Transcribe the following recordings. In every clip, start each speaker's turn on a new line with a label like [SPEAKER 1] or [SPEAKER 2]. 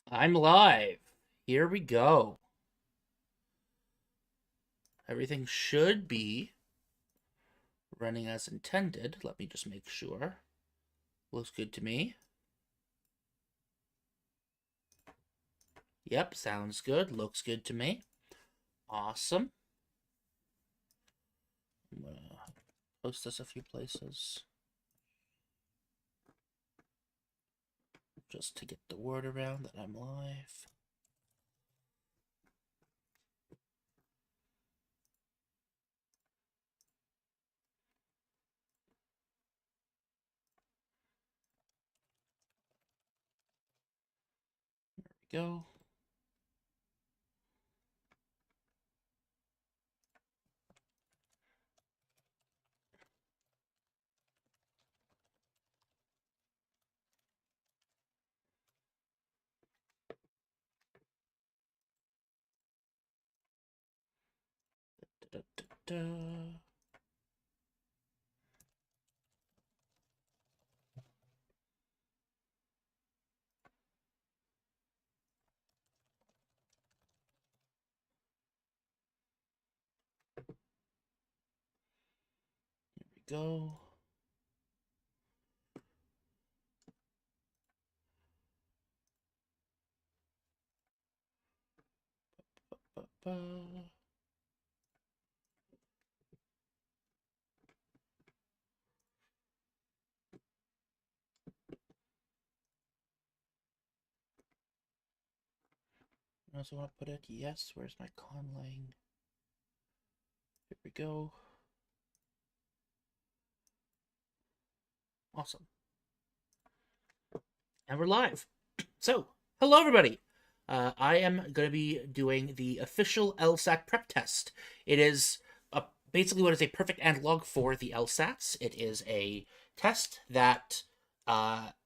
[SPEAKER 1] I'm live. Here we go. Everything should be running as intended. Let me just make sure. Looks good to me. Yep, sounds good. Looks good to me. Awesome. I'm gonna post this a few places just to get the word around that I'm live. There we go. Da, da, da, da. Here we go. Ba, ba. I also want to put it. Yes, where's my conlang? Here we go. Awesome. And we're live. So, hello everybody. I am going to be doing the official LSAT prep test. It is basically what is a perfect analog for the LSATs. It is a test that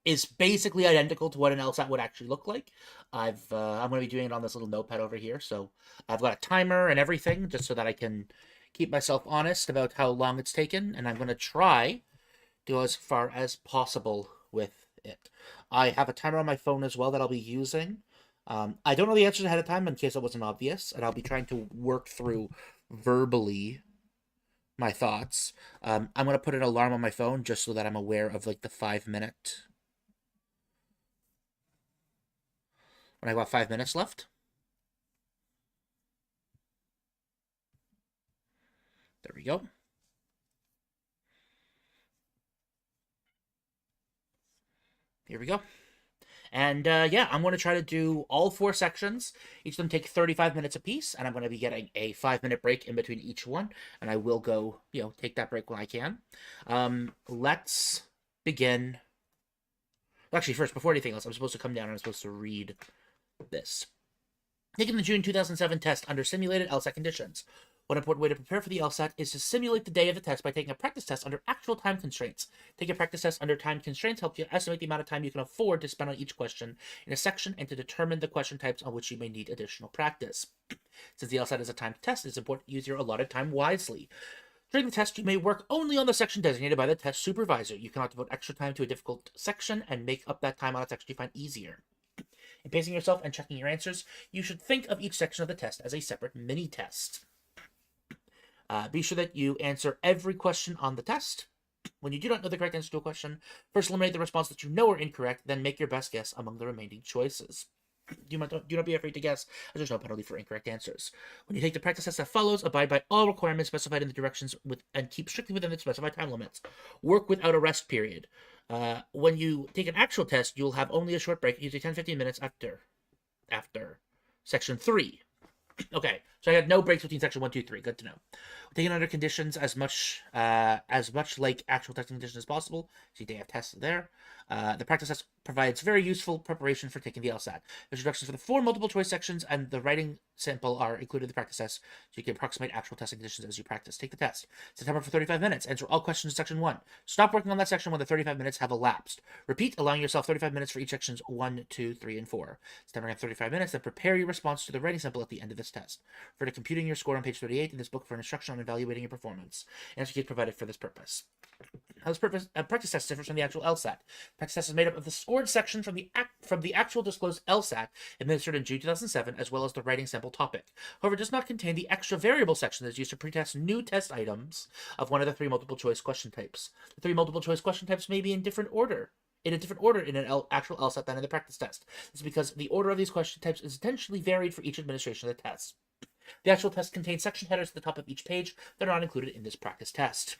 [SPEAKER 1] is basically identical to what an LSAT would actually look like. I'm going to be doing it on this little notepad over here. So I've got a timer and everything just so that I can keep myself honest about how long it's taken. And I'm going to try to go as far as possible with it. I have a timer on my phone as well that I'll be using. I don't know the answers ahead of time in case it wasn't obvious, and I'll be trying to work through verbally my thoughts. I'm going to put an alarm on my phone just so that I'm aware of like the 5 minute. When I got 5 minutes left. There we go. Here we go. And yeah, I'm going to try to do all 4 sections. Each of them take 35 minutes apiece, and I'm going to be getting a 5 minute break in between each one. And I will go, take that break when I can. Let's begin. Actually, first, before anything else, I'm supposed to come down and I'm supposed to read this. Taking the June 2007 test under simulated LSAT conditions. One important way to prepare for the LSAT is to simulate the day of the test by taking a practice test under actual time constraints. Taking a practice test under time constraints helps you estimate the amount of time you can afford to spend on each question in a section and to determine the question types on which you may need additional practice. Since the LSAT is a timed test, it is important to use your allotted time wisely. During the test, you may work only on the section designated by the test supervisor. You cannot devote extra time to a difficult section and make up that time on a section you find easier. In pacing yourself and checking your answers, you should think of each section of the test as a separate mini-test. Be sure that you answer every question on the test. When you do not know the correct answer to a question, first eliminate the response that you know are incorrect, then make your best guess among the remaining choices. Do not be afraid to guess, as there's no penalty for incorrect answers. When you take the practice test that follows, abide by all requirements specified in the directions and keep strictly within the specified time limits. Work without a rest period. When you take an actual test, you'll have only a short break, usually 10-15 minutes after section 3. Okay, so I had no breaks between section 1, 2, 3. Good to know. Taken under conditions as much like actual testing conditions as possible. See, they have tests there. The practice test provides very useful preparation for taking the LSAT. There's instructions for the 4 multiple choice sections, and the writing sample are included in the practice test, so you can approximate actual testing conditions as you practice. Take the test. Set timer for 35 minutes. Answer all questions in section 1. Stop working on that section when the 35 minutes have elapsed. Repeat, allowing yourself 35 minutes for each sections 1, 2, 3, and 4. Set timer at 35 minutes, then prepare your response to the writing sample at the end of this test. Refer to computing your score on page 38 in this book for an instruction on evaluating your performance. Answer keys provided for this purpose. How this practice test differs from the actual LSAT. Practice test is made up of the scored section from the actual disclosed LSAT administered in June 2007, as well as the writing sample topic. However, it does not contain the extra variable section that is used to pretest new test items of one of the 3 multiple choice question types. The 3 multiple choice question types may be in a different order in an actual LSAT than in the practice test. This is because the order of these question types is intentionally varied for each administration of the test. The actual test contains section headers at the top of each page that are not included in this practice test.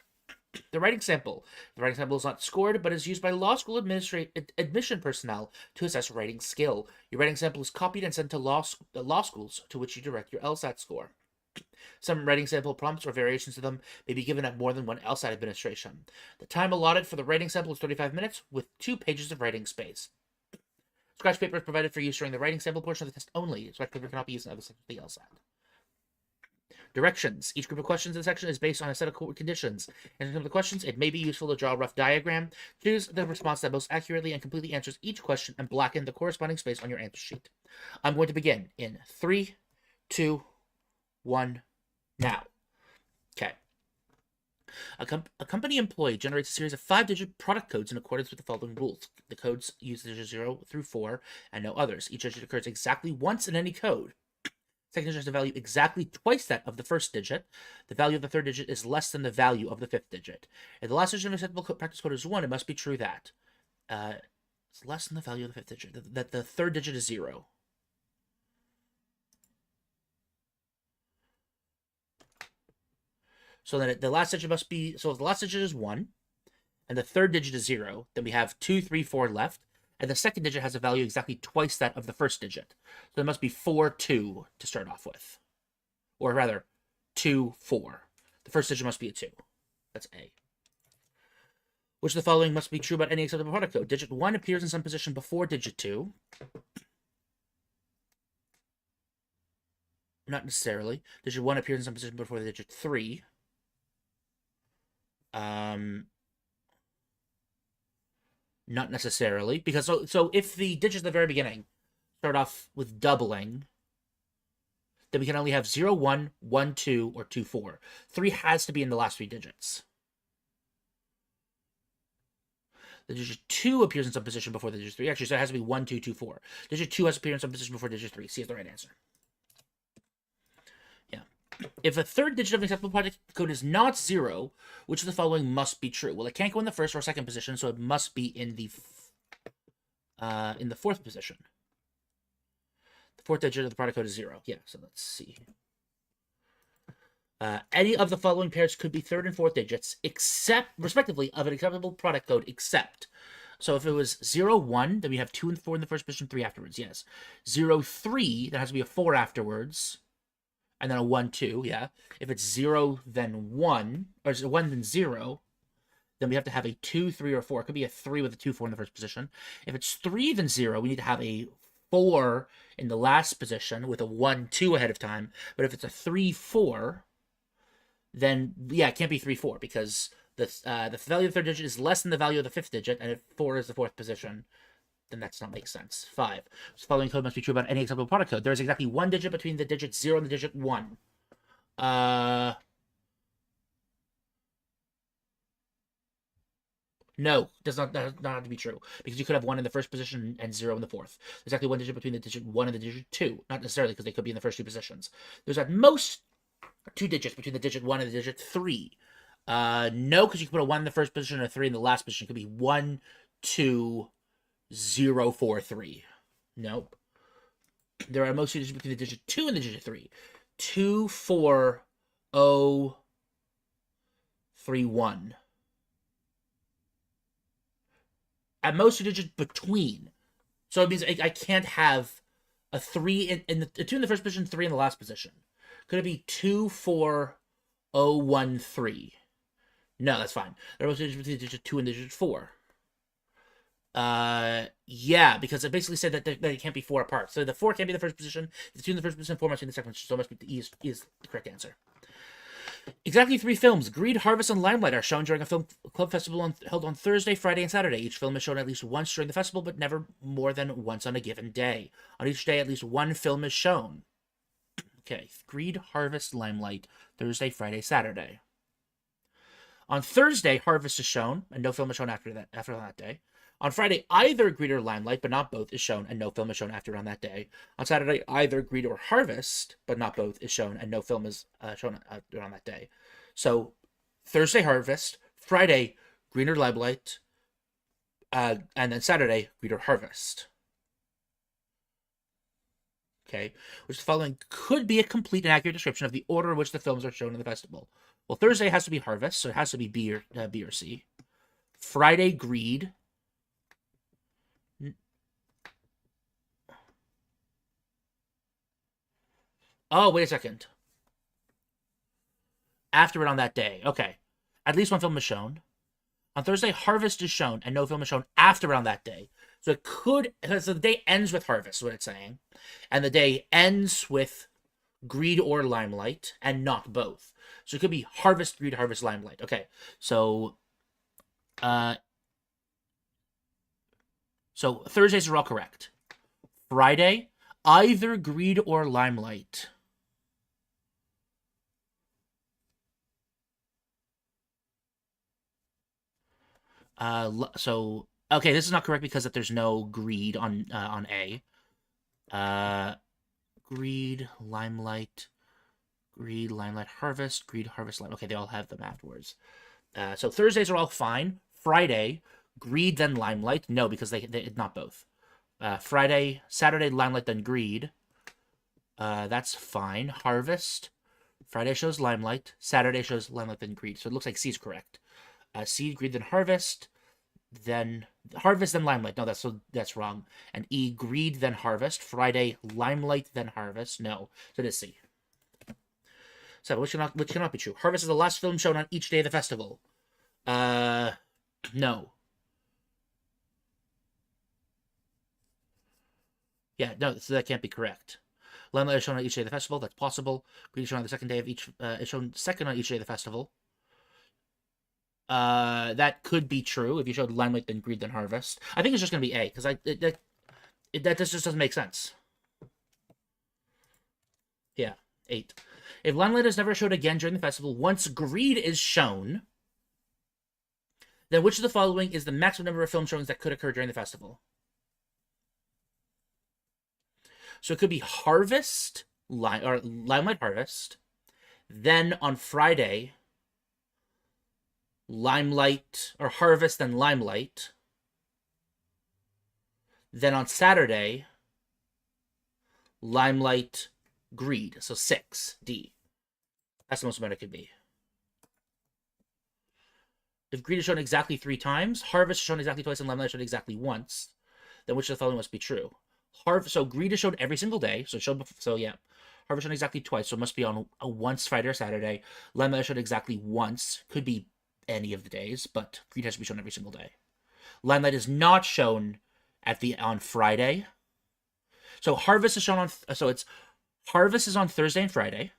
[SPEAKER 1] The writing sample. The writing sample is not scored, but is used by law school admission personnel to assess writing skill. Your writing sample is copied and sent to law schools to which you direct your LSAT score. Some writing sample prompts or variations of them may be given at more than one LSAT administration. The time allotted for the writing sample is 35 minutes with 2 pages of writing space. Scratch paper is provided for use during the writing sample portion of the test only. Scratch paper cannot be used in other sections of the LSAT. Directions. Each group of questions in the section is based on a set of conditions. In terms of the questions, it may be useful to draw a rough diagram. Choose the response that most accurately and completely answers each question and blacken the corresponding space on your answer sheet. I'm going to begin in 3, 2, 1, now. Okay. A company employee generates a series of 5-digit product codes in accordance with the following rules. The codes use the digits 0 through 4 and no others. Each digit occurs exactly once in any code. Second digit has a value exactly twice that of the first digit. The value of the third digit is less than the value of the 5th digit. If the last digit of acceptable practice code is 1, it must be true that it's less than the value of the 5th digit, that the third digit is 0. So then the last digit must be, so if the last digit is 1, and the third digit is 0, then we have 2, 3, 4 left, and the second digit has a value exactly twice that of the first digit. So it must be 4, 2 to start off with. Or rather, 2, 4. The first digit must be a 2. That's A. Which of the following must be true about any acceptable product code? Digit 1 appears in some position before digit 2. Not necessarily. Digit 1 appears in some position before the digit 3. Not necessarily, because so if the digits at the very beginning start off with doubling, then we can only have 0, 1, 1, 2, or 2, 4. 3 has to be in the last 3 digits. The digit 2 appears in some position before the digit 3. Actually, so it has to be 1, 2, 2, 4. Digit 2 has to appear in some position before digit 3. C is the right answer. Yeah. If a third digit of an acceptable product code is not 0, which of the following must be true? Well, it can't go in the first or second position, so it must be in the 4th position. The 4th digit of the product code is 0. Yeah, so let's see. Any of the following pairs could be 3rd and 4th digits, except, respectively, of an acceptable product code, except. So if it was 0, 1, then we have 2 and 4 in the first position, 3 afterwards, yes. 0, 3, there has to be a 4 afterwards. And then a 1, 2, yeah. If it's 0, then 1, or 1, then 0, then we have to have a 2, 3, or 4. It could be a 3 with a 2, 4 in the first position. If it's 3, then 0, we need to have a 4 in the last position with a 1, 2 ahead of time. But if it's a 3, 4, then, yeah, it can't be 3, 4, because the value of the third digit is less than the value of the 5th digit, and if 4 is the 4th position, then that does not make sense. 5. So the following code must be true about any acceptable product code. There is exactly 1 digit between the digit 0 and the digit 1. No, does not have to be true, because you could have 1 in the first position and 0 in the 4th. There's exactly 1 digit between the digit 1 and the digit 2. Not necessarily, because they could be in the first 2 positions. There's at most 2 digits between the digit 1 and the digit 3. No, because you can put a 1 in the first position and a 3 in the last position. It could be 1, 2, 0, 4, 3. Nope. There are most 2 digits between the digit 2 and the digit 3. 2, 4, 0, 3, 1. At most 2 digits between. So it means I can't have a 3 in the 2 in the first position, 3 in the last position. Could it be 2, 4, 0, 1, 3? No, that's fine. There are most 2 digits between the digit 2 and the digit 4. Yeah, because it basically said that it can't be 4 apart. So the 4 can't be the first position, the 2 in the first position, 4 must be in the second position, so it must be the E is the correct answer. Exactly 3 films, Greed, Harvest, and Limelight, are shown during a film club festival held on Thursday, Friday, and Saturday. Each film is shown at least once during the festival, but never more than once on a given day. On each day, at least 1 film is shown. Okay, Greed, Harvest, Limelight, Thursday, Friday, Saturday. On Thursday, Harvest is shown, and no film is shown after that day. On Friday, either Greed or Limelight, but not both, is shown, and no film is shown after on that day. On Saturday, either Greed or Harvest, but not both, is shown, and no film is shown on that day. So Thursday, Harvest. Friday, Greed or Limelight. And then Saturday, Greed or Harvest. Okay, which the following could be a complete and accurate description of the order in which the films are shown in the festival. Well, Thursday has to be Harvest, so it has to be B or C. Friday, Greed. Oh, wait a second. After it on that day. Okay. At least one film is shown. On Thursday, Harvest is shown, and no film is shown after it on that day. So it could, because the day ends with Harvest, is what it's saying. And the day ends with Greed or Limelight, and not both. So it could be Harvest, Greed, Harvest, Limelight. Okay. So Thursdays are all correct. Friday, either Greed or Limelight. Okay, this is not correct because there's no Greed on A. Greed, Limelight, Harvest, Greed, Harvest, Limelight. Okay, they all have them afterwards. So Thursdays are all fine. Friday, Greed, then Limelight. No, because they not both. Friday, Saturday, Limelight, then Greed. That's fine. Harvest. Friday shows Limelight. Saturday shows Limelight, then Greed. So it looks like C is correct. C, Greed, then Harvest. Then Harvest, then Limelight. No, that's wrong. And E, Greed, then Harvest. Friday, Limelight, then Harvest. No, so it is C. So which cannot be true. Harvest is the last film shown on each day of the festival. No. Yeah, no, so that can't be correct. Limelight is shown on each day of the festival. That's possible. Greed is shown on the second day of each. Is shown second on each day of the festival. That could be true if you showed Limelight, then Greed, then Harvest. I think it's just gonna be A because that just doesn't make sense. Yeah, 8. If Limelight is never showed again during the festival, once Greed is shown, then which of the following is the maximum number of film showings that could occur during the festival? So it could be Harvest, or Limelight, Harvest. Then on Friday, Limelight, or Harvest, then Limelight. Then on Saturday, Limelight, Greed. So 6, D. That's the most amount it could be. If Greed is shown exactly 3 times, Harvest is shown exactly twice, and Limelight is shown exactly once, then which of the following must be true? So Greed is shown every single day. So yeah. Harvest shown exactly twice, so it must be on a once Friday or Saturday. Limelight is shown exactly once. Could be any of the days, but Greed has to be shown every single day. Limelight is not shown on Friday. So Harvest is shown on Harvest is on Thursday and Friday.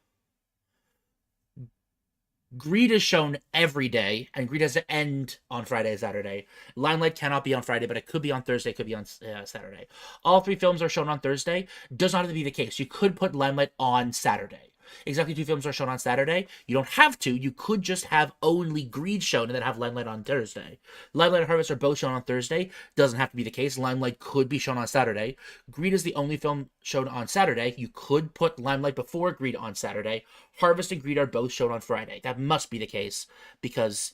[SPEAKER 1] Greed is shown every day, and Greed has to end on Friday and Saturday. Limelight cannot be on Friday, but it could be on Thursday, it could be on Saturday. All 3 films are shown on Thursday. Does not have to be the case. You could put Limelight on Saturday. Exactly 2 films are shown on Saturday. You don't have to. You could just have only Greed shown and then have Limelight on Thursday. Limelight and Harvest are both shown on Thursday. Doesn't have to be the case. Limelight could be shown on Saturday. Greed is the only film shown on Saturday. You could put Limelight before Greed on Saturday. Harvest and Greed are both shown on Friday. That must be the case because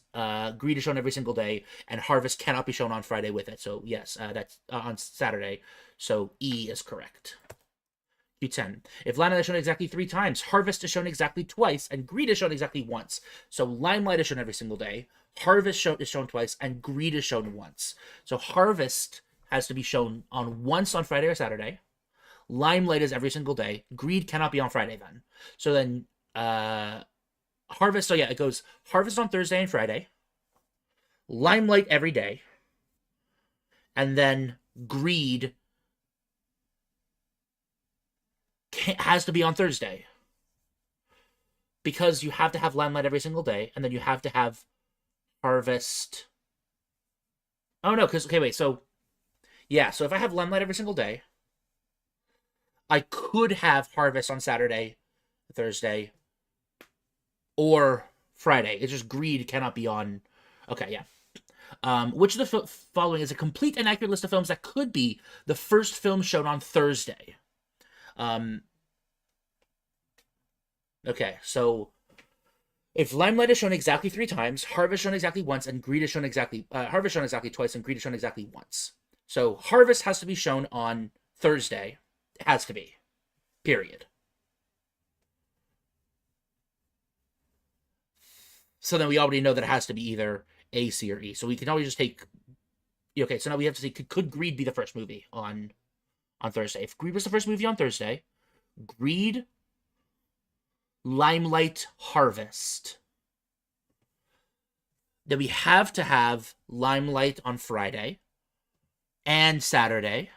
[SPEAKER 1] Greed is shown every single day and Harvest cannot be shown on Friday with it. So yes, that's on Saturday. So E is correct. Q10. If Limelight is shown exactly 3 times, Harvest is shown exactly twice, and Greed is shown exactly once. So Limelight is shown every single day, Harvest is shown twice, and Greed is shown once. So Harvest has to be shown once on Friday or Saturday. Limelight is every single day. Greed cannot be on Friday then. So then Harvest, so yeah, it goes Harvest on Thursday and Friday, Limelight every day, and then Greed has to be on Thursday because you have to have Limelight every single day, and then you have to have Harvest. Oh no, because okay, wait. So yeah, so if I have Limelight every single day, I could have Harvest on Saturday, Thursday, or Friday. It's just Greed cannot be on. Okay, yeah. Which of the following is a complete and accurate list of films that could be the first film shown on Thursday? Okay, so if Limelight is shown exactly 3 times, Harvest shown exactly once, and Greed is shown exactly Harvest shown exactly twice, and Greed is shown exactly once. So Harvest has to be shown on Thursday. It has to be. Period. So then we already know that it has to be either A, C, or E. So we can always just take. Okay, so now we have to say, could Greed be the first movie on Thursday? If Greed was the first movie on Thursday, Greed, Limelight, Harvest. Then we have to have Limelight on Friday and Saturday.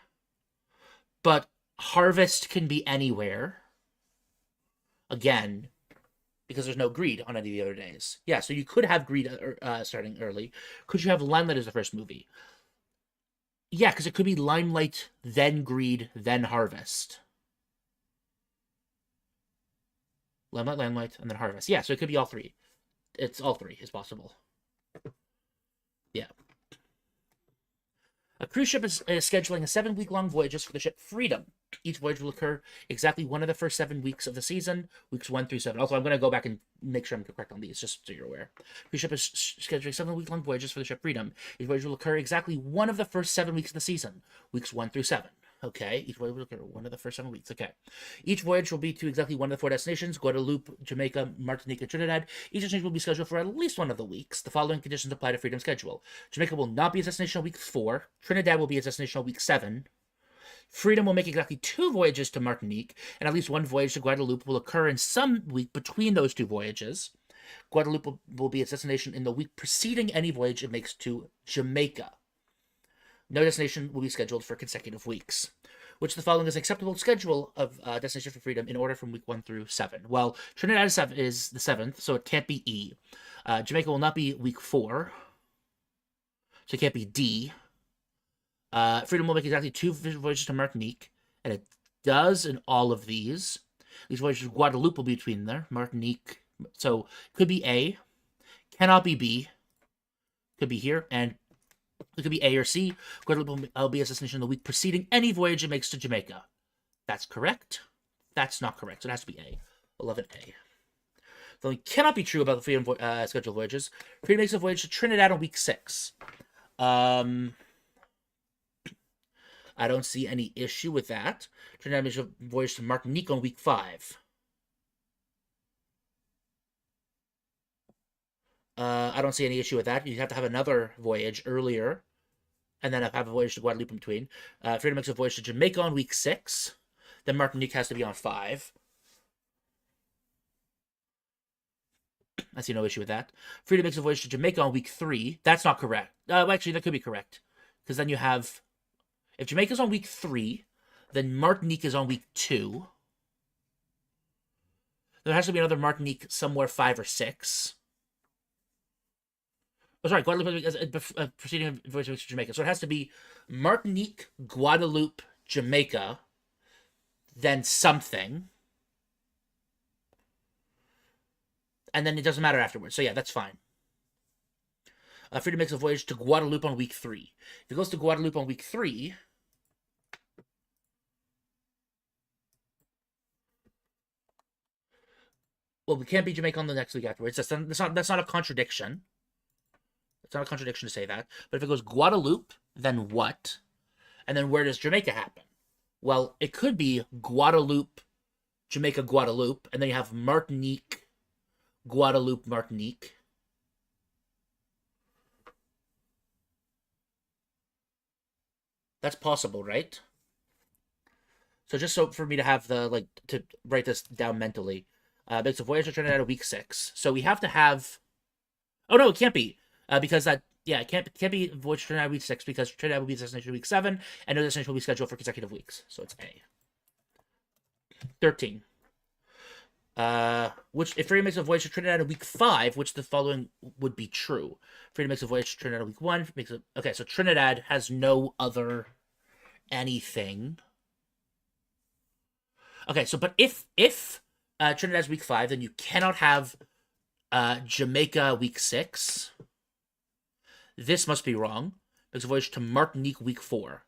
[SPEAKER 1] But Harvest can be anywhere. Again, because there's no Greed on any of the other days. Yeah, so you could have Greed starting early. Could you have Limelight as the first movie? Yeah, because it could be Limelight, then Greed, then Harvest. Limelight, and then Harvest. Yeah, so it could be all 3. It's all 3 is possible. Yeah. A cruise ship is scheduling a 7-week-long voyages for the ship Freedom. Each voyage will occur exactly one of the first 7 weeks of the season, weeks 1 through 7. Also, I'm going to go back and make sure I'm correct on these, just so you're aware. Cruise ship is scheduling 7-week-long voyages for the ship Freedom. Each voyage will occur exactly one of the first 7 weeks of the season, weeks 1 through 7. Okay, each voyage will occur one of the first 7 weeks. Okay. Each voyage will be to exactly one of the 4 destinations: Guadeloupe, Jamaica, Martinique, and Trinidad. Each destination will be scheduled for at least one of the weeks. The following conditions apply to Freedom's schedule: Jamaica will not be its destination on week 4. Trinidad will be its destination on week 7. Freedom will make exactly 2 voyages to Martinique, and at least 1 voyage to Guadeloupe will occur in some week between those 2 voyages. Guadeloupe will be its destination in the week preceding any voyage it makes to Jamaica. No destination will be scheduled for consecutive weeks. Which of the following is an acceptable schedule of Destination for Freedom in order from week 1 through 7? Well, Trinidad is the 7th, so it can't be E. Jamaica will not be week 4, so it can't be D. Freedom will make exactly 2 voyages to Martinique, and it does in all of these. These voyages to Guadeloupe will be between there. Martinique, so could be A, cannot be B, could be here, and it could be A or C. Guadeloupe will be its destination in the week preceding any voyage it makes to Jamaica. That's correct. That's not correct. So it has to be A. 11A. The only cannot be true about the Freedom scheduled voyages. Freedom makes a voyage to Trinidad on week 6. I don't see any issue with that. Trinidad makes a voyage to Martinique on week 5. I don't see any issue with that. You'd have to have another voyage earlier, and then have a voyage to Guadeloupe in between. Freedom makes a voyage to Jamaica on week 6. Then Martinique has to be on 5. I see no issue with that. Freedom makes a voyage to Jamaica on week 3. That's not correct. Actually, that could be correct. Because then you have... If Jamaica's on week 3, then Martinique is on week 2. There has to be another Martinique somewhere 5 or 6. Oh, sorry, Guadeloupe is preceding voyage to Jamaica. So it has to be Martinique, Guadeloupe, Jamaica, then something. And then it doesn't matter afterwards. So yeah, that's fine. Freedom makes a voyage to Guadeloupe on week 3. If it goes to Guadeloupe on week 3... Well, we can't be Jamaica on the next week afterwards. That's not a contradiction. It's not a contradiction to say that. But if it goes Guadeloupe, then what? And then where does Jamaica happen? Well, it could be Guadeloupe, Jamaica, Guadeloupe, and then you have Martinique, Guadeloupe, Martinique. That's possible, right? So just so for me to have the, to write this down mentally. Makes a voyage to Trinidad at week 6. So we have to have... Oh, no, it can't be. Because that... Yeah, it can't be voyage to Trinidad week 6 because Trinidad will be destination week 7, and no destination will be scheduled for consecutive weeks. So it's A. 13. If Freedom makes a voyage to Trinidad in week 5, which the following would be true. Freedom makes a voyage to Trinidad in week 1. Okay, so Trinidad has no other anything. Okay, so but if Trinidad's week 5, then you cannot have Jamaica week 6. This must be wrong. Makes a voyage to Martinique week 4.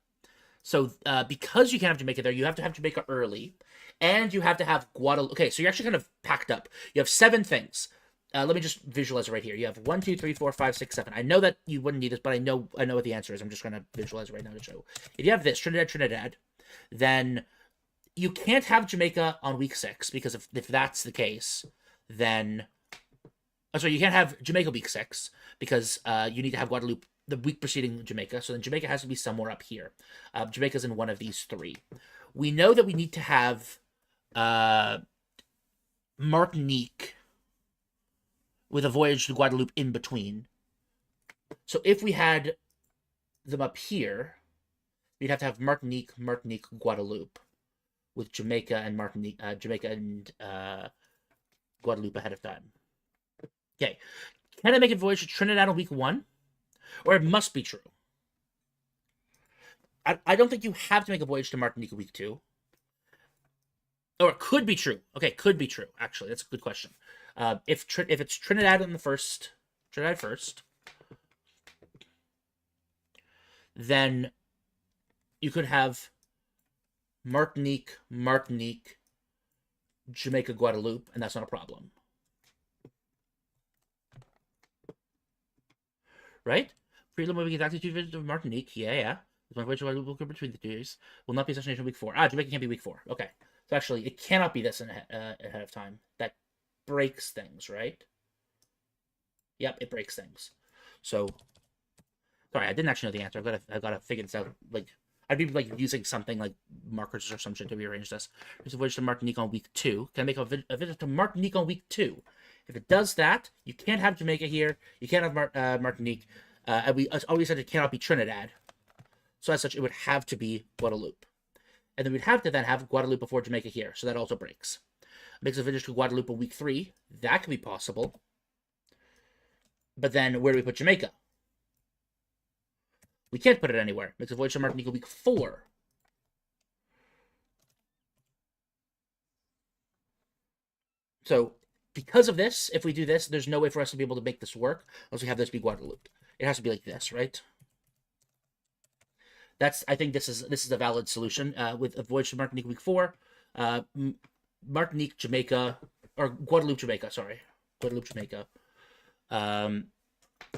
[SPEAKER 1] So because you can't have Jamaica there, you have to have Jamaica early, and you have to have Guadeloupe. Okay, so you're actually kind of packed up. You have 7 things. Let me just visualize it right here. You have 1, 2, 3, 4, 5, 6, 7. I know that you wouldn't need this, but I know what the answer is. I'm just going to visualize it right now to show. If you have this, Trinidad, then you can't have Jamaica on week 6, because if that's the case, then... Oh, sorry, you can't have Jamaica week 6, because you need to have Guadeloupe the week preceding Jamaica, so then Jamaica has to be somewhere up here. Jamaica's in one of these 3. We know that we need to have Martinique with a voyage to Guadeloupe in between. So if we had them up here, we'd have to have Martinique, Guadeloupe, with Jamaica and Guadeloupe ahead of time. Okay, can I make a voyage to Trinidad on week 1? Or it must be true. I don't think you have to make a voyage to Martinique week 2. Or it could be true. Okay, could be true. Actually, that's a good question. If it's Trinidad in the first, then you could have Martinique, Jamaica, Guadeloupe, and that's not a problem. Right? Prelim will be conducted 2 visits of Martinique. Yeah. One voyage will occur between the 2 days. Will not be a destination week 4. Jamaica can't be week 4. Okay. So actually, it cannot be this ahead of time. That breaks things, right? Yep, it breaks things. So, sorry, I didn't actually know the answer. I've got to figure this out. Like, I'd be like using something like markers or some shit to rearrange this. There's a voyage to Martinique on week 2. Can I make a visit to Martinique on week 2? If it does that, you can't have Jamaica here. You can't have Martinique. And we always said it cannot be Trinidad. So as such, it would have to be Guadeloupe. And then we'd have to then have Guadeloupe before Jamaica here. So that also breaks. Makes a visit to Guadeloupe in week 3. That could be possible. But then where do we put Jamaica? We can't put it anywhere. Makes a voyage to Martinique in week 4. So because of this, if we do this, there's no way for us to be able to make this work unless we have this be Guadeloupe. It has to be like this, right? I think this is a valid solution. With a voyage to Martinique week 4, Martinique, Jamaica, or Guadeloupe, Jamaica. Sorry, Guadeloupe, Jamaica.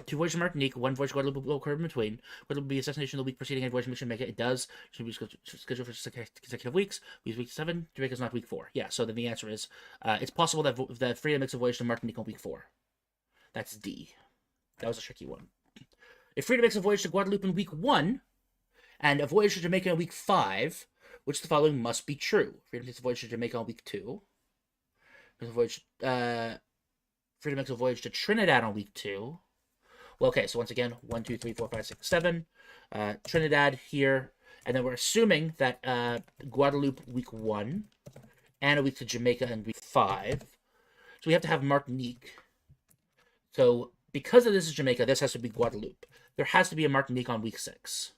[SPEAKER 1] 2 voyages to Martinique, 1 voyage to Guadeloupe will occur in between. Guadeloupe will be a destination the week preceding a voyage to Jamaica. It does. Should be scheduled for consecutive weeks. Week 7. Jamaica's not week 4. Yeah. So then the answer is, it's possible that Frida makes a voyage to Martinique on week 4. That's D. That was a tricky one. If Frida makes a voyage to Guadeloupe in week 1, and a voyage to Jamaica in week 5, which the following must be true. Frida makes a voyage to Jamaica on week 2. Frida makes a voyage to Trinidad on week 2. Well, okay, so once again, 1, 2, 3, 4, 5, 6, 7. Trinidad here. And then we're assuming that Guadeloupe week 1, and a week to Jamaica in week 5. So we have to have Martinique. So because of this is Jamaica, this has to be Guadeloupe. There has to be a Martinique on week 6.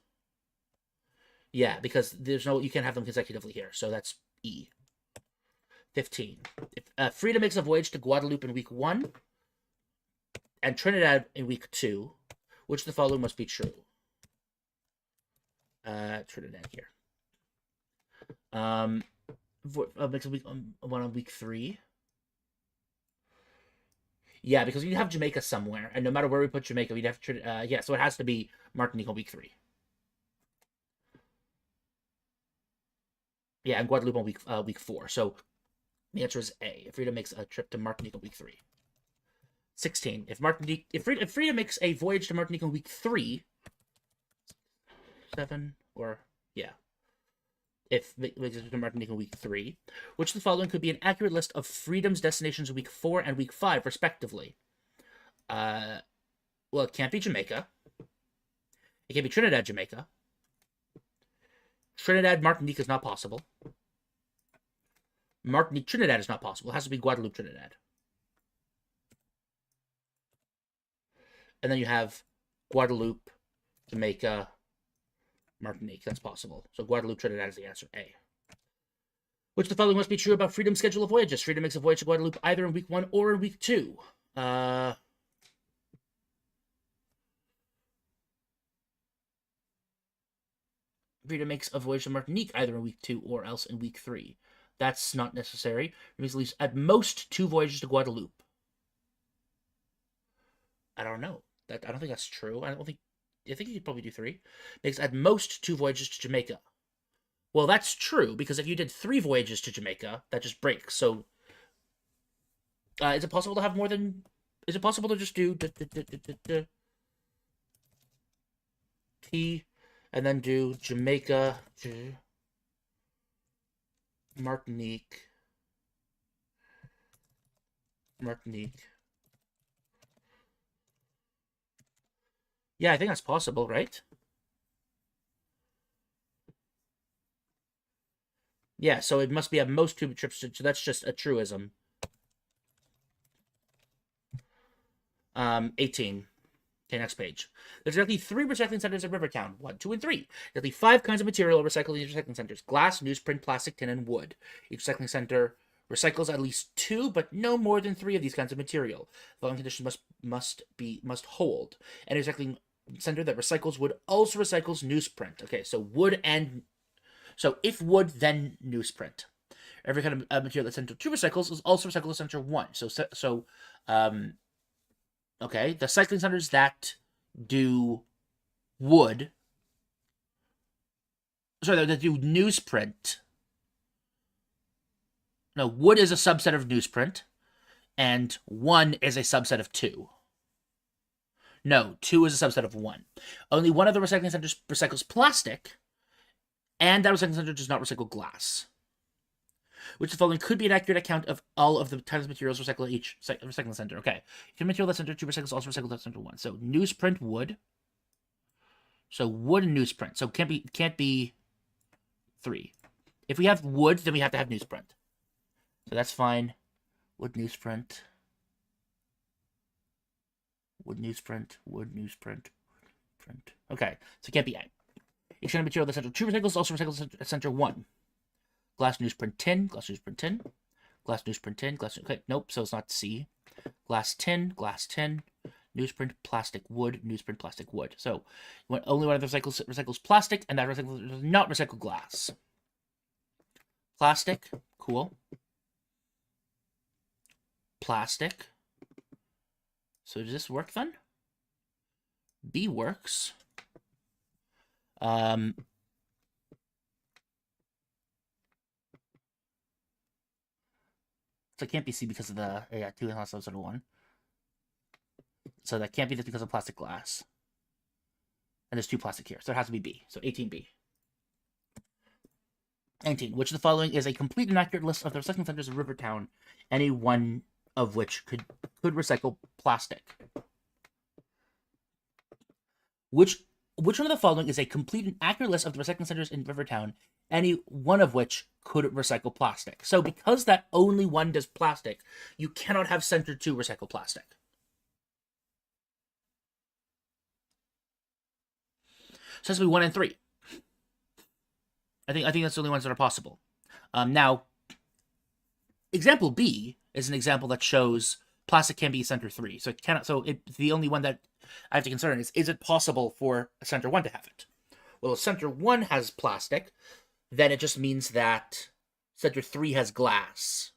[SPEAKER 1] Yeah, because you can't have them consecutively here. So that's E. 15. If Frida makes a voyage to Guadeloupe in week 1, and Trinidad in week 2, which the following must be true. Trinidad here. Makes a week 1 on week 3. Yeah, because we have Jamaica somewhere, and no matter where we put Jamaica, we'd have yeah, so it has to be Martinique on week 3. Yeah, and Guadeloupe on week 4. So the answer is A. If Frida makes a trip to Martinique on week 3. 16. If Frida makes a voyage to Martinique on week 3, 7, or yeah. If it makes it to Martinique in week 3, which the following could be an accurate list of Freedom's destinations in week 4 and week 5, respectively. Well, it can't be Jamaica. It can't be Trinidad, Jamaica. Trinidad, Martinique is not possible. Martinique, Trinidad is not possible. It has to be Guadeloupe, Trinidad. And then you have Guadeloupe, Jamaica, Martinique. That's possible. So Guadeloupe, Trinidad is the answer, A. Which the following must be true about Freedom's schedule of voyages. Freedom makes a voyage to Guadeloupe either in week 1 or in week 2. Rita makes a voyage to Martinique either in week 2 or else in week 3. That's not necessary. It means at least at most 2 voyages to Guadeloupe. I don't know. I don't think that's true. I think you could probably do 3. Makes at most 2 voyages to Jamaica. Well, that's true, because if you did 3 voyages to Jamaica, that just breaks. So, is it possible to have more than... Is it possible to just do... T, and then do Jamaica, Martinique. Yeah, I think that's possible, right? Yeah, so it must be at most 2 trips, so that's just a truism. 18. Okay, next page. There's exactly 3 recycling centers in Rivertown. 1, 2, and 3. Exactly 5 kinds of material are recycled in these recycling centers. Glass, newsprint, plastic, tin, and wood. Each recycling center recycles at least 2, but no more than 3 of these kinds of material. The following conditions must hold. Any recycling center that recycles wood also recycles newsprint. Okay, so wood and... So if wood, then newsprint. Every kind of material that Center 2 recycles is also recycled in Center 1. Okay, the cycling centers that do wood... Sorry, that do newsprint... No, wood is a subset of newsprint, and 1 is a subset of 2. No, 2 is a subset of 1. Only one of the recycling centers recycles plastic, and that recycling center does not recycle glass. Which the following could be an accurate account of all of the types of materials recycled at each recycling center. Okay. If material that Center 2 recycles also recycled at Center 1. So newsprint, wood. So wood and newsprint. So can't be 3. If we have wood, then we have to have newsprint. So that's fine. Wood, newsprint. Wood, newsprint. Wood, newsprint. Print. Okay. So it can't be A. Each kind of material that Center 2 recycles also recycles at Center 1. Glass, newsprint, tin. Glass, newsprint, tin. Glass, newsprint, tin. Glass, okay, nope, so it's not C. Glass, tin. Newsprint, plastic, wood. Newsprint, plastic, wood. So only one of the recycles plastic, and that recycles does not recycle glass. Plastic, cool. Plastic. So does this work then? B works. So it can't be C because of the 2 is not subset of 1. So that can't be this because of plastic glass. And there's 2 plastic here, so it has to be B. So 18B. 19. Which of the following is a complete and accurate list of the recycling centers of Rivertown, any one of which could recycle plastic? Which one of the following is a complete and accurate list of the recycling centers in Rivertown, any one of which could recycle plastic? So because that only one does plastic, you cannot have Center 2 recycle plastic. So it has to be 1 and 3. I think that's the only ones that are possible. Now, example B is an example that shows plastic can be Center 3. So it cannot. So the only one that I have to consider is it possible for Center 1 to have it? Well, if Center 1 has plastic, then it just means that Center 3 has glass.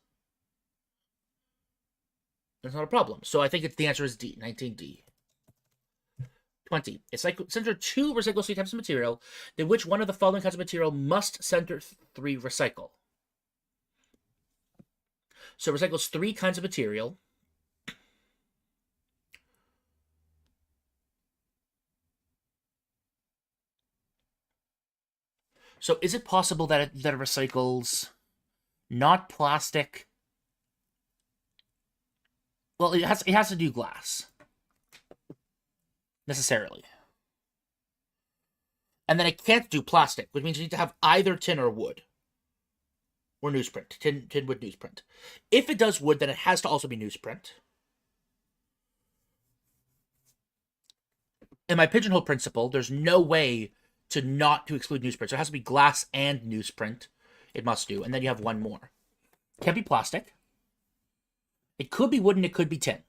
[SPEAKER 1] That's not a problem. So I think the answer is D, 19D. 20. It's like Center 2 recycles 3 types of material, then which one of the following kinds of material must Center 3 recycle? So it recycles 3 kinds of material. So is it possible that it recycles not plastic? Well, it has to do glass. Necessarily. And then it can't do plastic, which means you need to have either tin or wood. Or newsprint. Tin, wood, newsprint. If it does wood, then it has to also be newsprint. In my pigeonhole principle, there's no way to exclude newsprint. So it has to be glass and newsprint. It must do. And then you have one more. Can't be plastic. It could be wood and it could be tin.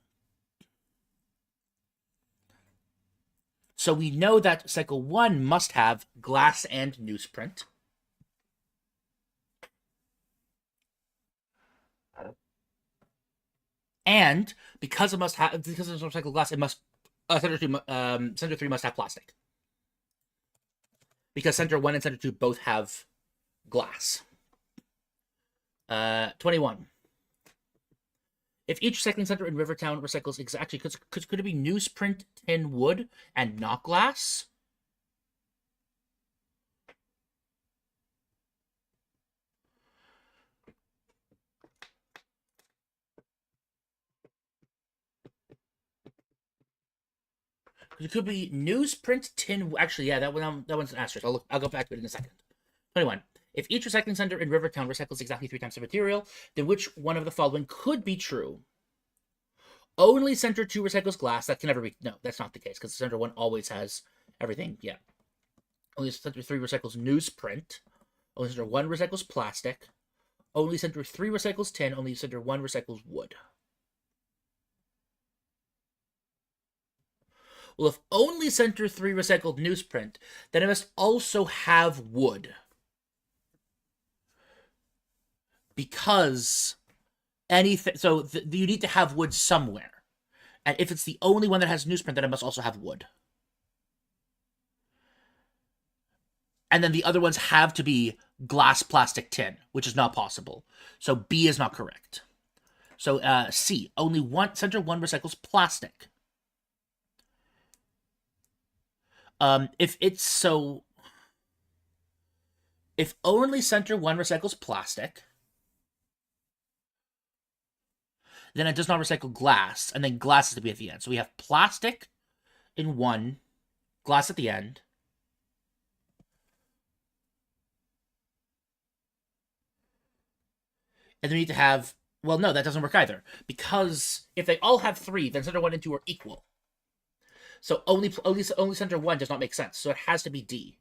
[SPEAKER 1] So we know that cycle 1 must have glass and newsprint. And because it's recycled glass, it must center 3 must have plastic. Because center 1 and center 2 both have glass. 21. If each recycling center in Rivertown recycles exactly, could it be newsprint, tin, wood, and not glass? It could be newsprint, tin. Actually, yeah, that one's an asterisk. I'll go back to it in a second. 21. If each recycling center in Rivertown recycles exactly 3 times the material, then which one of the following could be true? Only center 2 recycles glass. That can never be. No, that's not the case because center 1 always has everything. Yeah. Only center 3 recycles newsprint. Only center 1 recycles plastic. Only center 3 recycles tin. Only center 1 recycles wood. Well, if only center 3 recycled newsprint, then it must also have wood. Because anything, so you need to have wood somewhere. And if it's the only one that has newsprint, then it must also have wood. And then the other ones have to be glass, plastic, tin, which is not possible. So B is not correct. So C, only center 1 recycles plastic. If only center 1 recycles plastic, then it does not recycle glass, and then glass is to be at the end. So we have plastic in 1, glass at the end. And then we need to have, well, no, that doesn't work either. Because if they all have 3, then center 1 and 2 are equal. So only center 1 does not make sense. So it has to be D.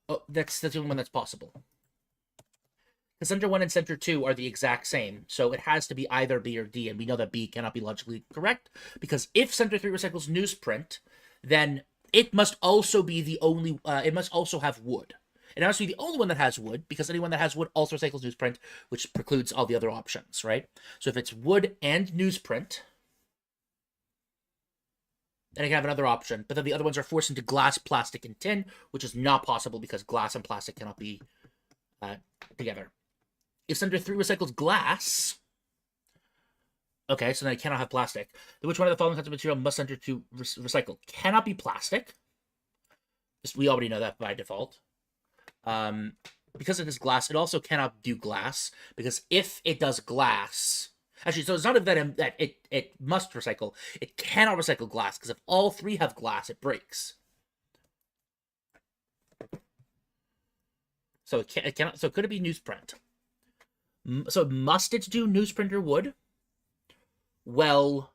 [SPEAKER 1] Oh, that's the only one that's possible. The center 1 and center 2 are the exact same, so it has to be either B or D, and we know that B cannot be logically correct, because if center 3 recycles newsprint, then it must also be the only, it must also have wood. It must be the only one that has wood, because anyone that has wood also recycles newsprint, which precludes all the other options, right? So if it's wood and newsprint, then I can have another option, but then the other ones are forced into glass, plastic, and tin, which is not possible because glass and plastic cannot be together. If center 3 recycles glass, okay, so then it cannot have plastic. Then which one of the following kinds of material must center 2 recycle? Cannot be plastic. We already know that by default. Because it is glass, it also cannot do glass, because if it does glass, actually, so it's not that it must recycle. It cannot recycle glass, because if all 3 have glass, it breaks. So it cannot. So could it be newsprint? So must it do newsprint or wood? Well,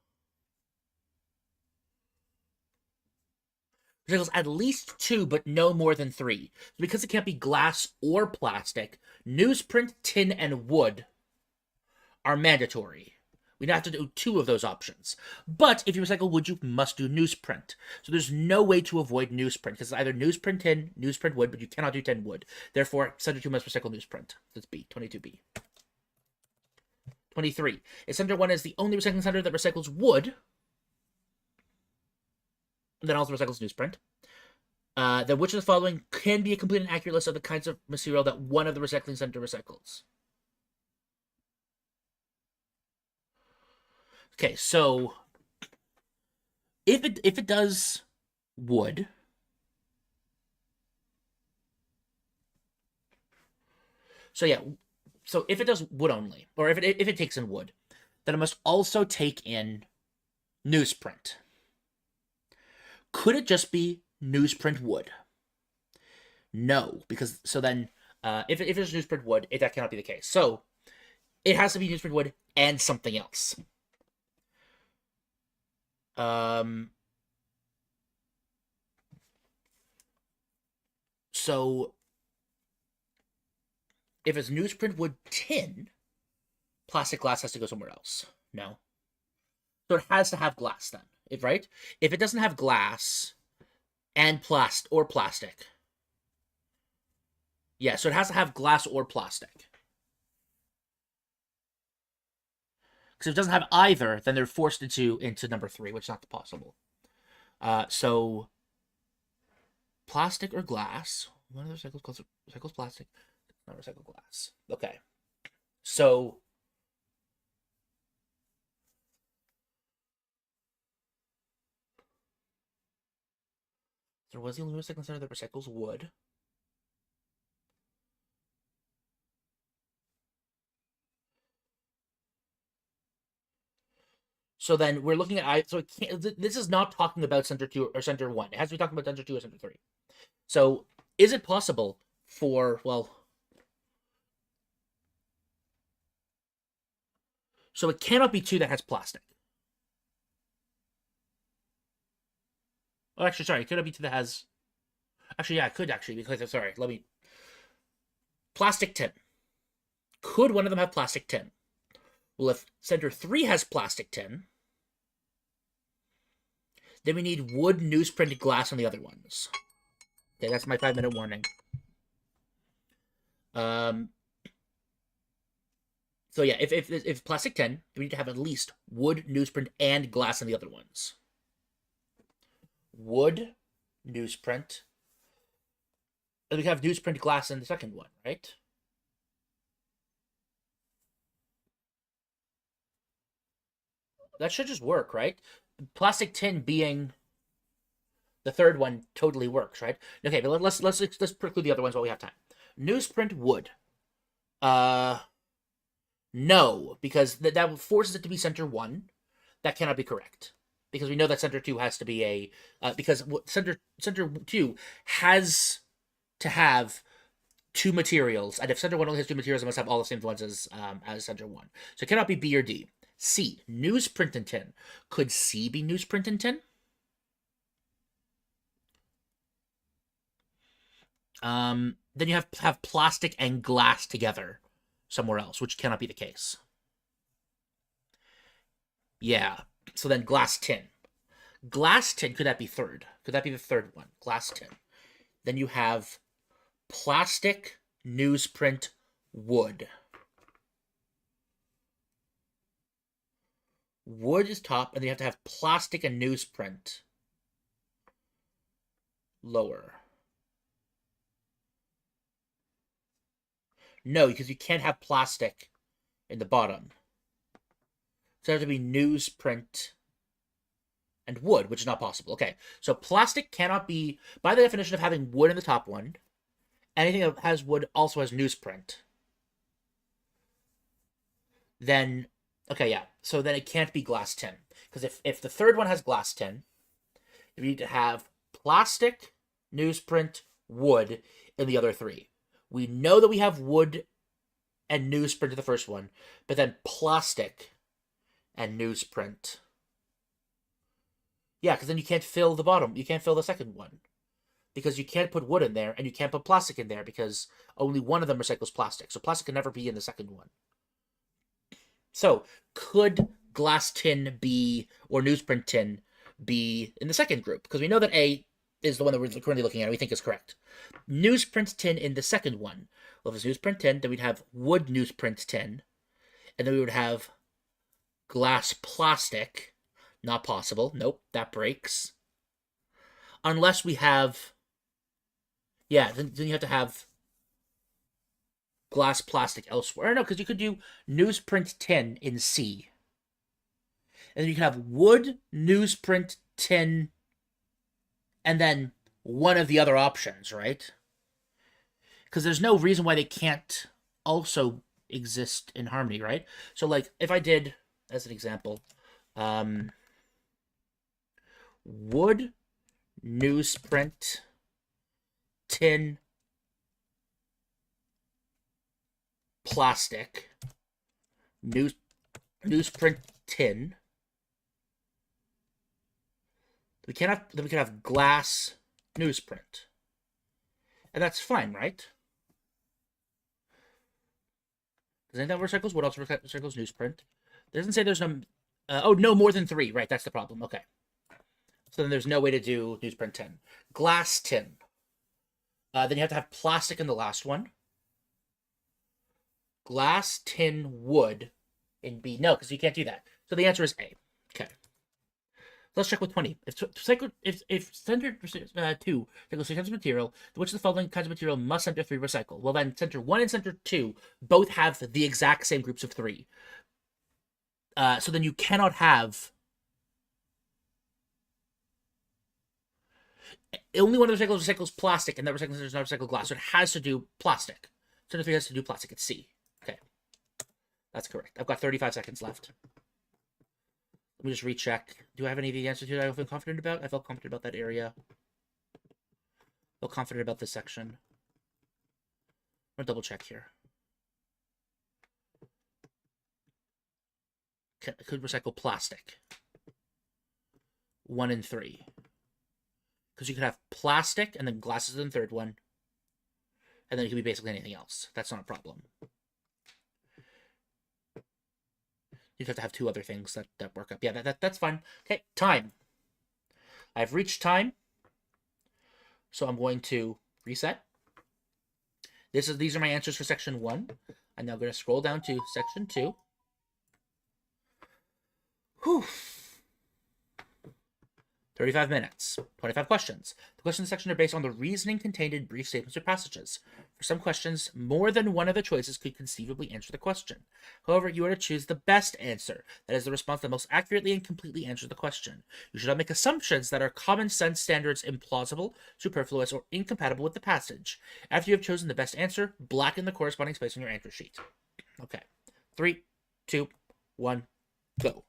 [SPEAKER 1] recycles at least 2, but no more than 3. Because it can't be glass or plastic, newsprint, tin, and wood are mandatory. We'd have to do 2 of those options. But if you recycle wood, you must do newsprint. So there's no way to avoid newsprint, because it's either newsprint tin, newsprint wood, but you cannot do tin wood. Therefore, center 2 must recycle newsprint. That's B, 22B. 23. If center 1 is the only recycling center that recycles wood, then also recycles newsprint, then which of the following can be a complete and accurate list of the kinds of material that one of the recycling center recycles? Okay, so if it does wood, so yeah, so if it does wood only, or if it takes in wood, then it must also take in newsprint. Could it just be newsprint wood? No, because so then if it's newsprint wood, that cannot be the case. So it has to be newsprint wood and something else. So if it's newsprint wood tin, plastic glass has to go somewhere else. No. So it has to have glass then, right? If it doesn't have glass, And plastic. Yeah, so it has to have glass or plastic. Because if it doesn't have either, then they're forced into number 3, which is not possible. So plastic or glass. One of the recycles plastic, not recycled glass. Okay. So there was the only recycling center that recycles wood. So then we're looking at so it can't, this is not talking about center 2 or center 1. It has to be talking about center 2 or center 3. So is it possible for, well, so it cannot be 2 that has plastic. Oh, actually, sorry, it could be 2 that has, actually, yeah, it could actually, because I'm sorry, let me, plastic tin. Could one of them have plastic tin? Well, if center 3 has plastic tin, then we need wood newsprinted glass on the other ones. Okay, that's my 5-minute warning. So yeah, if plastic tin, we need to have at least wood, newsprint, and glass on the other ones. Wood, newsprint. And we have newsprint glass in the second one, right? That should just work, right? Plastic tin being the third one totally works, right? Okay, but let's preclude the other ones while we have time. Newsprint wood. No, because that forces it to be center 1. That cannot be correct. Because we know that center 2 has to be a because center 2 has to have 2 materials, and if center 1 only has 2 materials, it must have all the same ones as center 1. So it cannot be B or D. C, newsprint and tin. Could C be newsprint and tin? Then you have plastic and glass together somewhere else, which cannot be the case. Yeah. So then glass tin. Glass tin, could that be third? Could that be the third one? Glass tin. Then you have plastic, newsprint, wood. Wood is top, and then you have to have plastic and newsprint lower. No, because you can't have plastic in the bottom. So it has to be newsprint and wood, which is not possible. Okay, so plastic cannot be, by the definition of having wood in the top one, anything that has wood also has newsprint. Then, okay, yeah, so then it can't be glass tin. Because if the third one has glass tin, you need to have plastic, newsprint, wood in the other 3. We know that we have wood and newsprint in the first one, but then plastic and newsprint. Yeah, because then you can't fill the bottom. You can't fill the second one. Because you can't put wood in there, and you can't put plastic in there, because only one of them recycles plastic. So plastic can never be in the second one. So, could glass tin be, or newsprint tin, be in the second group? Because we know that A is the one that we're currently looking at, and we think is correct. Newsprint tin in the second one. Well, if it's newsprint tin, then we'd have wood newsprint tin, and then we would have glass plastic. Not possible. Nope, that breaks. Unless we have, yeah, then you have to have glass plastic elsewhere. No, because you could do newsprint tin in C. And then you can have wood, newsprint, tin, and then one of the other options, right? Because there's no reason why they can't also exist in harmony, right? So, like, if I did, as an example, wood, newsprint, tin, plastic, newsprint, tin. We can have glass newsprint, and that's fine, right? Doesn't that recycles? What else recycles newsprint? It doesn't say there's no. Oh, no more than 3. Right, that's the problem. Okay. So then there's no way to do newsprint tin. Glass tin. Then you have to have plastic in the last one. Glass, tin, wood in B. No, because you can't do that. So the answer is A. Okay. Let's check with 20. If center 2 recycles 6 kinds of material, which of the following kinds of material must center 3 recycle? Well, then center 1 and center 2 both have the exact same groups of 3. So then you cannot have... Only one of the recycles plastic, and that recycling center does not recycle glass. So it has to do plastic. Center 3 has to do plastic. It's C. Okay. That's correct. I've got 35 seconds left. Let me just recheck. Do I have any of the answers here that I feel confident about? I felt confident about that area. I feel confident about this section. I'm going to double check here. I could recycle plastic. 1 and 3. Because you could have plastic and then glasses in the third one. And then it could be basically anything else. That's not a problem. You'd have to have 2 other things that work up. Yeah, that's fine. Okay, time. I've reached time. So I'm going to reset. These are my answers for section 1. I'm now going to scroll down to section 2. Whew. 35 minutes, 25 questions. The questions in the section are based on the reasoning contained in brief statements or passages. For some questions, more than one of the choices could conceivably answer the question. However, you are to choose the best answer, that is the response that most accurately and completely answers the question. You should not make assumptions that are common sense standards implausible, superfluous, or incompatible with the passage. After you have chosen the best answer, blacken the corresponding space on your answer sheet. Okay. 3, 2, 1, go.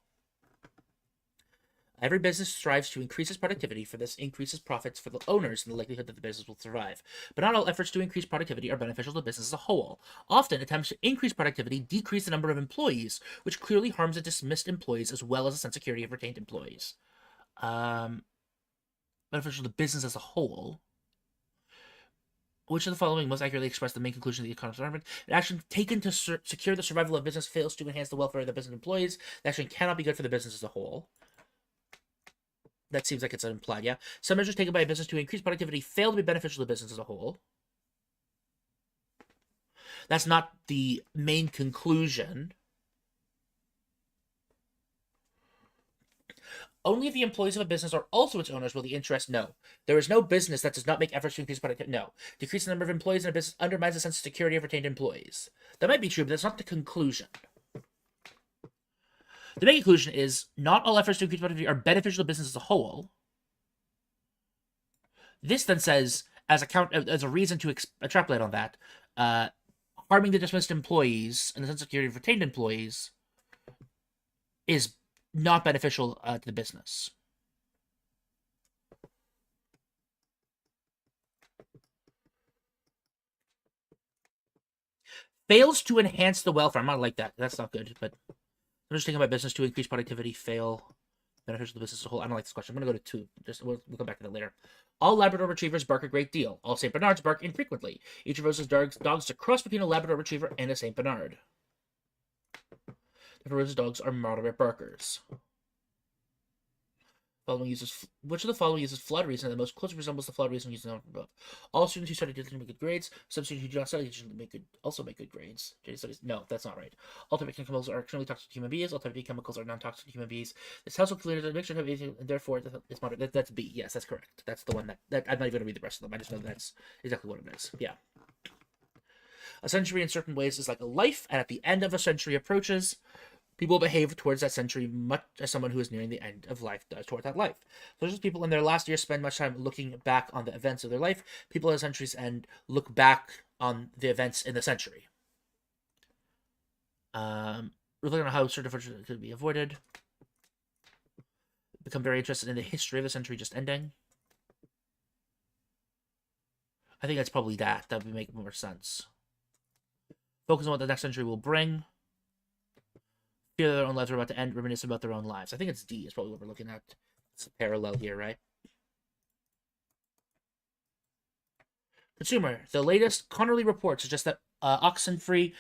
[SPEAKER 1] Every business strives to increase its productivity, for this increases profits for the owners and the likelihood that the business will survive. But not all efforts to increase productivity are beneficial to the business as a whole. Often, attempts to increase productivity decrease the number of employees, which clearly harms the dismissed employees as well as the sense of security of retained employees. Beneficial to the business as a whole. Which of the following most accurately express the main conclusion of the economist argument? An action taken to secure the survival of business fails to enhance the welfare of the business employees. The action cannot be good for the business as a whole. That seems like it's implied, yeah. Some measures taken by a business to increase productivity fail to be beneficial to the business as a whole. That's not the main conclusion. Only if the employees of a business are also its owners will the interest. No. There is no business that does not make efforts to increase productivity. No. Decrease the number of employees in a business undermines the sense of security of retained employees. That might be true, but that's not the conclusion. The main conclusion is not all efforts to increase productivity are beneficial to business as a whole. This then says, as a reason to extrapolate on that, harming the dismissed employees and the sense of security of retained employees is not beneficial to the business. Fails to enhance the welfare. I'm not like that. That's not good, but I'm just thinking about business to increase productivity, fail, beneficial to the business as a whole. I don't like this question. I'm going to go to 2. We'll come back to that later. All Labrador Retrievers bark a great deal. All St. Bernards bark infrequently. Each of Rose's dogs is a cross between a Labrador Retriever and a St. Bernard. The Rose's dogs are moderate barkers. Which of the following uses flawed reasoning that most closely resembles the flawed reasoning used above? All students who study diligently make good grades. Some students who do not study diligently also make good grades. JD studies. No, that's not right. All type of chemicals are extremely toxic to human beings. All type of chemicals are non-toxic to human beings. This household cleaner mixture of anything, and therefore it's moderate. That's B. Yes, that's correct. That's the one that I'm not even going to read the rest of them. I just know that's exactly what it is. Yeah. A century in certain ways is like a life, and at the end of a century approaches, people behave towards that century much as someone who is nearing the end of life does toward that life. So just people in their last year spend much time looking back on the events of their life. People at centuries end look back on the events in the century. We're looking at how certain differences could be avoided. Become very interested in the history of the century just ending. I think that's probably that. That would make more sense. Focus on what the next century will bring. Fear their own lives are about to end, reminisce about their own lives. I think it's D is probably what we're looking at. It's a parallel here, right? Consumer. The latest Connerly report suggests that oxen-free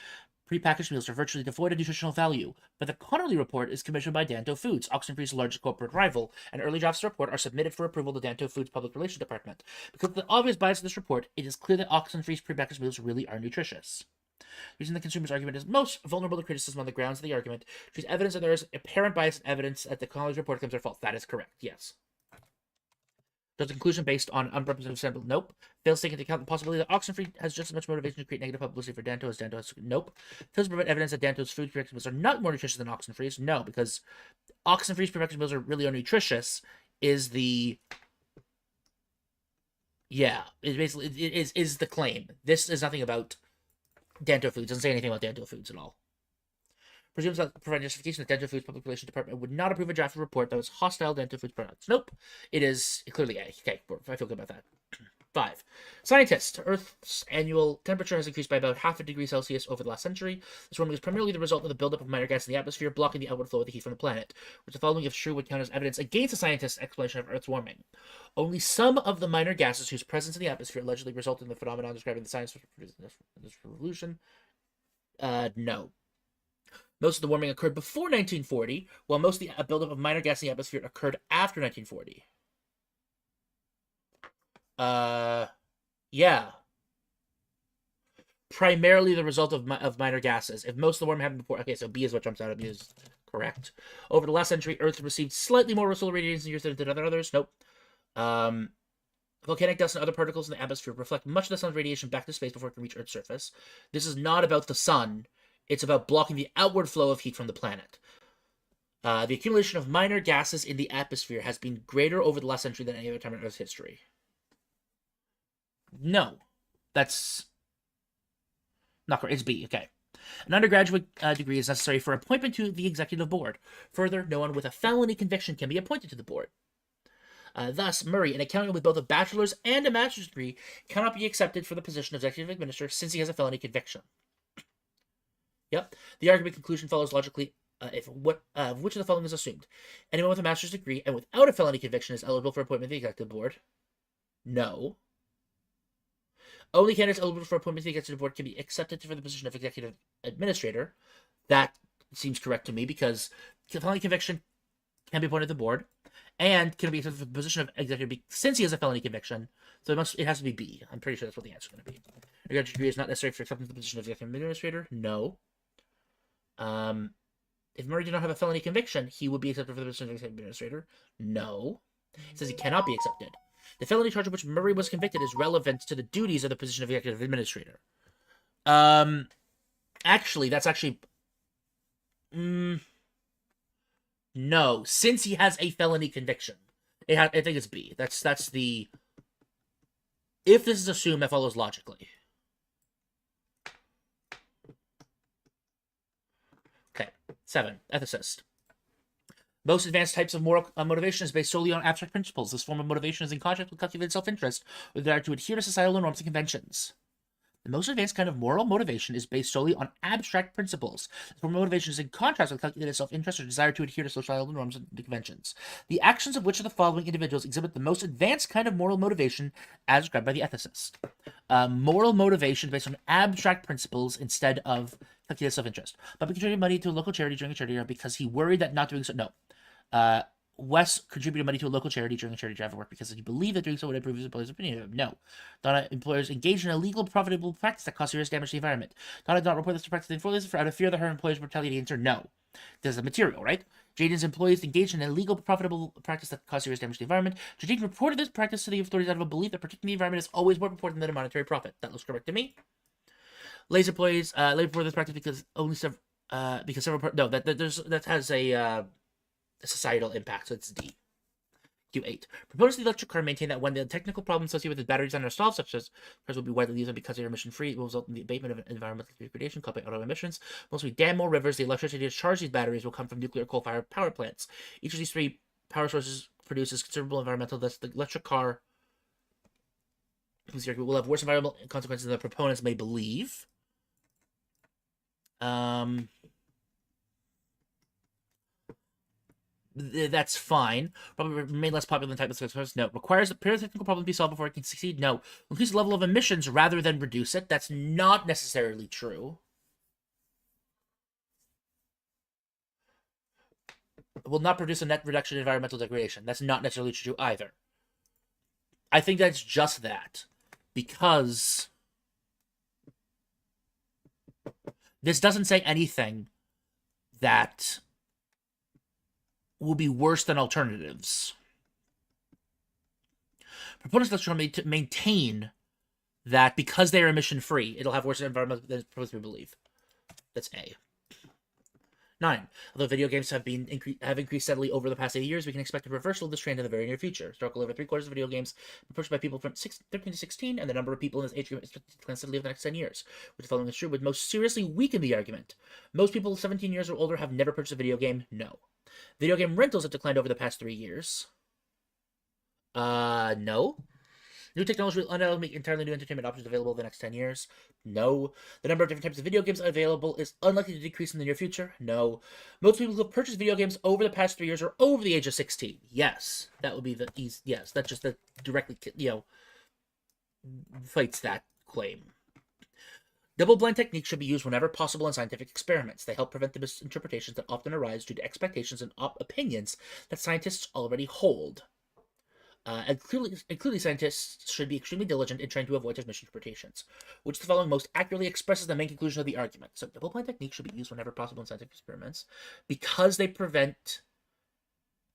[SPEAKER 1] prepackaged meals are virtually devoid of nutritional value, but the Connolly report is commissioned by Danto Foods, Oxenfree's largest corporate rival, and early drafts of the report are submitted for approval to Danto Foods' public relations department. Because of the obvious bias of this report, it is clear that Oxenfree's prepackaged meals really are nutritious. The reason the consumer's argument is most vulnerable to criticism on the grounds of the argument, which is evidence that there is apparent bias and evidence that the Connolly's report claims are false. That is correct, yes. Does the conclusion based on unrepresentative sample? Nope. Fails to take into account the possibility that Oxenfree has just as much motivation to create negative publicity for Danto as Danto has. Nope. Fails to provide evidence that Danto's food prepackaged meals are not more nutritious than Oxenfree's. No, because Oxenfree's prepackaged meals are really nutritious. Is the it basically is the claim. This is nothing about Danto Foods. Doesn't say anything about Danto Foods at all. Presumes that providing justification that Danto Foods Public Relations Department would not approve a draft report that was hostile to Danto Foods products. Nope. It is clearly A. Okay, I feel good about that. 5. Scientists. Earth's annual temperature has increased by about half a degree Celsius over the last century. This warming is primarily the result of the buildup of minor gas in the atmosphere, blocking the outward flow of the heat from the planet, which the following, if true, would count as evidence against the scientists' explanation of Earth's warming. Only some of the minor gases whose presence in the atmosphere allegedly result in the phenomenon describing the science of this revolution. No. Most of the warming occurred before 1940, while most of the buildup of minor gas in the atmosphere occurred after 1940. Yeah. Primarily the result of minor gases. If most of the warming happened before... Okay, so B is what jumps out at me is correct. Over the last century, Earth received slightly more solar radiation years than it did others. Nope. Volcanic dust and other particles in the atmosphere reflect much of the sun's radiation back to space before it can reach Earth's surface. This is not about the sun. It's about blocking the outward flow of heat from the planet. The accumulation of minor gases in the atmosphere has been greater over the last century than any other time in Earth's history. No. That's not correct. It's B. Okay. An undergraduate degree is necessary for appointment to the executive board. Further, no one with a felony conviction can be appointed to the board. Thus, Murray, an accountant with both a bachelor's and a master's degree, cannot be accepted for the position of executive administrator since he has a felony conviction. Yep. The argument conclusion follows logically if which of the following is assumed. Anyone with a master's degree and without a felony conviction is eligible for appointment to the executive board. No. Only candidates eligible for appointment to the executive board can be accepted for the position of executive administrator. That seems correct to me because felony conviction can be appointed to the board and can be accepted for the position of executive since he has a felony conviction. So it has to be B. I'm pretty sure that's what the answer is going to be. A graduate degree is not necessary for acceptance of the position of executive administrator. No. If Murray did not have a felony conviction, he would be accepted for the position of executive administrator. No. It says he cannot be accepted. The felony charge of which Murray was convicted is relevant to the duties of the position of executive administrator. Actually, that's actually... no, since he has a felony conviction. I think it's B. That's the... If this is assumed, that follows logically. Okay, 7. Ethicist. Most advanced types of moral motivation is based solely on abstract principles. This form of motivation is in contrast with calculated self-interest, with the desire to adhere to societal norms and conventions. The most advanced kind of moral motivation is based solely on abstract principles. This form of motivation is in contrast with calculated self-interest or desire to adhere to societal norms and conventions. The actions of which of the following individuals exhibit the most advanced kind of moral motivation as described by the ethicist? Moral motivation based on abstract principles instead of calculated self-interest. But contributing money to a local charity during a charity drive because he worried that not doing so... No. Wes contributed money to a local charity during a charity drive work because he believed that doing so would improve his employer's opinion of him. No. Donna employers engaged in a illegal, profitable practice that caused serious damage to the environment. Donna did not report this to practice employees out of fear that her employers would retaliate against her. No. This is the material, right? Jaden's employees engaged in an illegal, profitable practice that caused serious damage to the environment. Jaden reported this practice to the authorities out of a belief that protecting the environment is always more important than a monetary profit. That looks correct to me. Lay's employees reported this practice because that has a societal impact, so it's D. Q8. Proponents of the electric car maintain that when the technical problems associated with the battery design are solved, such as cars will be widely used because they are emission-free, it will result in the abatement of environmental degradation caused by auto emissions. Once we dam more rivers, the electricity to charge these batteries will come from nuclear coal-fired power plants. Each of these three power sources produces considerable environmental. Thus, the electric car will have worse environmental consequences than the proponents may believe. That's fine. Probably remain less popular than type of success. No. Requires a technical problem to be solved before it can succeed. No. Increase the level of emissions rather than reduce it. That's not necessarily true. will not produce a net reduction in environmental degradation. That's not necessarily true either. I think that's just that. Because this doesn't say anything that will be worse than alternatives. Proponents of electricity to maintain that because they are emission-free, it'll have worse environmental than we believe. That's A. 9. Although video games have increased steadily over the past 80 years, we can expect a reversal of this trend in the very near future. Historically, over 3/4 of video games were purchased by people from 13 to 16, and the number of people in this age group is expected to decline steadily over the next 10 years, which the following is true, would most seriously weaken the argument. Most people 17 years or older have never purchased a video game. No. Video game rentals have declined over the past 3 years. No. New technology will undoubtedly make entirely new entertainment options available in the next 10 years. No. The number of different types of video games available is unlikely to decrease in the near future. No. Most people who have purchased video games over the past 3 years are over the age of 16. Yes. That would be the easy. Yes. That's just the directly, fights that claim. Double-blind techniques should be used whenever possible in scientific experiments. They help prevent the misinterpretations that often arise due to expectations and opinions that scientists already hold. And clearly, scientists should be extremely diligent in trying to avoid such misinterpretations, which the following most accurately expresses the main conclusion of the argument. So, double-blind techniques should be used whenever possible in scientific experiments because they prevent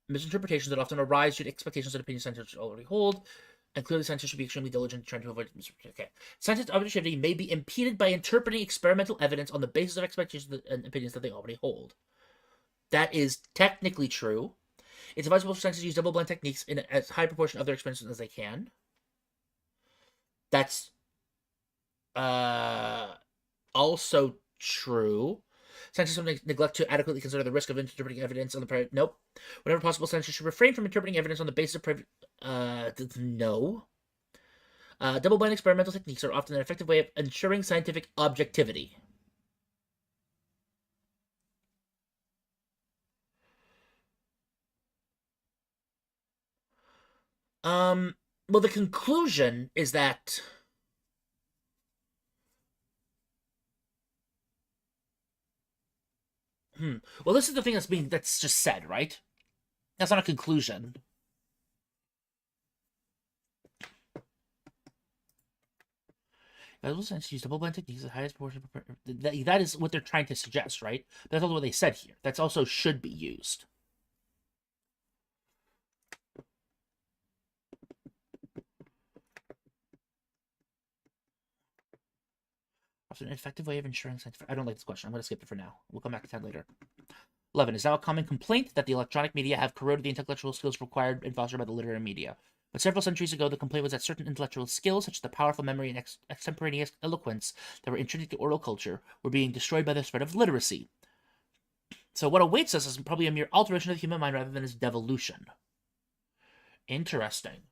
[SPEAKER 1] misinterpretations that often arise due to expectations and opinions scientists already hold. And clearly, scientists should be extremely diligent in trying to avoid misinterpretations. Okay. Scientists' objectivity may be impeded by interpreting experimental evidence on the basis of expectations and opinions that they already hold. That is technically true. It's advisable for scientists to use double-blind techniques in as high proportion of their experiments as they can. That's also true. Scientists don't neglect to adequately consider the risk of interpreting evidence on the private. Nope. Whenever possible, scientists should refrain from interpreting evidence on the basis of private. No. Double-blind experimental techniques are often an effective way of ensuring scientific objectivity. Well, the conclusion is that well, this is the thing that's just said, right? That's not a conclusion. Use double-blind techniques the highest proportion. That is what they're trying to suggest, right? That's also what they said here. That's also should be used. An effective way of ensuring scientific. I don't like this question. I'm going to skip it for now. We'll come back to that later. 11. Is now a common complaint that the electronic media have corroded the intellectual skills required and fostered by the literary media. But several centuries ago, the complaint was that certain intellectual skills, such as the powerful memory and extemporaneous eloquence that were intrinsic to oral culture, were being destroyed by the spread of literacy. So what awaits us is probably a mere alteration of the human mind rather than its devolution. Interesting.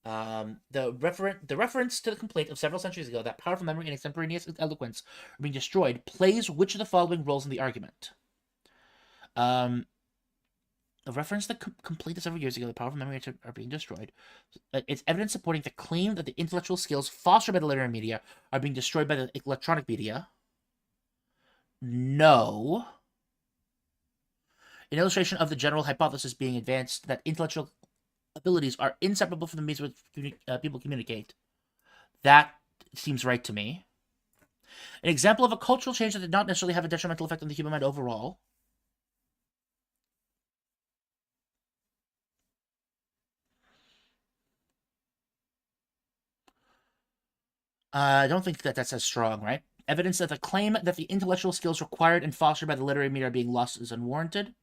[SPEAKER 1] The reference to the complaint of several centuries ago that powerful memory and extemporaneous eloquence are being destroyed plays which of the following roles in the argument? A reference to the complaint of several years ago that powerful memory are being destroyed. It's evidence supporting the claim that the intellectual skills fostered by the literary media are being destroyed by the electronic media. No. An illustration of the general hypothesis being advanced that intellectual abilities are inseparable from the means with people communicate. That seems right to me. An example of a cultural change that did not necessarily have a detrimental effect on the human mind overall. I don't think that's as strong, right? Evidence that the claim that the intellectual skills required and fostered by the literary media are being lost is unwarranted.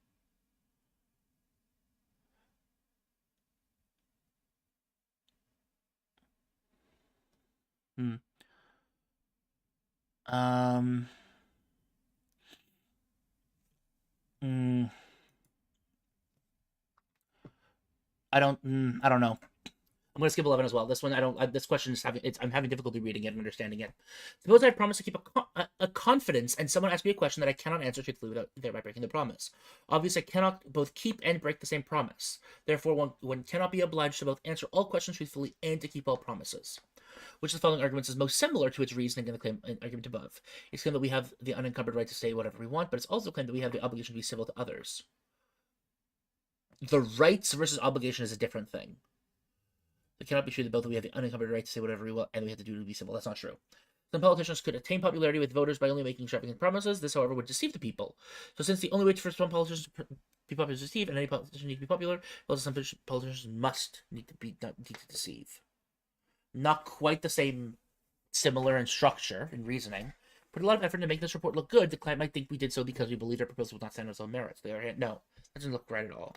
[SPEAKER 1] I don't know. I'm going to skip 11 as well. This one, this question is I'm having difficulty reading it and understanding it. Suppose I promise to keep a confidence and someone asks me a question that I cannot answer truthfully without thereby breaking the promise. Obviously, I cannot both keep and break the same promise. Therefore, one cannot be obliged to both answer all questions truthfully and to keep all promises. Which of the following arguments is most similar to its reasoning in the claim argument above? It's claimed that we have the unencumbered right to say whatever we want, but it's also claimed that we have the obligation to be civil to others. the rights versus obligation is a different thing. It cannot be true that both we have the unencumbered right to say whatever we want and we have to do to be civil. That's not true. Some politicians could attain popularity with voters by only making extravagant promises. This, however, would deceive the people. So since the only way for some politicians to be popular is to deceive, and any politician need to be popular, well, some politicians must need to deceive. Not quite the same, similar in structure and reasoning. Put a lot of effort to make this report look good. The client might think we did so because we believe our proposal would not stand on its own merits. On the other hand, no, that doesn't look right at all.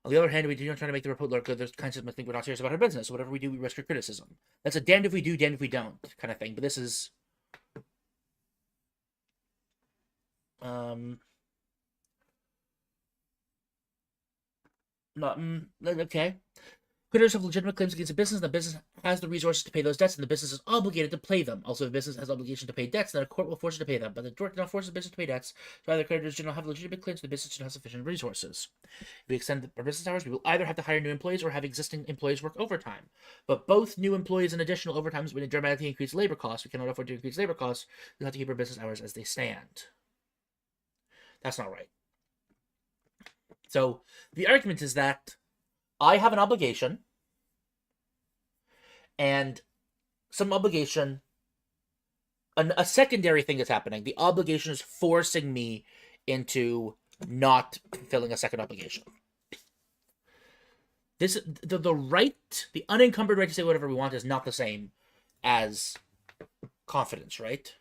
[SPEAKER 1] On the other hand, we do not try to make the report look good. There's kinds of think we're not serious about our business. So whatever we do, we risk your criticism. That's a damned if we do, damned if we don't kind of thing. But this is not okay. Creditors have legitimate claims against a business, and the business has the resources to pay those debts, and the business is obligated to pay them. Also, if the business has obligation to pay debts, then a court will force it to pay them. But the court does not force the business to pay debts, so either creditors do not have legitimate claims, the business do not have sufficient resources. If we extend our business hours, we will either have to hire new employees or have existing employees work overtime. But both new employees and additional overtimes would dramatically increase labor costs. We cannot afford to increase labor costs. We'll have to keep our business hours as they stand. That's not right. So the argument is that I have an obligation, and some obligation, a secondary thing is happening. The obligation is forcing me into not fulfilling a second obligation. The right, the unencumbered right to say whatever we want is not the same as confidence, right?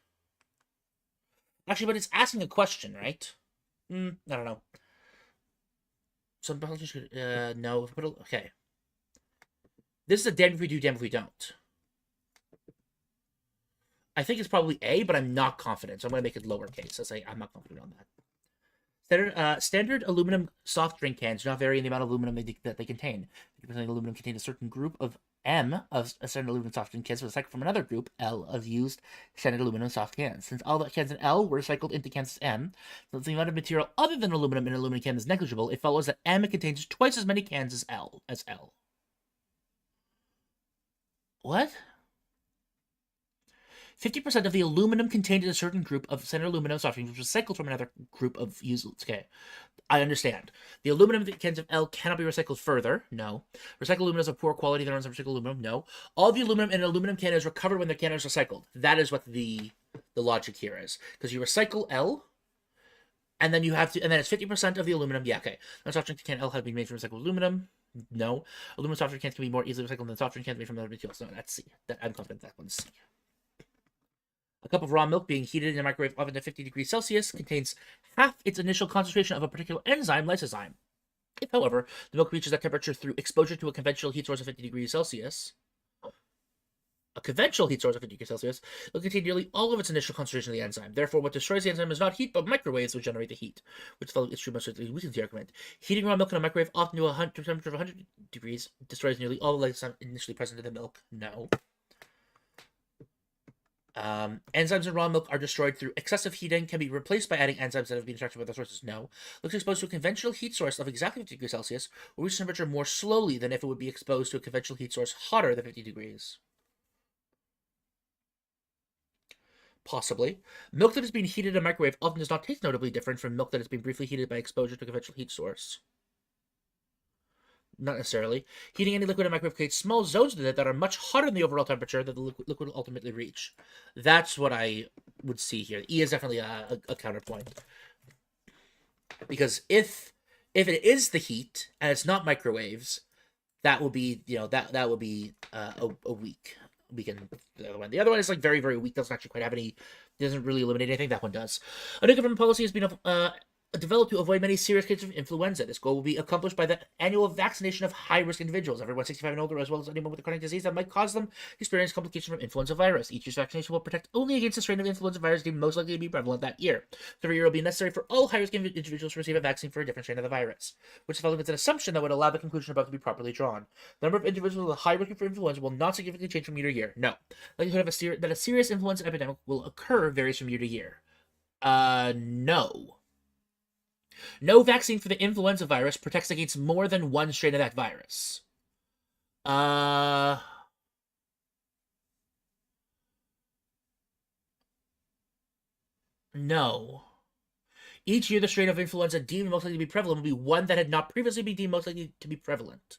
[SPEAKER 1] Actually, but it's asking a question, right? I don't know. Some politicians could, no, okay. This is a damn if we do, damn if we don't. I think it's probably A, but I'm not confident, so I'm going to make it lowercase. I'll say I'm not confident on that. Standard aluminum soft drink cans do not vary in the amount of aluminum that they contain. 50% of aluminum contains a certain group of M of standard aluminum soft drink cans, with a second from another group, L, of used standard aluminum soft cans. Since all the cans in L were recycled into cans M, since the amount of material other than aluminum in an aluminum can is negligible, it follows that M contains twice as many cans as L. What? 50% of the aluminum contained in a certain group of standard aluminum soft drinks was recycled from another group of used. Okay, I understand. The aluminum cans of L cannot be recycled further. No. Recycled aluminum is of poor quality than recycled aluminum. No. All the aluminum in an aluminum can is recovered when the can is recycled. That is what the logic here is. Because you recycle L, and then you have to, and then it's 50% of the aluminum. Yeah, okay. Now, soft drink can L have been made from recycled aluminum. No. Aluminum soft drink cans can be more easily recycled than soft drink cans made from other materials. No, that's C. I'm confident that one's C. A cup of raw milk being heated in a microwave oven to 50 degrees Celsius contains half its initial concentration of a particular enzyme, lysozyme. If, however, the milk reaches that temperature through exposure to a conventional heat source of 50 degrees Celsius, it will contain nearly all of its initial concentration of the enzyme. Therefore, what destroys the enzyme is not heat, but microwaves which generate the heat, which is true most certainly weakens the argument. Heating raw milk in a microwave often to a temperature of 100 degrees destroys nearly all the lysozyme initially present in the milk. No. Enzymes in raw milk are destroyed through excessive heating, can be replaced by adding enzymes that have been extracted by other sources. No. Looks exposed to a conventional heat source of exactly 50 degrees Celsius will reach temperature more slowly than if it would be exposed to a conventional heat source hotter than 50 degrees. Possibly. Milk that has been heated in a microwave often does not taste notably different from milk that has been briefly heated by exposure to a conventional heat source. Not necessarily. Heating any liquid in a microwave creates small zones within it that are much hotter than the overall temperature that the liquid will ultimately reach. That's what I would see here. E is definitely a counterpoint. Because if it is the heat and it's not microwaves, that will be, that will be a weak. The other one. The other one is like very, very weak. Doesn't actually quite have any. Doesn't really eliminate anything. That one does. A new government policy has been developed to avoid many serious cases of influenza. This goal will be accomplished by the annual vaccination of high-risk individuals, everyone 65 and older, as well as anyone with a chronic disease that might cause them to experience complications from influenza virus. Each year's vaccination will protect only against the strain of influenza virus deemed most likely to be prevalent that year. So every year will be necessary for all high-risk individuals to receive a vaccine for a different strain of the virus, which develops an assumption that would allow the conclusion above to be properly drawn. The number of individuals with a high risk for influenza will not significantly change from year to year. No. The likelihood that a serious influenza epidemic will occur varies from year to year. No. No vaccine for the influenza virus protects against more than one strain of that virus. No. Each year, the strain of influenza deemed most likely to be prevalent will be one that had not previously been deemed most likely to be prevalent.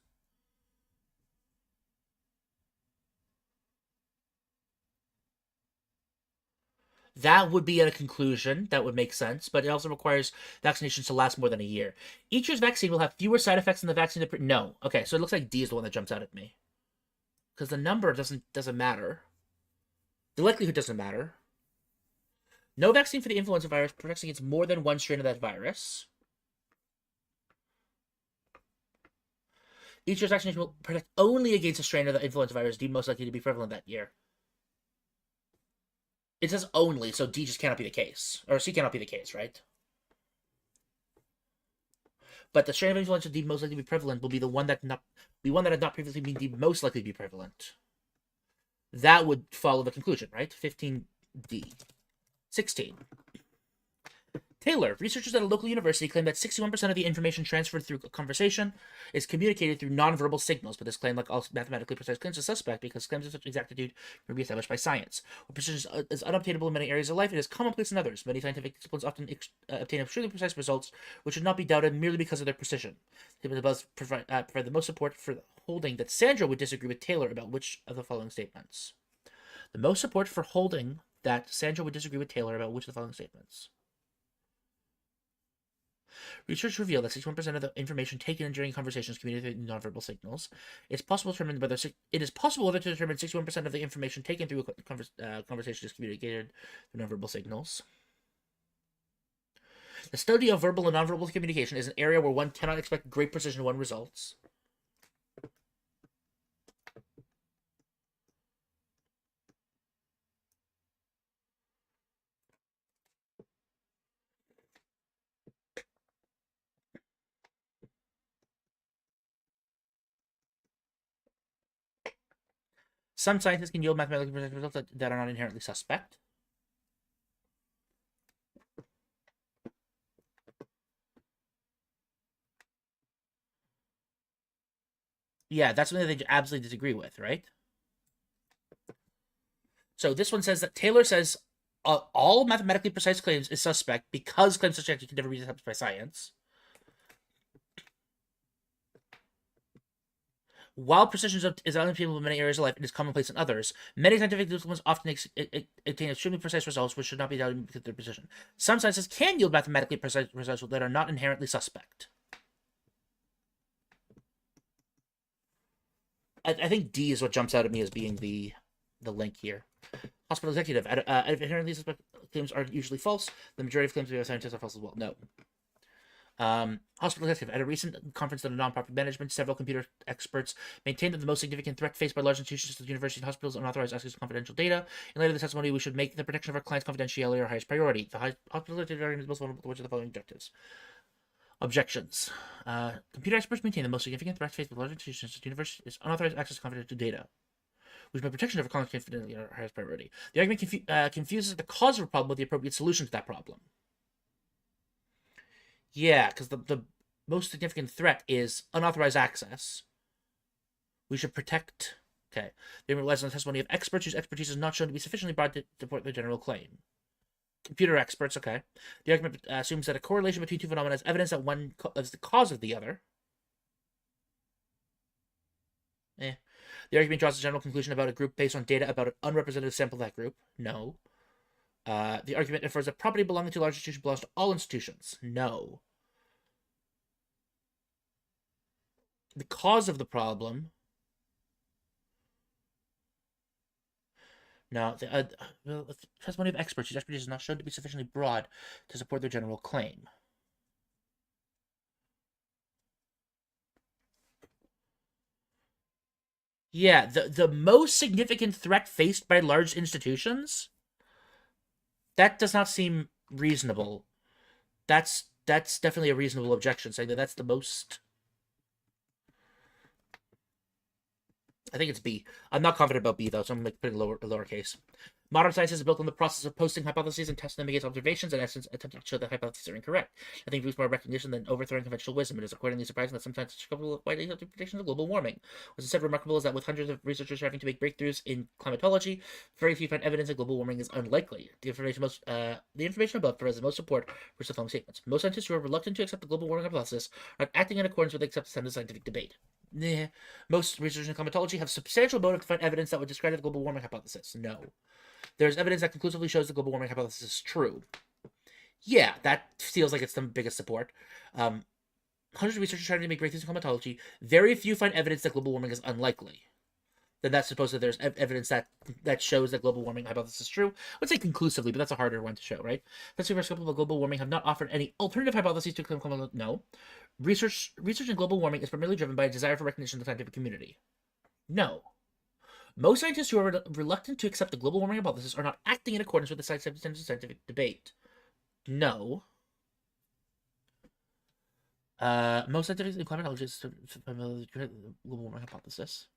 [SPEAKER 1] That would be a conclusion. That would make sense, but it also requires vaccinations to last more than a year. Each year's vaccine will have fewer side effects than the vaccine. No. Okay, so it looks like D is the one that jumps out at me. Because the number doesn't matter. The likelihood doesn't matter. No vaccine for the influenza virus protects against more than one strain of that virus. Each year's vaccination will protect only against a strain of the influenza virus deemed most likely to be prevalent that year. It says only, so D just cannot be the case. Or C cannot be the case, right? But the strain of influenza deemed most likely to be prevalent will be the one that had not previously been deemed most likely to be prevalent. That would follow the conclusion, right? 15D. 16. Taylor, researchers at a local university claim that 61% of the information transferred through a conversation is communicated through nonverbal signals, but this claim, like all mathematically precise claims, is suspect because claims of such exactitude may be established by science. While precision is unobtainable in many areas of life, it is commonplace in others. Many scientific disciplines often obtain extremely precise results, which should not be doubted merely because of their precision. The above provide the most support for the holding that Sandra would disagree with Taylor about which of the following statements. The most support for holding that Sandra would disagree with Taylor about which of the following statements. Research revealed that 61% of the information taken during conversations communicated through nonverbal signals. It is possible to determine 61% of the information taken through a conversation is communicated through nonverbal signals. The study of verbal and nonverbal communication is an area where one cannot expect great precision when results. Some scientists can yield mathematically precise results that are not inherently suspect. Yeah, that's something they absolutely disagree with, right? So this one says that Taylor says all mathematically precise claims is suspect because claims such as can never be established by science. While precision is unobtainable in many areas of life, it is commonplace in others. Many scientific disciplines often attain extremely precise results, which should not be doubted because of their precision. Some sciences can yield mathematically precise results that are not inherently suspect. I think D is what jumps out at me as being the link here. Hospital executive. Inherently suspect claims are usually false. The majority of claims by scientists are false as well. No. Hospital executive. At a recent conference on non-profit management, several computer experts maintained that the most significant threat faced by large institutions such as universities and hospitals is unauthorized access to confidential data. In light of the testimony, we should make the protection of our clients' confidentiality our highest priority. The hospital executive is most vulnerable to which of the following objectives. Objections. Computer experts maintain the most significant threat faced by large institutions such as universities is unauthorized access to confidential data, which by protection of our clients' confidentiality our highest priority. The argument confuses the cause of a problem with the appropriate solution to that problem. Yeah, because the most significant threat is unauthorized access. We should protect. Okay. They relies on the testimony of experts whose expertise is not shown to be sufficiently broad to support their general claim. Computer experts, okay. The argument assumes that a correlation between two phenomena is evidence that one is the cause of the other. The argument draws a general conclusion about a group based on data about an unrepresentative sample of that group. No. The argument infers that property belonging to a large institution belongs to all institutions. No. The cause of the problem. No. The testimony of experts whose expertise is not shown to be sufficiently broad to support their general claim. Yeah, the most significant threat faced by large institutions? That does not seem reasonable. That's definitely a reasonable objection, saying that that's the most. I think it's B. I'm not confident about B, though, so I'm going to put it lowercase. Modern science is built on the process of posting hypotheses and testing them against observations, and in essence, attempting to show that hypotheses are incorrect. I think it more recognition than overthrowing conventional wisdom. It is accordingly surprising that sometimes such widely held predictions of global warming. What's instead remarkable is that with hundreds of researchers having to make breakthroughs in climatology, very few find evidence that global warming is unlikely. The information above provides the most support for the following statements. Most scientists who are reluctant to accept the global warming hypothesis are acting in accordance with the accepted scientific debate. Most researchers in climatology have substantial motive to find evidence that would discredit the global warming hypothesis. No. There's evidence that conclusively shows the global warming hypothesis is true. Yeah, that feels like it's the biggest support. Hundreds of researchers trying to make breakthroughs in climatology. Very few find evidence that global warming is unlikely. Then that's supposed that there's evidence that shows that global warming hypothesis is true. I would say conclusively, but that's a harder one to show, right? That's why skeptical of global warming have not offered any alternative hypotheses to climatology. No. Research in global warming is primarily driven by a desire for recognition in the scientific community. No. Most scientists who are reluctant to accept the global warming hypothesis are not acting in accordance with the scientific debate. No. Most scientists and climatologists are familiar with the global warming hypothesis.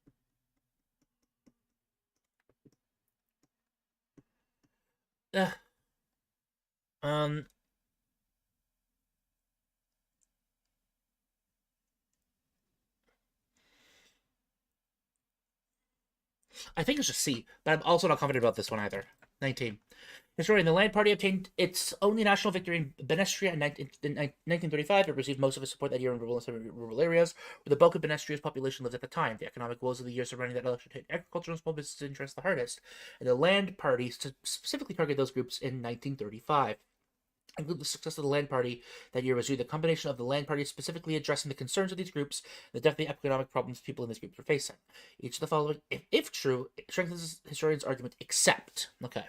[SPEAKER 1] I think it's just C, but I'm also not confident about this one either. 19. Historian, the Land Party obtained its only national victory in Benestria in 1935. It received most of its support that year in rural areas, where the bulk of Benestria's population lived at the time. The economic woes of the year surrounding that election hit agricultural and small business interests the hardest, and the Land Party specifically targeted those groups in 1935. Include the success of the Land Party that year was due to the combination of the Land Party specifically addressing the concerns of these groups and the depth of the economic problems people in these groups were facing. Each of the following, if true, strengthens historian's argument, except, okay.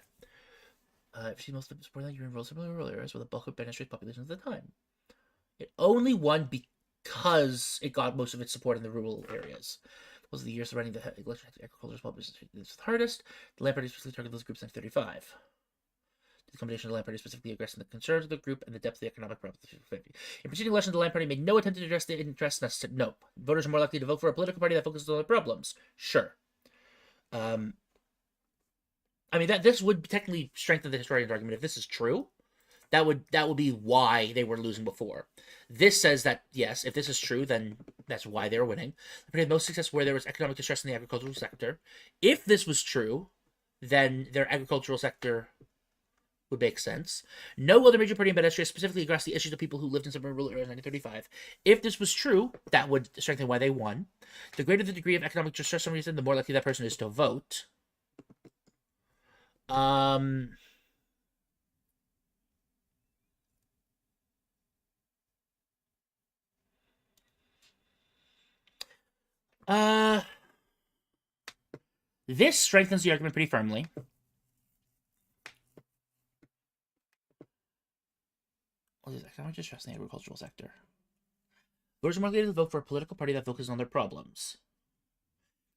[SPEAKER 1] If she most of support that year in rural areas where the bulk of Benestria's population at the time. It only won because it got most of its support in the rural areas. Was the year surrounding the election agricultural small business the hardest. The Land Party specifically targeted those groups in 1935. The combination of the Land Party specifically addressing the concerns of the group and the depth of the economic problems of the 50. In preceding elections, the Land Party made no attempt to address the interests necessary. No. Voters are more likely to vote for a political party that focuses on the problems. Sure. I mean, this would technically strengthen the historian's argument. If this is true, that would be why they were losing before. This says that, yes, if this is true, then that's why they were winning. The party had most success where there was economic distress in the agricultural sector. If this was true, then their agricultural sector would make sense. No other major party in Benestria specifically addressed the issues of people who lived in suburban rural areas in 1935. If this was true, that would strengthen why they won. The greater the degree of economic distress for some reason, the more likely that person is to vote. This strengthens the argument pretty firmly. What is economic distress in the agricultural sector? Voters are more likely to vote for a political party that focuses on their problems.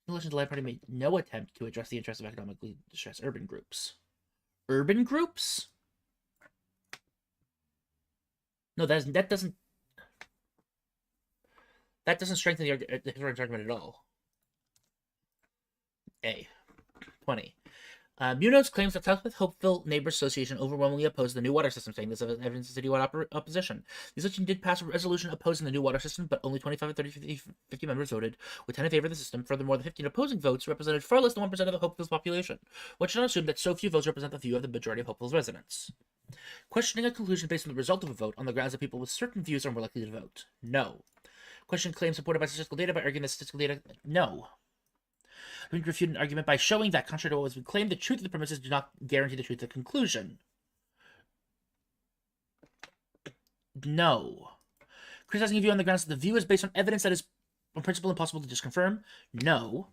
[SPEAKER 1] In relation, the Land Party made no attempt to address the interests of economically distressed urban groups. Urban groups? No, that doesn't strengthen the argument at all. A. 20. Munoz claims that Southwest Hopeville Neighbors Association overwhelmingly opposed the new water system, saying this is evidence of citywide opposition. The association did pass a resolution opposing the new water system, but only 25 of 50 members voted, with 10 in favor of the system. Furthermore, the 15 opposing votes represented far less than 1% of the Hopeville's population. One should not assume that so few votes represent the view of the majority of Hopeville's residents. Questioning a conclusion based on the result of a vote on the grounds that people with certain views are more likely to vote. No. Question claims supported by statistical data by arguing that statistical data. No. We can refute an argument by showing that, contrary to what has been claimed, the truth of the premises do not guarantee the truth of the conclusion. No. Criticizing a view on the grounds that the view is based on evidence that is, on principle, impossible to disconfirm. No.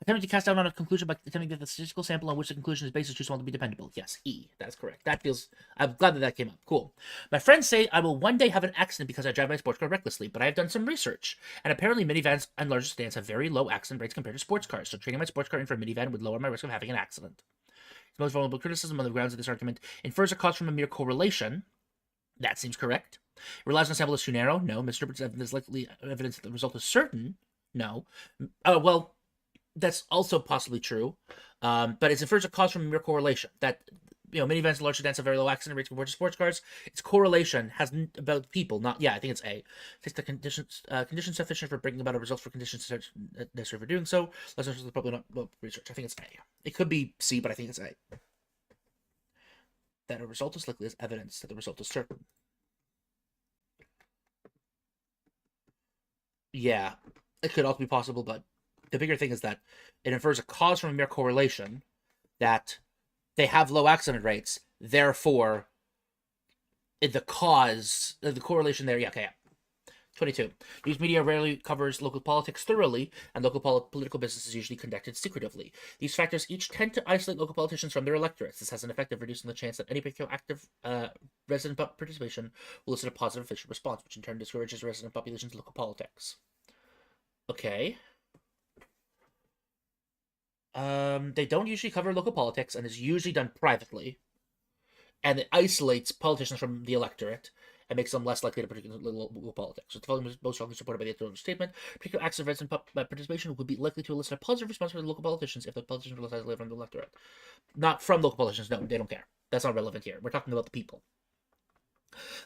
[SPEAKER 1] Attempting to cast doubt on a conclusion by attempting that the statistical sample on which the conclusion is based is too small to be dependable. Yes, E. That's correct. That feels... I'm glad that came up. Cool. My friends say I will one day have an accident because I drive my sports car recklessly, but I have done some research. And apparently minivans and larger sedans have very low accident rates compared to sports cars, so trading my sports car in for a minivan would lower my risk of having an accident. The most vulnerable criticism on the grounds of this argument infers a cause from a mere correlation. That seems correct. It relies on a sample that's too narrow. No. Misinterprets evidence likely evidence that the result is certain. No. Well... That's also possibly true, but it infers a cause from mere correlation. That minivans and large sedans have very low accident rates compared to sports cars. Its correlation has about people, not I think it's A. It's the conditions sufficient for bringing about a result for conditions necessary for doing so. That's probably not research. I think it's A. It could be C, but I think it's A. That a result is likely as evidence that the result is certain. Yeah, it could also be possible, but the bigger thing is that it infers a cause from a mere correlation, that they have low accident rates, therefore the correlation there. Yeah, okay. 22. News media rarely covers local politics thoroughly, and local political business is usually conducted secretively. These factors each tend to isolate local politicians from their electorates. This has an effect of reducing the chance that any particular active resident participation will elicit a positive official response, which in turn discourages resident populations' local politics. Okay. They don't usually cover local politics, and is usually done privately, and it isolates politicians from the electorate and makes them less likely to participate in local politics. So the following is most strongly supported by the editorial statement. Particular acts of resident participation would be likely to elicit a positive response from the local politicians if the politicians were less isolated from the electorate. Not from local politicians, no, they don't care. That's not relevant here. We're talking about the people.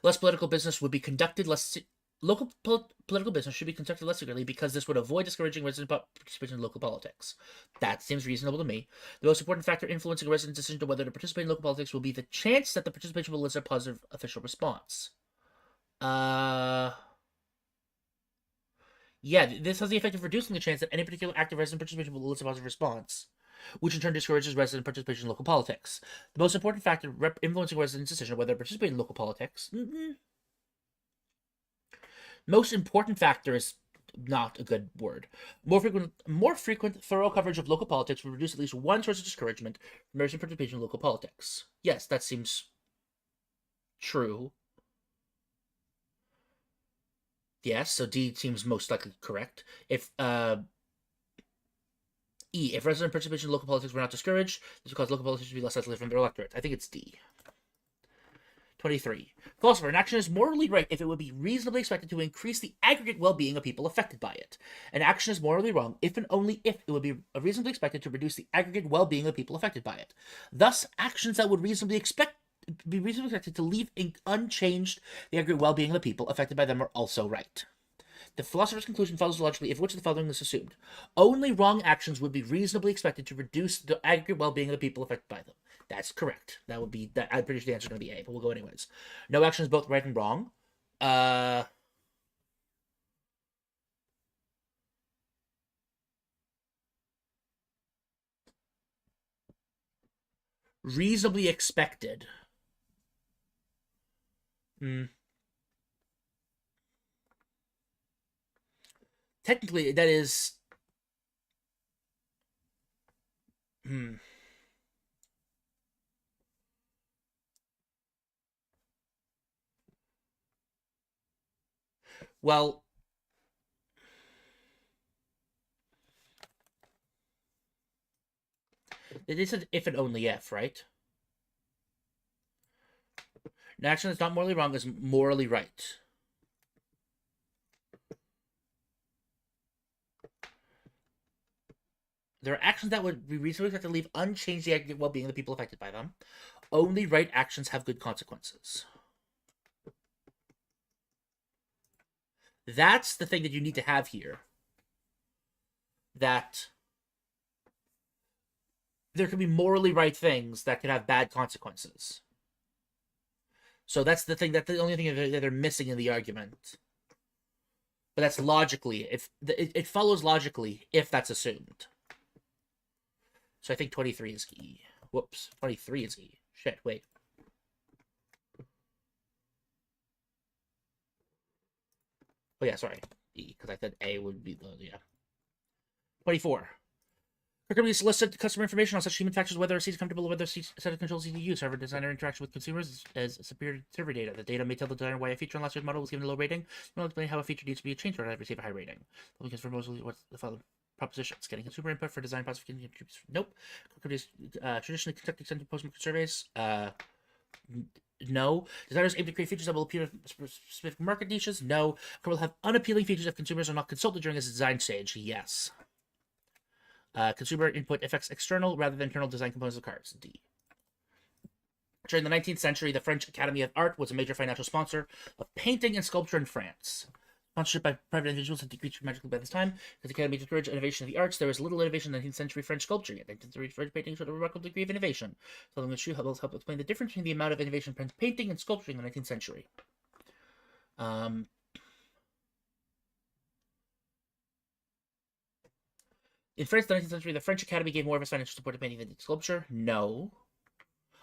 [SPEAKER 1] Less political business would be conducted less. Local political business should be conducted less secretly because this would avoid discouraging resident participation in local politics. That seems reasonable to me. The most important factor influencing a resident's decision to whether to participate in local politics will be the chance that the participation will elicit a positive official response. Yeah, this has the effect of reducing the chance that any particular act of resident participation will elicit a positive response, which in turn discourages resident participation in local politics. The most important factor influencing a resident's decision whether to participate in local politics. Most important factor is not a good word. More frequent, thorough coverage of local politics would reduce at least one source of discouragement from resident participation in local politics. Yes, that seems true. Yes, so D seems most likely correct. If if resident participation in local politics were not discouraged, this would cause local politicians to be less isolated from their electorate. I think it's D. 23. Philosopher, an action is morally right if it would be reasonably expected to increase the aggregate well-being of people affected by it. An action is morally wrong if and only if it would be reasonably expected to reduce the aggregate well-being of people affected by it. Thus, actions that would be reasonably expected to leave unchanged the aggregate well-being of the people affected by them are also right. The philosopher's conclusion follows logically if which of the following is assumed. Only wrong actions would be reasonably expected to reduce the aggregate well-being of the people affected by them. That's correct. That would be that. I'm pretty sure the answer is going to be A, but we'll go anyways. No action is both right and wrong. Reasonably expected. Technically, that is. Well, it is an if and only if, right? An action that's not morally wrong is morally right. There are actions that would be reasonably expected to leave unchanged the aggregate well-being of the people affected by them. Only right actions have good consequences. That's the thing that you need to have here. That there can be morally right things that can have bad consequences. So that's the thing. That's the only thing that they're missing in the argument. But that's logically, if it follows logically if that's assumed. So I think 23 is E. Whoops, 23 is E. Shit, wait. Oh yeah, sorry, E, because I said A would be the, yeah. 24. For companies solicit customer information on such human factors, whether a seat is comfortable, whether a set of controls easy to use. However, designer interaction with consumers is superior to survey data. The data may tell the designer why a feature on last year's model was given a low rating. Will explain how a feature needs to be changed or to receive a high rating. Because for mostly what's the following propositions: getting consumer input for design process. Nope. Companies traditionally conduct extensive post-market surveys. No. Designers aim to create features that will appeal to specific market niches. No. Will have unappealing features if consumers are not consulted during its design stage. Yes. Consumer input affects external rather than internal design components of cars. D. During the 19th century, the French Academy of Art was a major financial sponsor of painting and sculpture in France. Sponsorship by private individuals had decreased dramatically by this time. As the Academy discouraged innovation of the arts, there was little innovation in 19th century French sculpture yet. 19th century French painting showed a remarkable degree of innovation. So Linguist helped explain the difference between the amount of innovation in French painting and sculpture in the 19th century. In France, the 19th century, the French Academy gave more of its financial support to painting than sculpture. No.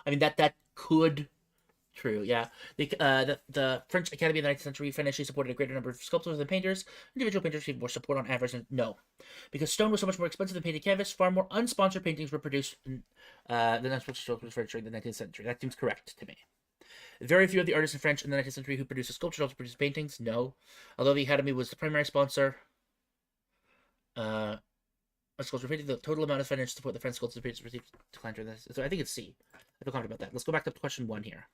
[SPEAKER 1] I mean, that could... True, yeah. The French Academy in the 19th century financially supported a greater number of sculptors than painters. Individual painters received more support on average. No. Because stone was so much more expensive than painted canvas, far more unsponsored paintings were produced than unsponsored sculptures during the 19th century. That seems correct to me. Very few of the artists in France in the 19th century who produced sculptures also produced paintings. No. Although the Academy was the primary sponsor of sculpture painting, the total amount of financial support the French sculptors painters received declined during this. So I think it's C. I feel confident about that. Let's go back to question 1 here.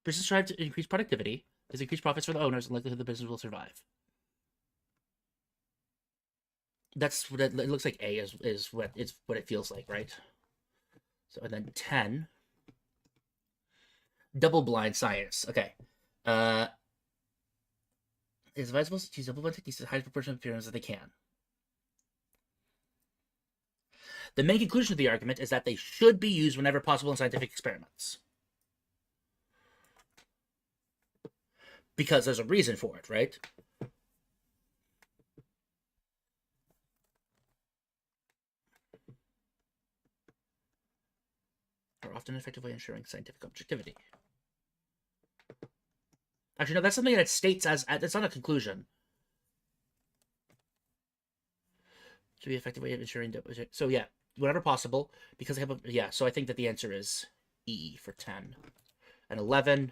[SPEAKER 1] Business strive to increase productivity. Does increase profits for the owners and likelihood the business will survive? That's what it looks like. A is what it feels like, right? So and then 10. Double-blind science. Okay. It's advisable to use double-blind techniques to the highest proportion of appearance that they can. The main conclusion of the argument is that they should be used whenever possible in scientific experiments. Because there's a reason for it, right? Are often an effective way of ensuring scientific objectivity. Actually, no, that's something that it states as it's not a conclusion. To be an effective way of ensuring. So yeah, whenever possible, because I have yeah. So I think that the answer is E for 10 and 11.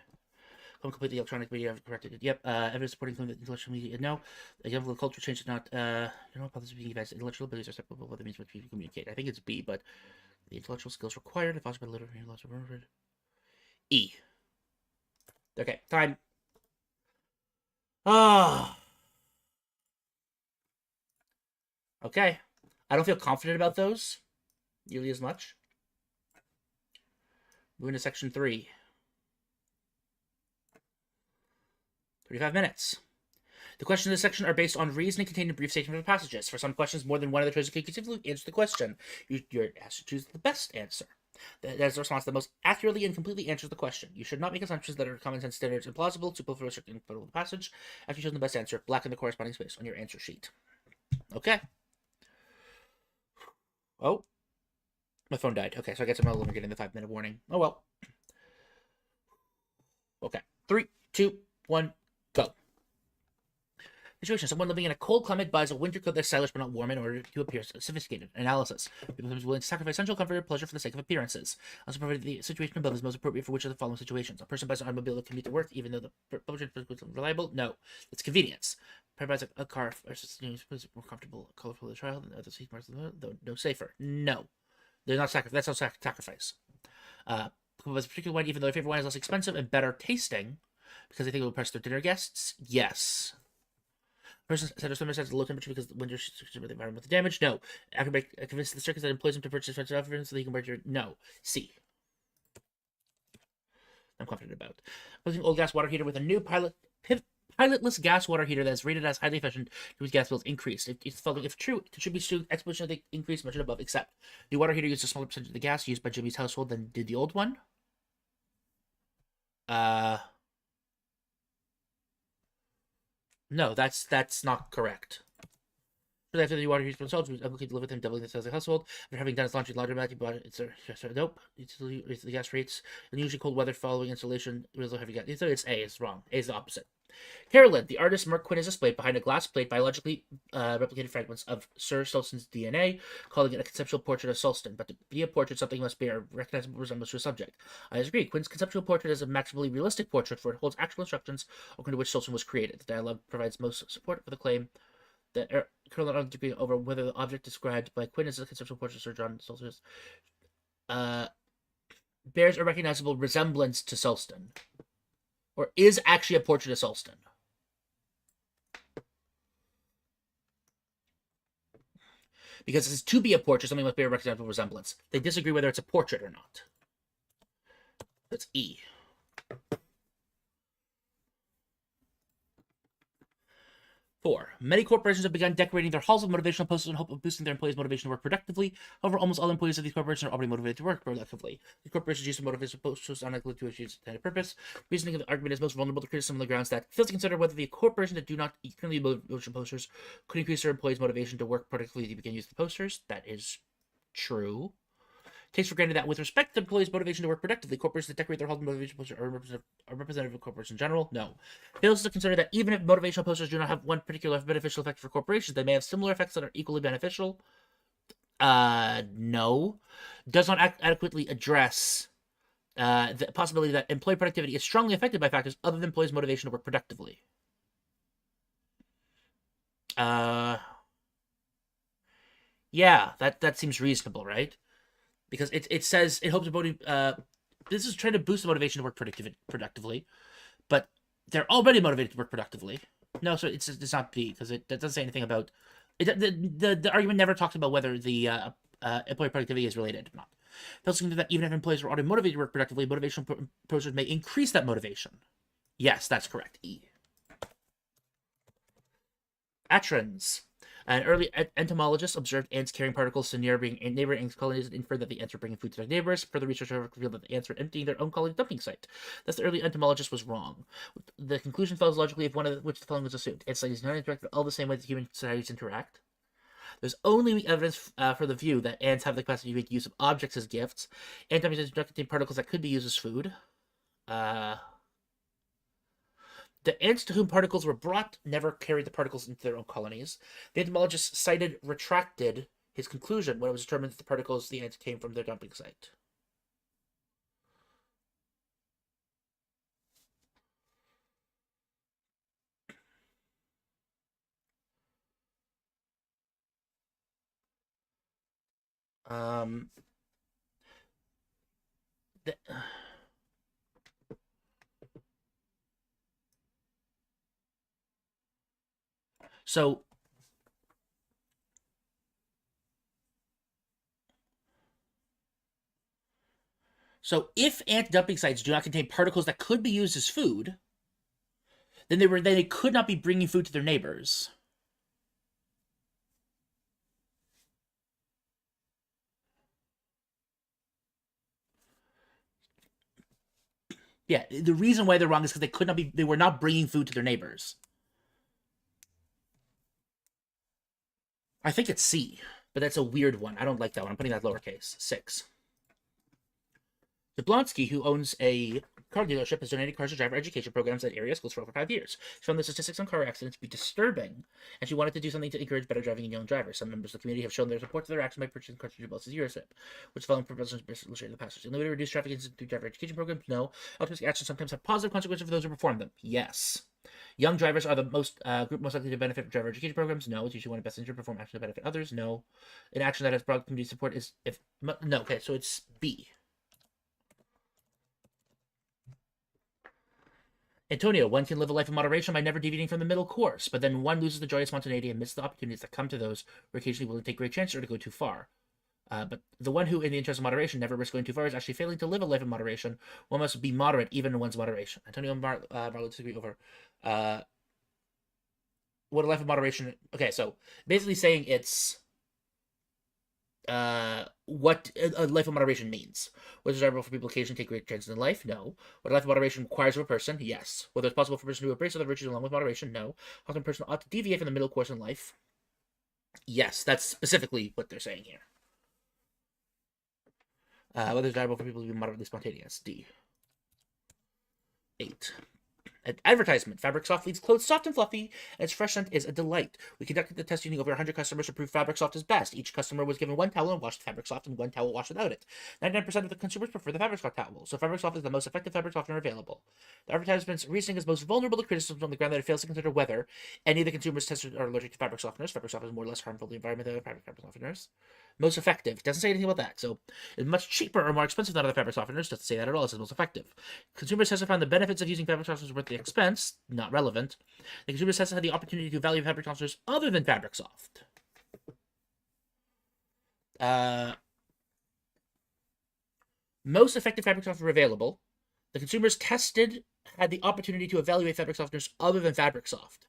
[SPEAKER 1] Complete the electronic media corrected. Yep. Evidence supporting the intellectual media. No. Example of culture change is not. Hypothesis being advanced. Intellectual abilities are separable from what it means when people communicate. I think it's B, but the intellectual skills required if fostered by literary lots of E. Okay. Time. Ah. Okay. I don't feel confident about those nearly as much. Moving to section 3. 35 minutes. The questions in this section are based on reasoning contained in brief statements of passages. For some questions, more than one of the choices can consecutively answer the question. You're asked to choose the best answer. That is the response that most accurately and completely answers the question. You should not make assumptions that are common sense standards implausible, superfluous, or input of the passage. After you've chosen the best answer, blacken the corresponding space on your answer sheet. Okay. Oh. My phone died. Okay, so I guess I'm no longer getting the 5-minute warning. Oh well. Okay. 3, 2, 1. Go. Situation. Someone living in a cold climate buys a winter coat that's stylish but not warm in order to appear sophisticated. Analysis. People are willing to sacrifice sensual comfort or pleasure for the sake of appearances. Also provided the situation above is most appropriate for which of the following situations. A person buys an automobile to commute to work even though the public transport is reliable? No. It's convenience. A person buys a car versus more comfortable, colorful for the child and other seat parts no safer. No. They're not sacrifice. That's not sacrifice. People buys a particular wine even though their favorite wine is less expensive and better tasting. Because they think it will impress their dinner guests? Yes. Person said summer sets a low temperature because the winter the environmental damage? No. Academic convinced the circus that employs him to purchase expensive outfits so they can wear your... No. C. I'm confident about. Replacing old gas water heater with a new pilotless gas water heater that is rated as highly efficient whose gas bills increased. If true, it should be exponentially increased mentioned above, except the water heater used a smaller percentage of the gas used by Jimmy's household than did the old one. No, that's not correct. After the water heaters themselves, we applicate to live with him, doubling the size of the household. After having done his laundry laundromat, he bought it. Nope. It's the gas rates. In usually cold weather following installation, really heavy gas. So it's A. It's wrong. A is the opposite. Carolyn, the artist Mark Quinn is displayed behind a glass plate biologically replicated fragments of Sir Sulston's DNA, calling it a conceptual portrait of Sulston. But to be a portrait, something must bear recognizable resemblance to a subject. I disagree. Quinn's conceptual portrait is a maximally realistic portrait, for it holds actual instructions according to which Sulston was created. The dialogue provides most support for the claim that Carolyn argued degree over whether the object described by Quinn as a conceptual portrait of Sir John Sulston bears a recognizable resemblance to Sulston, or is actually a portrait of Sulston. Because it says to be a portrait, something must bear a recognizable resemblance. They disagree whether it's a portrait or not. That's E. 4. Many corporations have begun decorating their halls with motivational posters in hope of boosting their employees' motivation to work productively. However, almost all employees of these corporations are already motivated to work productively. These corporations use the motivational posters unlikely to achieve its intended purpose. Reasoning of the argument is most vulnerable to criticism on the grounds that it fails to consider whether the corporations that do not currently use motivational posters could increase their employees' motivation to work productively to begin using the posters. That is true. Takes for granted that with respect to employees' motivation to work productively, corporations that decorate their halls with motivational posters are representative of corporations in general? No. Fails to consider that even if motivational posters do not have one particular beneficial effect for corporations, they may have similar effects that are equally beneficial? No. Does not adequately address the possibility that employee productivity is strongly affected by factors other than employees' motivation to work productively. Yeah, that seems reasonable, right? Because it says it hopes about this is trying to boost the motivation to work productively, but they're already motivated to work productively. No, so it's not B because it doesn't say anything about it. The argument never talks about whether the employee productivity is related or not. Fails to that even if employees are already motivated to work productively, motivational posters may increase that motivation. Yes, that's correct. E. Atrons. An early entomologist observed ants carrying particles to neighboring ant colonies and inferred that the ants were bringing food to their neighbors. Further research revealed that the ants were emptying their own colony dumping site. Thus, the early entomologist was wrong. The conclusion follows logically if one of which the following was assumed. Ant societies not interact all the same way that human societies interact. There's only evidence for the view that ants have the capacity to make use of objects as gifts. Ant dumplings do not contain particles that could be used as food. The ants to whom particles were brought never carried the particles into their own colonies. The entomologist retracted his conclusion when it was determined that the particles the ants came from their dumping site. So if ant dumping sites do not contain particles that could be used as food, then they could not be bringing food to their neighbors. Yeah, the reason why they're wrong is because they were not bringing food to their neighbors. I think it's C, but that's a weird one. I don't like that one. I'm putting that lowercase. 6. Jablonski, who owns a car dealership, has donated cars to driver education programs at area schools for over 5 years. She found the statistics on car accidents to be disturbing, and she wanted to do something to encourage better driving in young drivers. Some members of the community have shown their support to their action by purchasing cars through Jablonski's dealership, which following proposals illustrated the passage. In the way to reduce traffic incidents through driver education programs? No. Altruistic actions sometimes have positive consequences for those who perform them? Yes. Young drivers are the group most likely to benefit from driver education programs? No. It's usually when a best interest perform action to benefit others? No. An action that has broad community support is no. Okay, so it's B. Antonio, one can live a life of moderation by never deviating from the middle course, but then one loses the joy of spontaneity and misses the opportunities that come to those who are occasionally willing to take great chances or to go too far. But the one who, in the interest of moderation, never risks going too far is actually failing to live a life of moderation. One must be moderate even in one's moderation. Antonio and Marlo disagree over what a life of moderation... Okay, so basically saying it's what a life of moderation means. Whether it's desirable for people occasionally take great chances in life? No. What a life of moderation requires of a person? Yes. Whether it's possible for a person to embrace other virtues along with moderation? No. How can a person ought to deviate from the middle course in life? Yes, that's specifically what they're saying here. Whether it's desirable for people to be moderately spontaneous? D. 8. Advertisement. Fabric Soft leaves clothes soft and fluffy, and its fresh scent is a delight. We conducted the test using over 100 customers to prove Fabric Soft is best. Each customer was given one towel and washed Fabric Soft and one towel washed without it. 99% of the consumers prefer the Fabric Soft towel, so Fabric Soft is the most effective fabric softener available. The advertisement's reasoning is most vulnerable to criticism on the ground that it fails to consider whether any of the consumers tested are allergic to fabric softeners. Fabric Soft is more or less harmful to the environment than other fabric softeners. Most effective. It doesn't say anything about that. So it's much cheaper or more expensive than other fabric softeners. Doesn't say that at all. It says most effective. Consumers has found the benefits of using fabric softeners worth the expense. Not relevant. The consumers has had the opportunity to value fabric softeners other than Fabric Soft. Uh, most effective fabric softeners were available. The consumers tested had the opportunity to evaluate fabric softeners other than FabricSoft.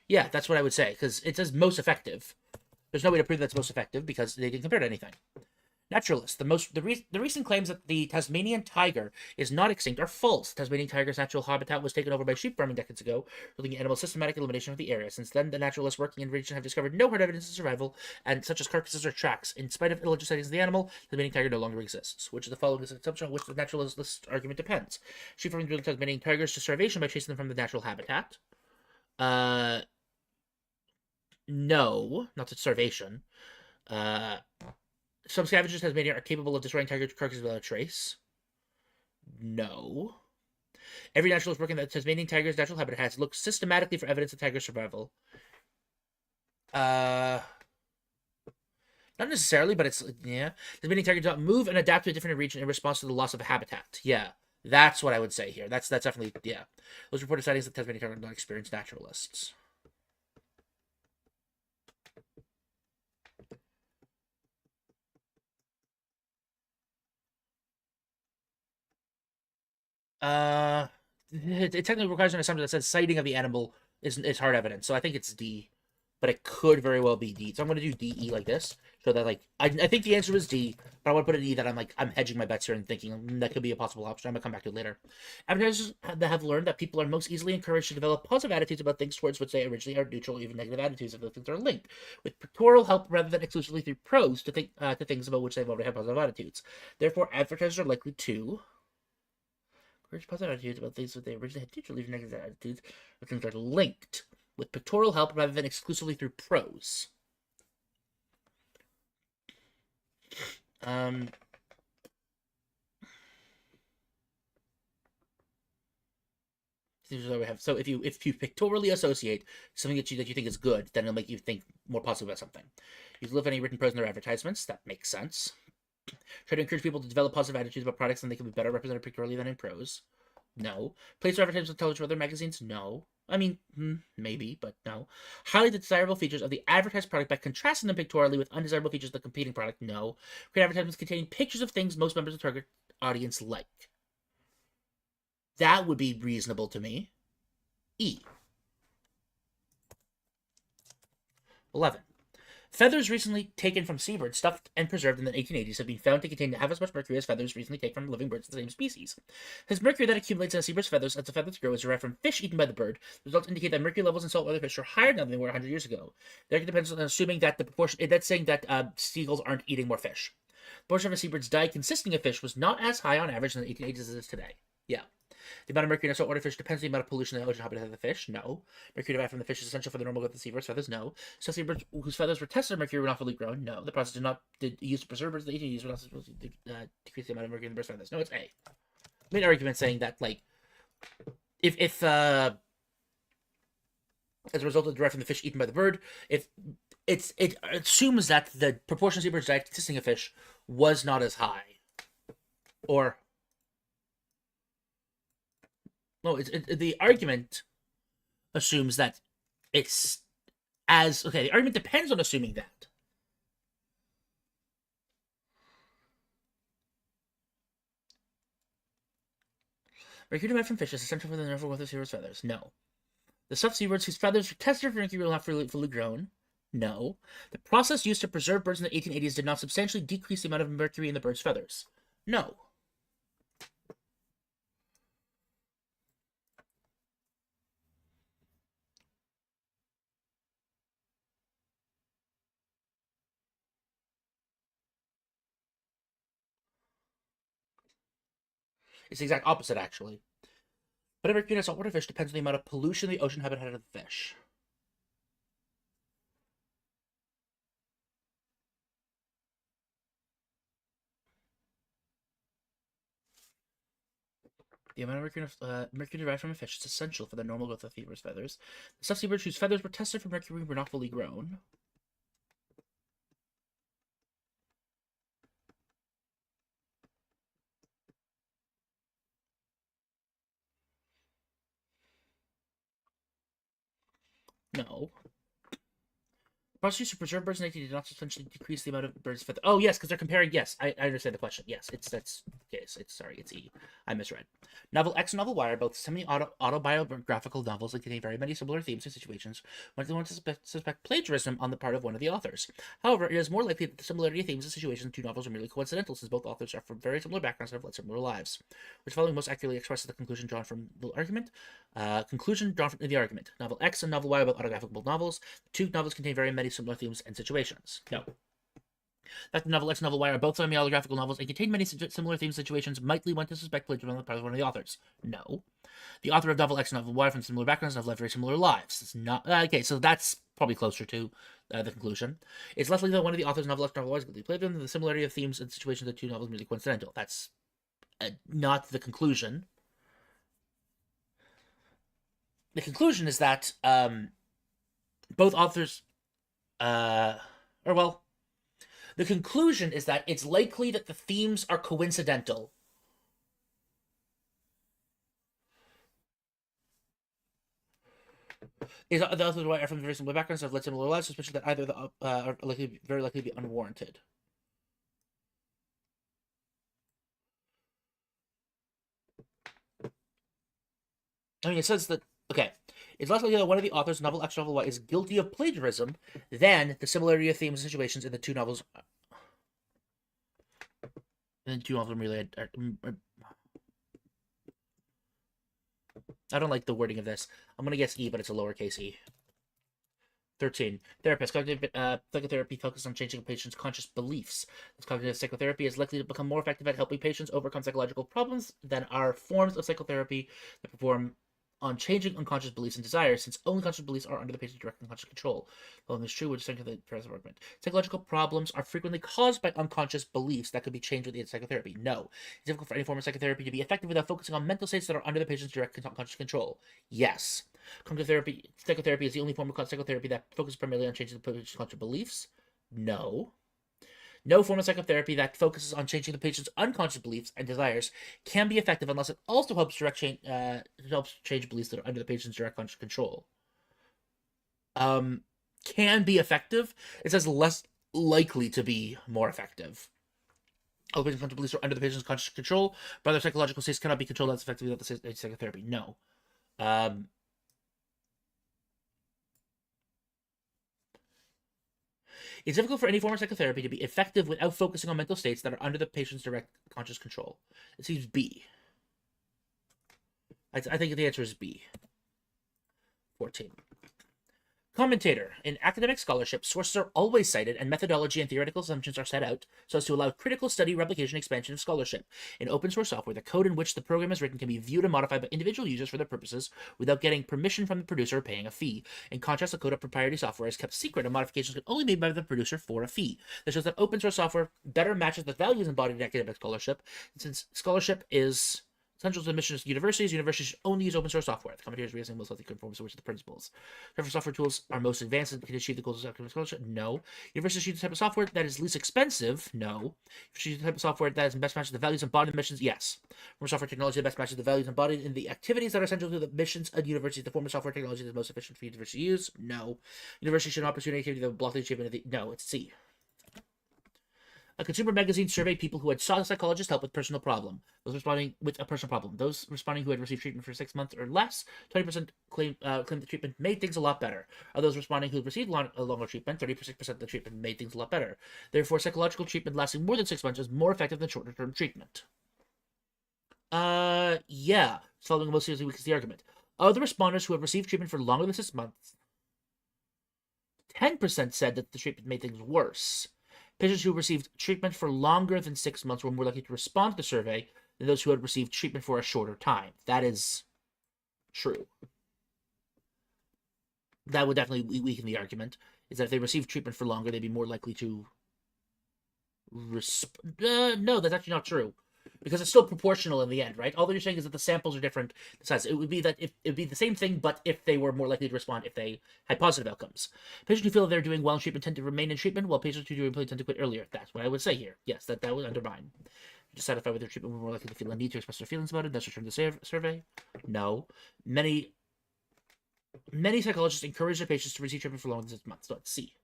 [SPEAKER 1] Yeah, that's what I would say, because it says most effective. There's no way to prove that's most effective because they didn't compare to anything. Naturalists, the recent claims that the Tasmanian tiger is not extinct are false. The Tasmanian tiger's natural habitat was taken over by sheep farming decades ago, resulting in animal systematic elimination of the area. Since then, the naturalists working in the region have discovered no hard evidence of survival, and such as carcasses or tracks. In spite of alleged sightings of the animal, the Tasmanian tiger no longer exists. Which of the following is an assumption on which the naturalist argument depends? Sheep farming drilled Tasmanian tigers to starvation by chasing them from the natural habitat. No, not to starvation. Uh, some scavengers in Tasmania are capable of destroying tiger carcasses without a trace. No. Every naturalist working in the Tasmanian tiger's natural habitat has looked systematically for evidence of tiger survival. Not necessarily, but it's yeah. Tasmanian tiger does not move and adapt to a different region in response to the loss of a habitat. Yeah, that's what I would say here. That's definitely yeah. Those reported sightings of Tasmanian tiger are not experienced naturalists. It technically requires an assumption that says sighting of the animal is hard evidence. So I think it's D, but it could very well be D. So I'm going to do D E like this, so that like I think the answer is D, but I want to put an E that I'm hedging my bets here and thinking that could be a possible option. I'm gonna come back to it later. Advertisers have learned that people are most easily encouraged to develop positive attitudes about things towards which they originally are neutral or even negative attitudes if those things are linked with pictorial help rather than exclusively through prose to things about which they've already had positive attitudes. Therefore, advertisers are likely to encourage positive attitudes about things that they originally had neutral, even negative attitudes, but things are linked with pictorial help rather than exclusively through prose. So if you pictorially associate something that you think is good, then it'll make you think more positively about something. You live any written prose in their advertisements. That makes sense. Try to encourage people to develop positive attitudes about products, and they can be better represented pictorially than in prose. No. Place or advertisements on television or other magazines? No. I mean, maybe, but no. Highlight the desirable features of the advertised product by contrasting them pictorially with undesirable features of the competing product? No. Create advertisements containing pictures of things most members of the target audience like. That would be reasonable to me. E. 11. Feathers recently taken from seabirds, stuffed and preserved in the 1880s, have been found to contain half as much mercury as feathers recently taken from living birds of the same species. Since mercury that accumulates in a seabird's feathers as the feathers grow is derived from fish eaten by the bird, the results indicate that mercury levels in saltwater fish are higher now than they were 100 years ago. That depends on assuming that the proportion. That's saying that seagulls aren't eating more fish. The portion of a seabird's diet consisting of fish was not as high on average in the 1880s as it is today. Yeah. The amount of mercury in a saltwater fish depends on the amount of pollution in the ocean habitat of the fish. No. Mercury derived from the fish is essential for the normal growth of the seabird's feathers. No. So seabirds whose feathers were tested on mercury were not fully grown. No. The process did use to preserve birds. The 1880s were not supposed to decrease the amount of mercury in the bird's feathers. No, it's A. I made an argument saying that like if as a result of derived from the fish eaten by the bird, if it assumes that the proportion of seabirds diet consisting of fish was not as high, or no, the argument assumes that it's as okay. The argument depends on assuming that. Mercury derived from fish is essential for the nerve growth of seabirds' feathers. No. The stuffed seabirds whose feathers were tested for mercury were not fully grown. No. The process used to preserve birds in the 1880s did not substantially decrease the amount of mercury in the bird's feathers. No. It's the exact opposite, actually. But mercury in a saltwater fish depends on the amount of pollution in the ocean habitat of the fish. The amount of mercury derived from a fish is essential for the normal growth of seabirds' feathers. The stuffed seabirds whose feathers were tested for mercury were not fully grown. No. Prosecutors who preserve birds in 19 did not substantially decrease the amount of birds fed. Oh, yes, because they're comparing. Yes, I understand the question. Yes, that's yes. It's E. I misread. Novel X and Novel Y are both semi-autobiographical novels that contain very many similar themes and situations. One they want to suspect plagiarism on the part of one of the authors. However, it is more likely that the similarity of themes and situations in two novels are merely coincidental, since both authors are from very similar backgrounds and have led similar lives. Which following most accurately expresses the conclusion drawn from the argument. Conclusion drawn from the argument. Novel X and Novel Y are both autobiographical novels. The two novels contain very many similar themes and situations. No. That novel X and novel Y are both semi-autobiographical novels and contain many similar themes and situations might lead one to suspect plagiarism on the part of one of the authors. No. The author of novel X and novel Y are from similar backgrounds and have led very similar lives. It's not okay, so that's probably closer to the conclusion. It's less likely that one of the authors of novel X and novel Y is going to play them than the similarity of themes and situations of the two novels is merely coincidental. That's not the conclusion. The conclusion is that both authors, the conclusion is that it's likely that the themes are coincidental. The authors are from very similar backgrounds have led similar lives, suspicion that either are very likely to be unwarranted. I mean, it says that, okay, it's less likely that one of the authors of novel X novel Y is guilty of plagiarism than the similarity of themes and situations in the two novels. And two of them related. I don't like the wording of this. I'm going to guess E, but it's a lowercase e. 13. Therapist. Cognitive psychotherapy focuses on changing a patient's conscious beliefs. This cognitive psychotherapy is likely to become more effective at helping patients overcome psychological problems than are forms of psychotherapy that perform on changing unconscious beliefs and desires, since only conscious beliefs are under the patient's direct unconscious control. Following is true with the present argument. Psychological problems are frequently caused by unconscious beliefs that could be changed with the psychotherapy. No. It's difficult for any form of psychotherapy to be effective without focusing on mental states that are under the patient's direct unconscious control. Yes. Cognitive psychotherapy is the only form of psychotherapy that focuses primarily on changing the patient's conscious beliefs. No. No form of psychotherapy that focuses on changing the patient's unconscious beliefs and desires can be effective unless it also helps change beliefs that are under the patient's direct conscious control. Can be effective. It says less likely to be more effective. All the patient's conscious beliefs are under the patient's conscious control, but other psychological states cannot be controlled as effectively without the psychotherapy. No. It's difficult for any form of psychotherapy to be effective without focusing on mental states that are under the patient's direct conscious control. It seems B. I think the answer is B. 14. Commentator. In academic scholarship, sources are always cited and methodology and theoretical assumptions are set out so as to allow critical study, replication, expansion of scholarship. In open source software, the code in which the program is written can be viewed and modified by individual users for their purposes without getting permission from the producer or paying a fee. In contrast, the code of proprietary software is kept secret and modifications can only be made by the producer for a fee. This shows that open source software better matches the values embodied in academic scholarship. And since scholarship is essential to the mission of universities should only use open source software. The commentators reasoning most likely conforms to which of the principles. Therefore, software tools are most advanced and can achieve the goals of academic scholarship? No. Universities should use the type of software that is least expensive? No. Should use the type of software that is best matches the values embodied in the missions? Yes. Form of software technology that best matches the values embodied in the activities that are essential to the missions of universities. The form of software technology that is most efficient for university to use? No. Universities should not pursue an activity that will block the achievement of the... No, it's C. A consumer magazine surveyed people who had sought a psychologist help with personal problem. Those responding with a personal problem. Those responding who had received treatment for 6 months or less, 20% claim the treatment made things a lot better. Of those responding who had received longer treatment, 36% of the treatment made things a lot better. Therefore, psychological treatment lasting more than 6 months is more effective than shorter-term treatment. Yeah. Following the most seriously weakens the argument. Of the responders who have received treatment for longer than 6 months, 10% said that the treatment made things worse. Patients who received treatment for longer than 6 months were more likely to respond to the survey than those who had received treatment for a shorter time. That is true. That would definitely weaken the argument, is that if they received treatment for longer, they'd be more likely to... no, that's actually not true. Because it's still proportional in the end, right? All that you're saying is that the samples are different size. It would be that it would be the same thing, but if they were more likely to respond if they had positive outcomes. Patients who feel they're doing well in treatment tend to remain in treatment, while patients who do poorly tend to quit earlier. That's what I would say here. Yes, that would undermine. Dissatisfied with their treatment, we're more likely to feel a need to express their feelings about it. Thus, return to the survey. No. Many psychologists encourage their patients to receive treatment for longer than 6 months. So it's C.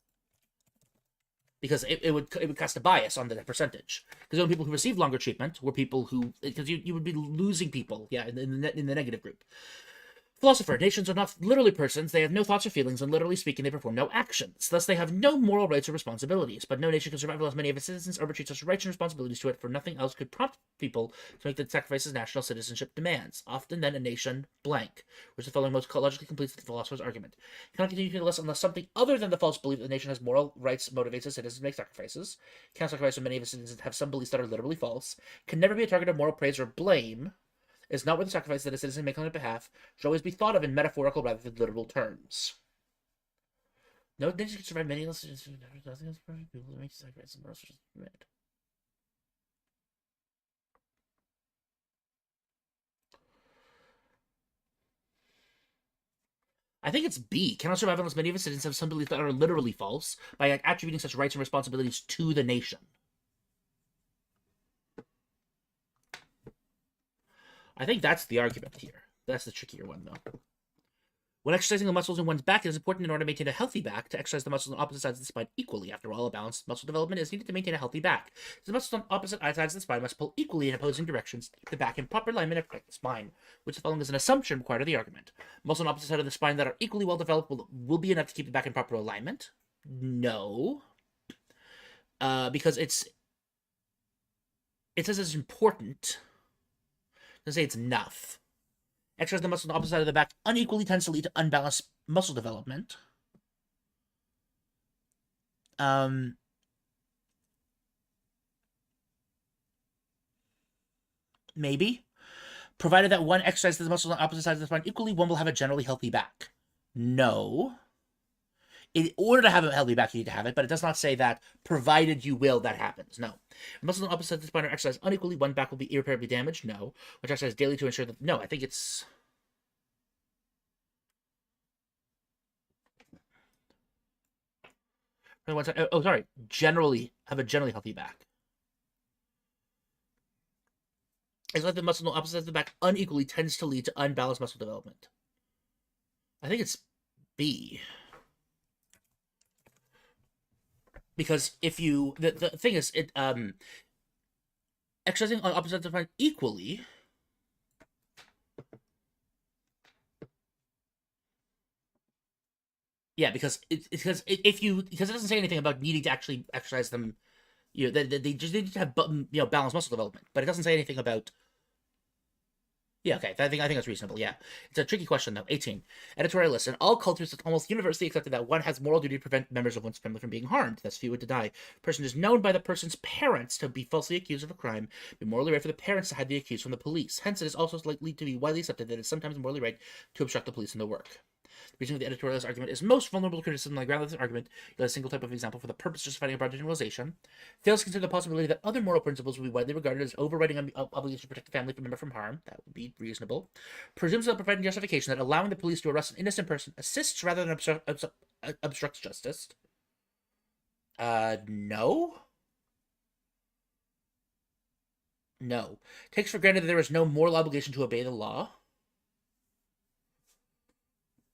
[SPEAKER 1] because it would cast a bias on the percentage. Because the only people who received longer treatment were people who, because you would be losing people, yeah, in the negative group. Philosopher, nations are not literally persons, they have no thoughts or feelings, and literally speaking, they perform no actions. Thus, they have no moral rights or responsibilities. But no nation can survive unless many of its citizens arbitrate such rights and responsibilities to it, for nothing else could prompt people to make the sacrifices national citizenship demands. Often, then, a nation blank, which the following most logically completes the philosopher's argument. You cannot continue to less unless something other than the false belief that the nation has moral rights motivates its citizens to make sacrifices. Cannot sacrifice when many of its citizens have some beliefs that are literally false. Can never be a target of moral praise or blame. Is not worth the sacrifice that a citizen make on their behalf, should always be thought of in metaphorical rather than literal terms. No nation can survive many less nothing else perfect people that make sacrifices and just permitted. I think it's B. Cannot survive unless many of its citizens have some beliefs that are literally false by attributing such rights and responsibilities to the nation. I think that's the argument here. That's the trickier one, though. When exercising the muscles in one's back, it is important in order to maintain a healthy back to exercise the muscles on opposite sides of the spine equally. After all, a balanced muscle development is needed to maintain a healthy back. The muscles on opposite sides of the spine must pull equally in opposing directions to keep the back in proper alignment and protect the spine, which the following is an assumption required of the argument. Muscles on opposite side of the spine that are equally well developed will be enough to keep the back in proper alignment. No. Because it says it's important. It doesn't say it's enough. Exercise the muscle on the opposite side of the back unequally tends to lead to unbalanced muscle development. Maybe. Provided that one exercises the muscles on opposite sides of the spine equally, one will have a generally healthy back. No. In order to have a healthy back, you need to have it, but it does not say that provided you will, that happens. No. If muscles on opposite sides of the spine are exercised unequally, one back will be irreparably damaged. No. Which exercise daily to ensure that... No, I think it's... Oh, sorry. Generally, have a generally healthy back. It's like the muscle on the opposite sides of the back unequally tends to lead to unbalanced muscle development. I think it's B. Because if you... The thing is, exercising on opposite sides of the spine equally... Yeah, because it doesn't say anything about needing to actually exercise them. You know, they just need to have balanced muscle development, but it doesn't say anything about. Yeah, okay, I think that's reasonable. Yeah, it's a tricky question though. 18. Editorialist. In all cultures, it's almost universally accepted that one has moral duty to prevent members of one's family from being harmed. Thus, few would deny. A person is known by the person's parents to be falsely accused of a crime. It'd be morally right for the parents to hide the accused from the police. Hence, it is also likely to be widely accepted that it's sometimes morally right to obstruct the police in their work. The reason the editorialist argument is most vulnerable to criticism on the ground of this argument is a single type of example for the purpose of justifying a broad generalization, fails to consider the possibility that other moral principles will be widely regarded as overriding obligation to protect the family member from harm. That would be reasonable. Presumes without providing justification that allowing the police to arrest an innocent person assists rather than obstructs justice. No? No. Takes for granted that there is no moral obligation to obey the law.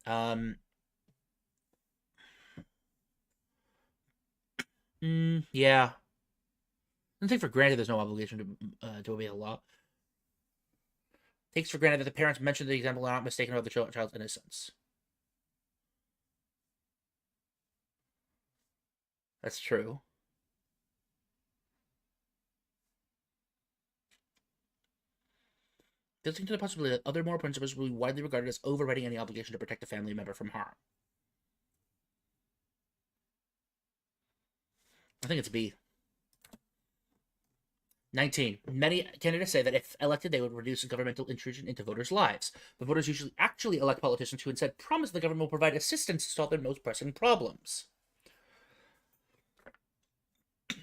[SPEAKER 1] Yeah. Doesn't take for granted there's no obligation to obey the law. Takes for granted that the parents mentioned the example are not mistaken about the child's innocence. That's true. Does to the possibility that other moral principles will be widely regarded as overriding any obligation to protect a family member from harm. I think it's B. 19. Many candidates say that if elected, they would reduce governmental intrusion into voters' lives. But voters usually actually elect politicians who instead promise the government will provide assistance to solve their most pressing problems.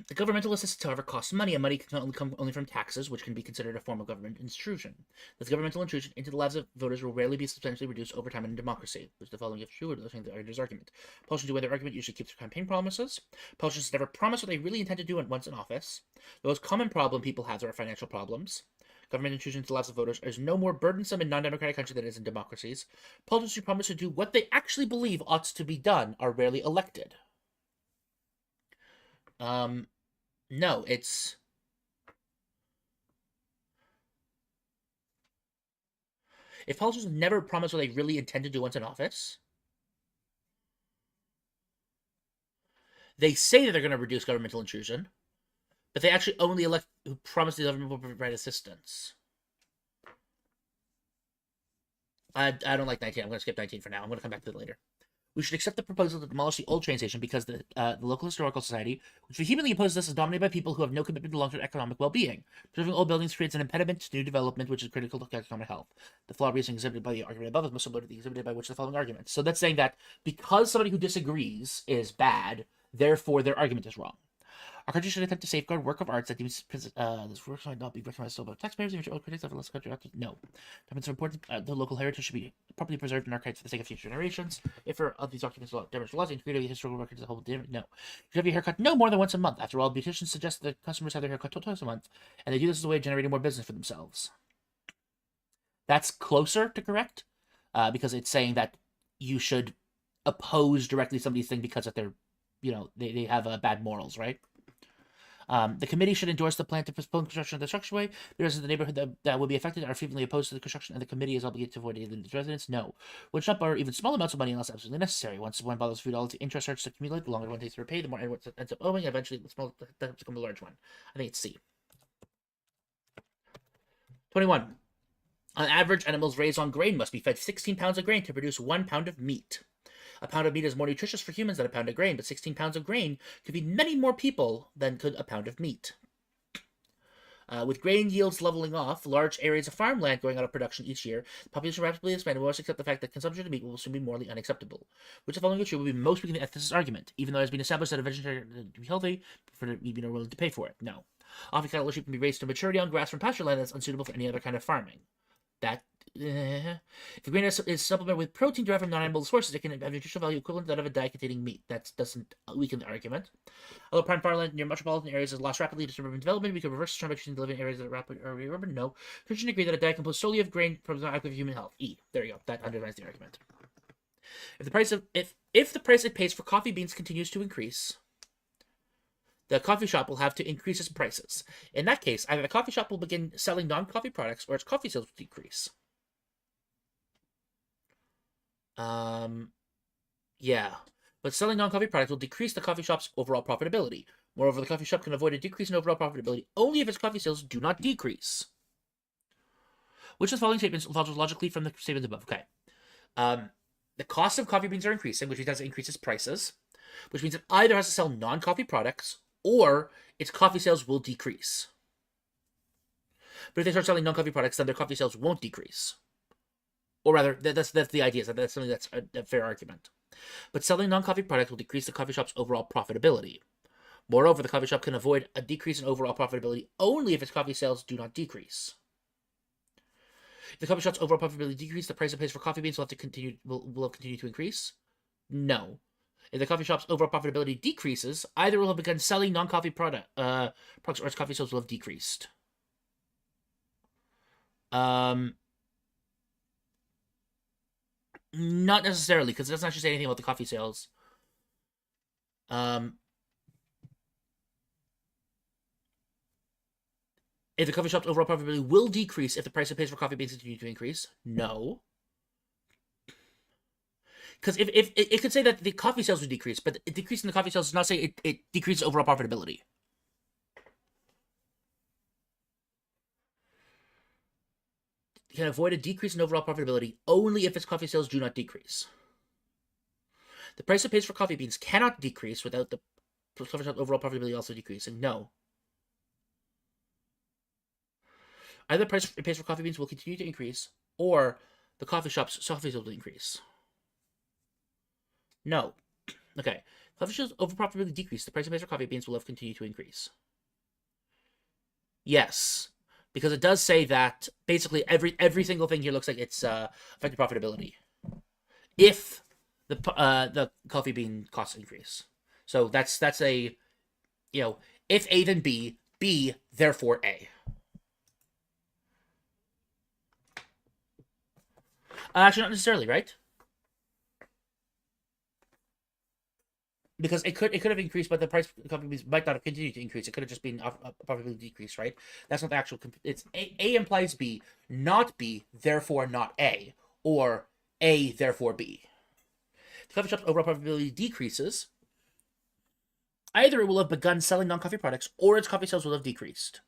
[SPEAKER 1] The governmental assistance, however, costs money, and money can only come from taxes, which can be considered a form of government intrusion. Thus, governmental intrusion into the lives of voters will rarely be substantially reduced over time in democracy. Which the following if true, or illustrating the arguer's argument. Politicians who weigh their argument usually keep their campaign promises. Politicians never promise what they really intend to do once in office. The most common problem people have are financial problems. Government intrusion into the lives of voters is no more burdensome in non-democratic countries than it is in democracies. Politicians who promise to do what they actually believe ought to be done are rarely elected. No, it's... If politicians never promise what they really intend to do once in office, they say that they're going to reduce governmental intrusion, but they actually only elect who promise the government will provide assistance. I don't like 19. I'm going to skip 19 for now. I'm going to come back to it later. We should accept the proposal to demolish the old train station because the local historical society, which vehemently opposes this, is dominated by people who have no commitment to long-term economic well-being. Preserving old buildings creates an impediment to new development, which is critical to economic health. The flaw reason exhibited by the argument above is most similar to the exhibited by which the following arguments. So that's saying that because somebody who disagrees is bad, therefore their argument is wrong. Our country should attempt to safeguard work of arts that this work might not be recognized by taxpayers. If your critics of less country, no. Documents are important. The local heritage should be properly preserved and archived for the sake of future generations. If for these documents damage laws and create a historical record as a whole, no. You should have your haircut no more than once a month. After all, beauticians suggest that customers have their haircut twice a month, and they do this as a way of generating more business for themselves. That's closer to correct, because it's saying that you should oppose directly somebody's thing because of their, they have bad morals, right? The committee should endorse the plan to postpone construction of the structureway. The residents of the neighborhood that will be affected are frequently opposed to the construction, and the committee is obligated to avoid alienating the residents. No. One should not borrow even small amounts of money unless absolutely necessary. Once one borrows food, all the interest starts to accumulate. The longer one takes to repay, the more it ends up owing. Eventually, the small that becomes a large one. I think it's C. 21. On average, animals raised on grain must be fed 16 pounds of grain to produce 1 pound of meat. A pound of meat is more nutritious for humans than a pound of grain, but 16 pounds of grain could feed many more people than could a pound of meat. With grain yields leveling off, large areas of farmland going out of production each year, the population rapidly expanded. We must accept the fact that consumption of meat will soon be morally unacceptable. Which the following is true will be most weak in the ethicist argument, even though it has been established that a vegetarian to be healthy, for me being willing to pay for it. No. Often cattle or sheep can be raised to maturity on grass from pasture land that's unsuitable for any other kind of farming. That if the grain is supplemented with protein derived from non-animal sources, it can have nutritional value equivalent to that of a diet containing meat. That doesn't weaken the argument. Although prime farmland near metropolitan areas is lost rapidly to suburban development, we could reverse the trend by choosing to live in areas that are rapidly urban. No. Christians agree that a diet composed solely of grain promotes adequate human health. E. There you go. That underlines the argument. If the price it pays for coffee beans continues to increase, the coffee shop will have to increase its prices. In that case, either the coffee shop will begin selling non-coffee products or its coffee sales will decrease. Yeah. But selling non-coffee products will decrease the coffee shop's overall profitability. Moreover, the coffee shop can avoid a decrease in overall profitability only if its coffee sales do not decrease. Which of the following statements follows logically from the statements above? Okay. The cost of coffee beans are increasing, which means it increases prices, which means it either has to sell non-coffee products or its coffee sales will decrease. But if they start selling non-coffee products, then their coffee sales won't decrease. Or rather, that's the idea. That's something that's a fair argument. But selling non-coffee products will decrease the coffee shop's overall profitability. Moreover, the coffee shop can avoid a decrease in overall profitability only if its coffee sales do not decrease. If the coffee shop's overall profitability decreases, the price it pays for coffee beans will continue to increase? No. If the coffee shop's overall profitability decreases, either it will have begun selling non-coffee products or its coffee sales will have decreased. Not necessarily, because it doesn't actually say anything about the coffee sales. If the coffee shop's overall profitability will decrease if the price it pays for coffee beans continue to increase? No. Because if it could say that the coffee sales would decrease, but it decreasing the coffee sales does not say it decreases overall profitability. It can avoid a decrease in overall profitability only if its coffee sales do not decrease. The price it pays for coffee beans cannot decrease without the coffee shop's overall profitability also decreasing. No. Either the price it pays for coffee beans will continue to increase, or the coffee shop's coffee sales will increase. No. Okay. Coffee shop's overall profitability decrease. The price it pays for coffee beans will have continued to increase. Yes. Because it does say that basically every single thing here looks like it's affecting profitability. If the coffee bean costs increase. So that's a, if A then B, B therefore A. Actually, not necessarily, right? because it could have increased, but the price of companies might not have continued to increase. It could have just been probably decreased, right? That's not the actual. It's A implies B, not B, therefore not A, or A therefore B. The coffee shop's overall profitability decreases. Either it will have begun selling non-coffee products, or its coffee sales will have decreased.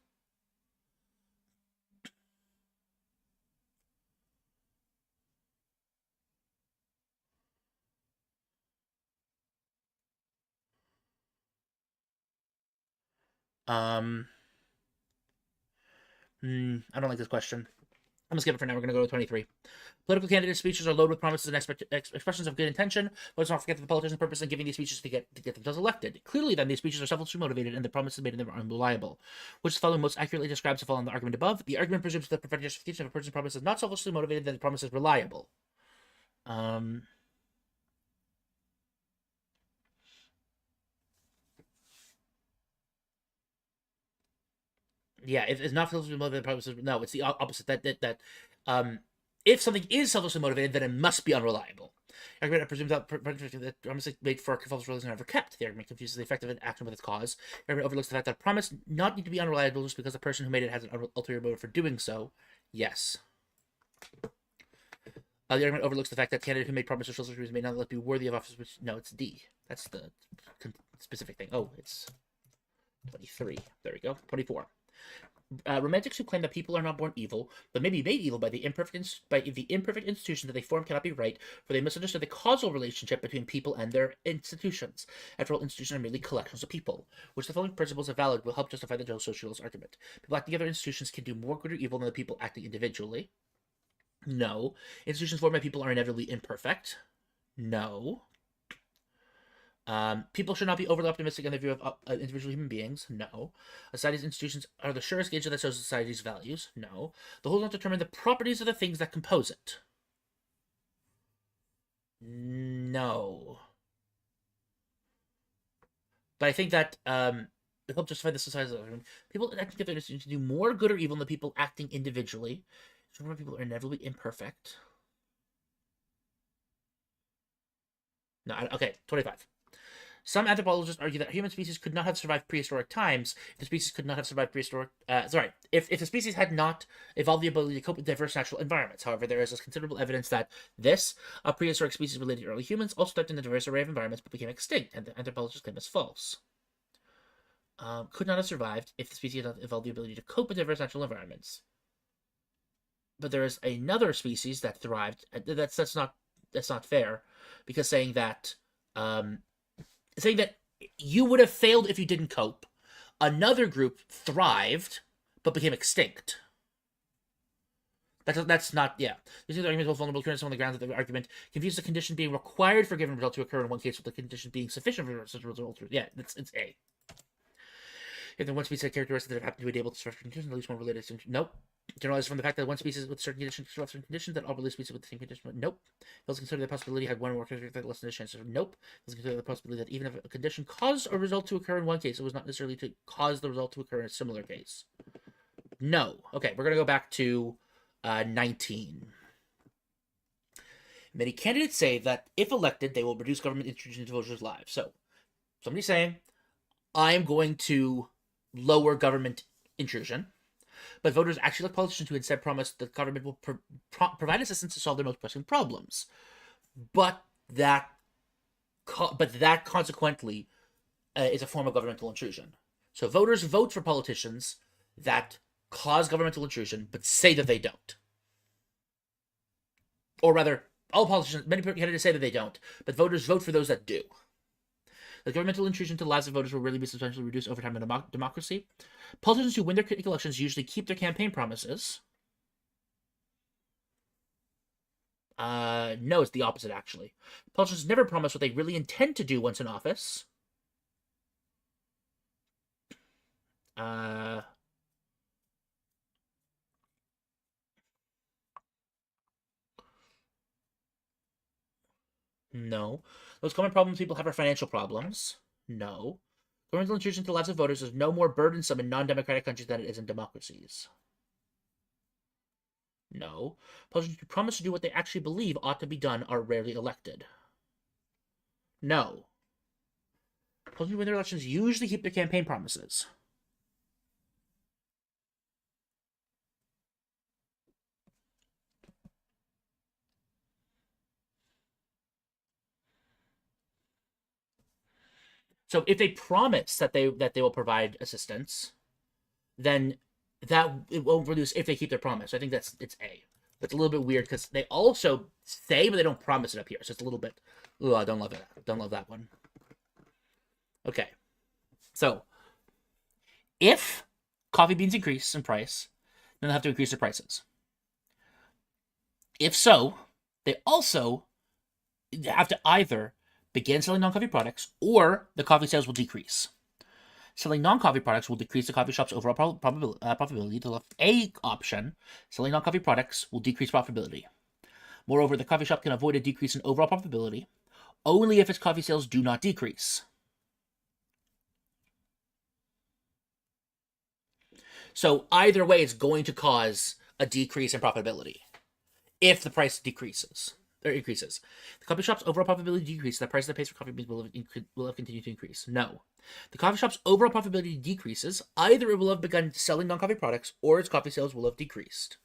[SPEAKER 1] Um, I don't like this question. I'm gonna skip it for now. We're gonna go to 23. Political candidate speeches are loaded with promises and expressions of good intention, but let's not forget that the politician's purpose in giving these speeches to get themselves elected. Clearly, then, these speeches are selfishly motivated, and the promises made in them are unreliable. Which the following most accurately describes the following argument above. The argument presumes that the prophetic justification of a person's promise is not selfishly motivated, that the promise is reliable. Yeah, if it's not selfishly motivated, the promise is no. It's the opposite. If something is selfishly motivated, then it must be unreliable. The argument presumes that promises made for false religion are never kept. The argument confuses the effect of an action with its cause. The argument overlooks the fact that a promise not need to be unreliable just because the person who made it has an ulterior motive for doing so. Yes. The argument overlooks the fact that candidate who made promises or social may not be worthy of office. Which no, it's D. That's the specific thing. Oh, it's 23. There we go. 24. Romantics who claim that people are not born evil, but may be made evil by the imperfect institutions that they form cannot be right, for they misunderstood the causal relationship between people and their institutions. After all, institutions are merely collections of people, which the following principles, if valid, will help justify the socialist argument. People acting together, institutions can do more good or evil than the people acting individually. No. Institutions formed by people are inevitably imperfect. No. People should not be overly optimistic in their view of individual human beings. No. A society's institutions are the surest gauge of that society's values. No. The whole does not determine the properties of the things that compose it. No. But I think that it helps justify the society's people acting together to do more good or evil than the people acting individually. Some people are inevitably imperfect. No. Okay. 25. Some anthropologists argue that human species could not have survived prehistoric times if the species could not have survived prehistoric. If the species had not evolved the ability to cope with diverse natural environments. However, there is considerable evidence that a prehistoric species related to early humans also lived in a diverse array of environments but became extinct, and the anthropologists claim is false. Could not have survived if the species had not evolved the ability to cope with diverse natural environments. But there is another species that thrived. That's not fair, because saying that you would have failed if you didn't cope. Another group thrived, but became extinct. That's not, yeah. These are the arguments both vulnerable to on the grounds of the argument confuse the condition being required for a given result to occur in one case with the condition being sufficient for such a result to. Yeah, it's A. If there one species had characteristics that have happened to be able to survive conditions, at least one related to. Nope. Generalized from the fact that one species with certain conditions survive certain conditions, that all related species with the same condition. Nope. Let's consider the possibility had one or more characteristics that lessen the chance of. Nope. Let's consider the possibility that even if a condition caused a result to occur in one case, it was not necessarily to cause the result to occur in a similar case. No. Okay, we're gonna go back to 19. Many candidates say that if elected, they will reduce government intrusion into voters' lives. So, somebody's saying, I'm going to lower government intrusion, but voters actually elect politicians who instead promise the government will provide assistance to solve their most pressing problems. But that consequently is a form of governmental intrusion. So voters vote for politicians that cause governmental intrusion, but say that they don't. Or rather, many candidates say that they don't, but voters vote for those that do. The governmental intrusion to the lives of voters will really be substantially reduced over time in democracy. Politicians who win their elections usually keep their campaign promises. No, it's the opposite, actually. Politicians never promise what they really intend to do once in office. No. Those common problems people have are financial problems. No. Governmental intrusion to the lives of voters is no more burdensome in non-democratic countries than it is in democracies. No. Politicians who promise to do what they actually believe ought to be done are rarely elected. No. Politicians who win their elections usually keep their campaign promises. So if they promise that they will provide assistance, then that it won't reduce if they keep their promise. I think it's A. It's a little bit weird because they also say, but they don't promise it up here. So it's a little bit. Ooh, I don't love it. Don't love that one. Okay. So if coffee beans increase in price, then they'll have to increase their prices. If so, they also have to either begin selling non-coffee products or the coffee sales will decrease. Selling non-coffee products will decrease the coffee shop's overall profitability. The left A option, selling non-coffee products, will decrease profitability. Moreover, the coffee shop can avoid a decrease in overall profitability only if its coffee sales do not decrease. So either way, it's going to cause a decrease in profitability if the price decreases or increases. The coffee shop's overall profitability decreases. The price that pays for coffee beans will have continued to increase. No. The coffee shop's overall profitability decreases. Either it will have begun selling non-coffee products or its coffee sales will have decreased.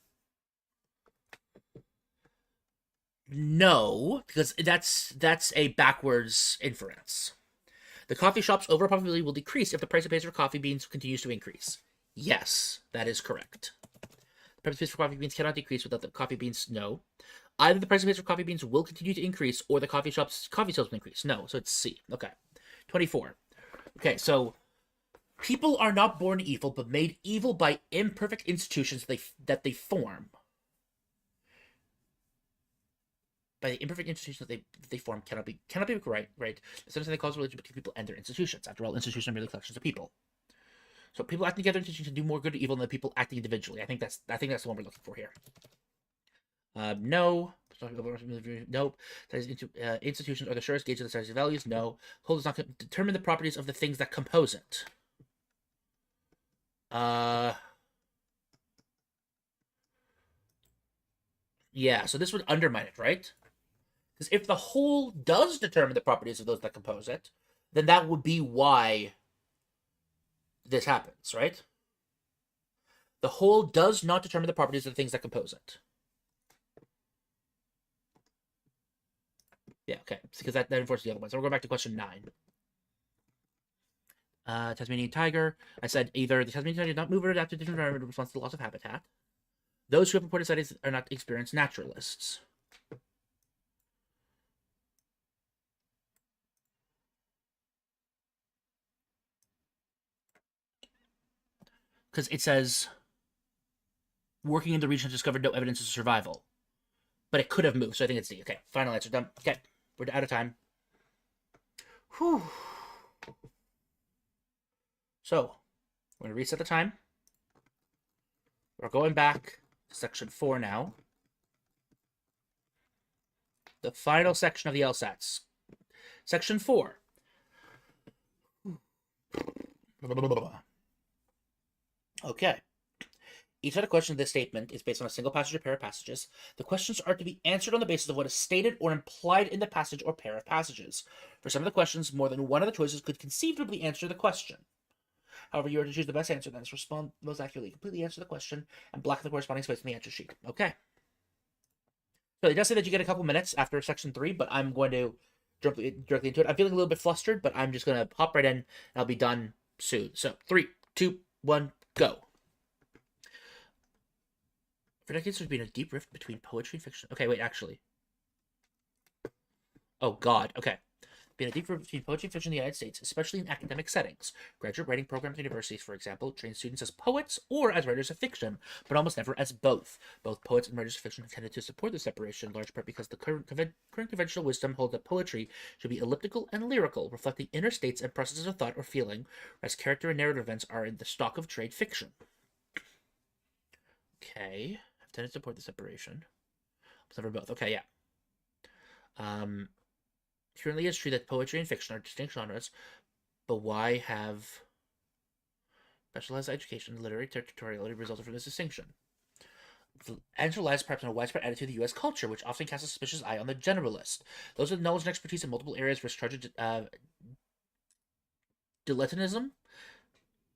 [SPEAKER 1] No, because that's a backwards inference. The coffee shop's overall profitability will decrease if the price it pays for coffee beans continues to increase. Yes, that is correct. The price it pays for coffee beans cannot decrease without the coffee beans. No. Either the price it pays for coffee beans will continue to increase or the coffee shop's coffee sales will increase. No, so it's C. Okay. 24. Okay, so people are not born evil, but made evil by imperfect institutions that they form. By the imperfect institutions that they form cannot be right. Sometimes they cause religion between people and their institutions. After all, institutions are merely collections of people. So people acting together in institutions do more good or evil than people acting individually. I think that's the one we're looking for here. No. Nope. Institutions are the surest gauge of the society's values. No. Whole does not determine the properties of the things that compose it. Yeah, so this would undermine it, right? Because if the whole does determine the properties of those that compose it, then that would be why this happens, right? The whole does not determine the properties of the things that compose it. Yeah, okay. Because that enforces the other one. So we're going back to question 9. Tasmanian tiger. I said either the Tasmanian tiger did not move or adapt to different environment in response to the loss of habitat. Those who have reported studies are not experienced naturalists. Because it says working in the region has discovered no evidence of survival. But it could have moved, so I think it's D. Okay, final answer done. Okay, we're out of time. Whew. So, we're going to reset the time. We're going back to section 4 now. The final section of the LSATs. Section 4. Okay. Each other question of this statement is based on a single passage or pair of passages. The questions are to be answered on the basis of what is stated or implied in the passage or pair of passages. For some of the questions, more than one of the choices could conceivably answer the question. However, you are to choose the best answer that is respond most accurately, completely answer the question, and block the corresponding space in the answer sheet. Okay. So it does say that you get a couple minutes after section 3, but I'm going to jump directly into it. I'm feeling a little bit flustered, but I'm just going to hop right in, and I'll be done soon. So 3, 2, 1, go. For decades, there's been a deep rift between poetry and fiction. Okay, wait, actually. Oh, God. Okay. Been a deep rift between poetry and fiction in the United States, especially in academic settings. Graduate writing programs at universities, for example, train students as poets or as writers of fiction, but almost never as both. Both poets and writers of fiction have tended to support this separation, in large part because the current conventional wisdom holds that poetry should be elliptical and lyrical, reflecting inner states and processes of thought or feeling, whereas character and narrative events are in the stock of trade fiction. Okay. Have tended to support the separation. It's never both. Okay, yeah. Currently, it's true that poetry and fiction are distinct genres, but why have specialized education, literary territoriality resulted from this distinction? The answer lies perhaps in a widespread attitude of the U.S. culture, which often casts a suspicious eye on the generalist. Those with knowledge and expertise in multiple areas risk dilettantism.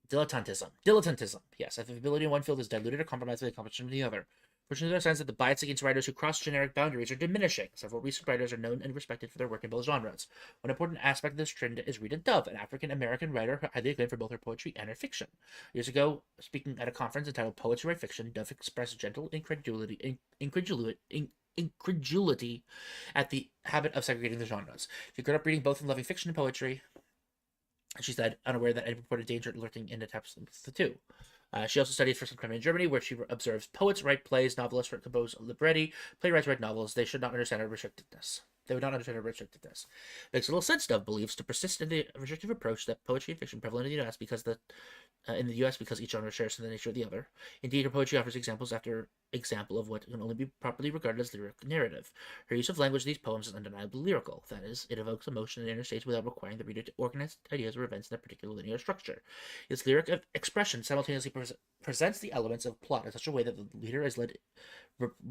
[SPEAKER 1] Dilettantism. Yes, if the ability in one field is diluted or compromised by the competition of the other. Fortunately, there are signs that the bias against writers who cross generic boundaries are diminishing. Several recent writers are known and respected for their work in both genres. One important aspect of this trend is Rita Dove, an African-American writer highly acclaimed for both her poetry and her fiction. Years ago, speaking at a conference entitled Poets Who Write Fiction, Dove expressed gentle incredulity at the habit of segregating the genres. She grew up reading both and loving fiction and poetry. She said, unaware that any purported danger lurking in attempts to the two. She also studied for some time in Germany, where she observes poets write plays, novelists compose libretti, playwrights write novels. They should not understand our restrictedness. They would not understand our restrictedness. Makes little sense. Dove believes to persist in the restrictive approach that poetry and fiction prevalent in the U.S. because each genre shares in the nature of the other. Indeed, her poetry offers examples after example of what can only be properly regarded as lyric narrative. Her use of language in these poems is undeniably lyrical. That is, it evokes emotion and inner states without requiring the reader to organize ideas or events in a particular linear structure. Its lyric expression simultaneously presents the elements of plot in such a way that the reader is led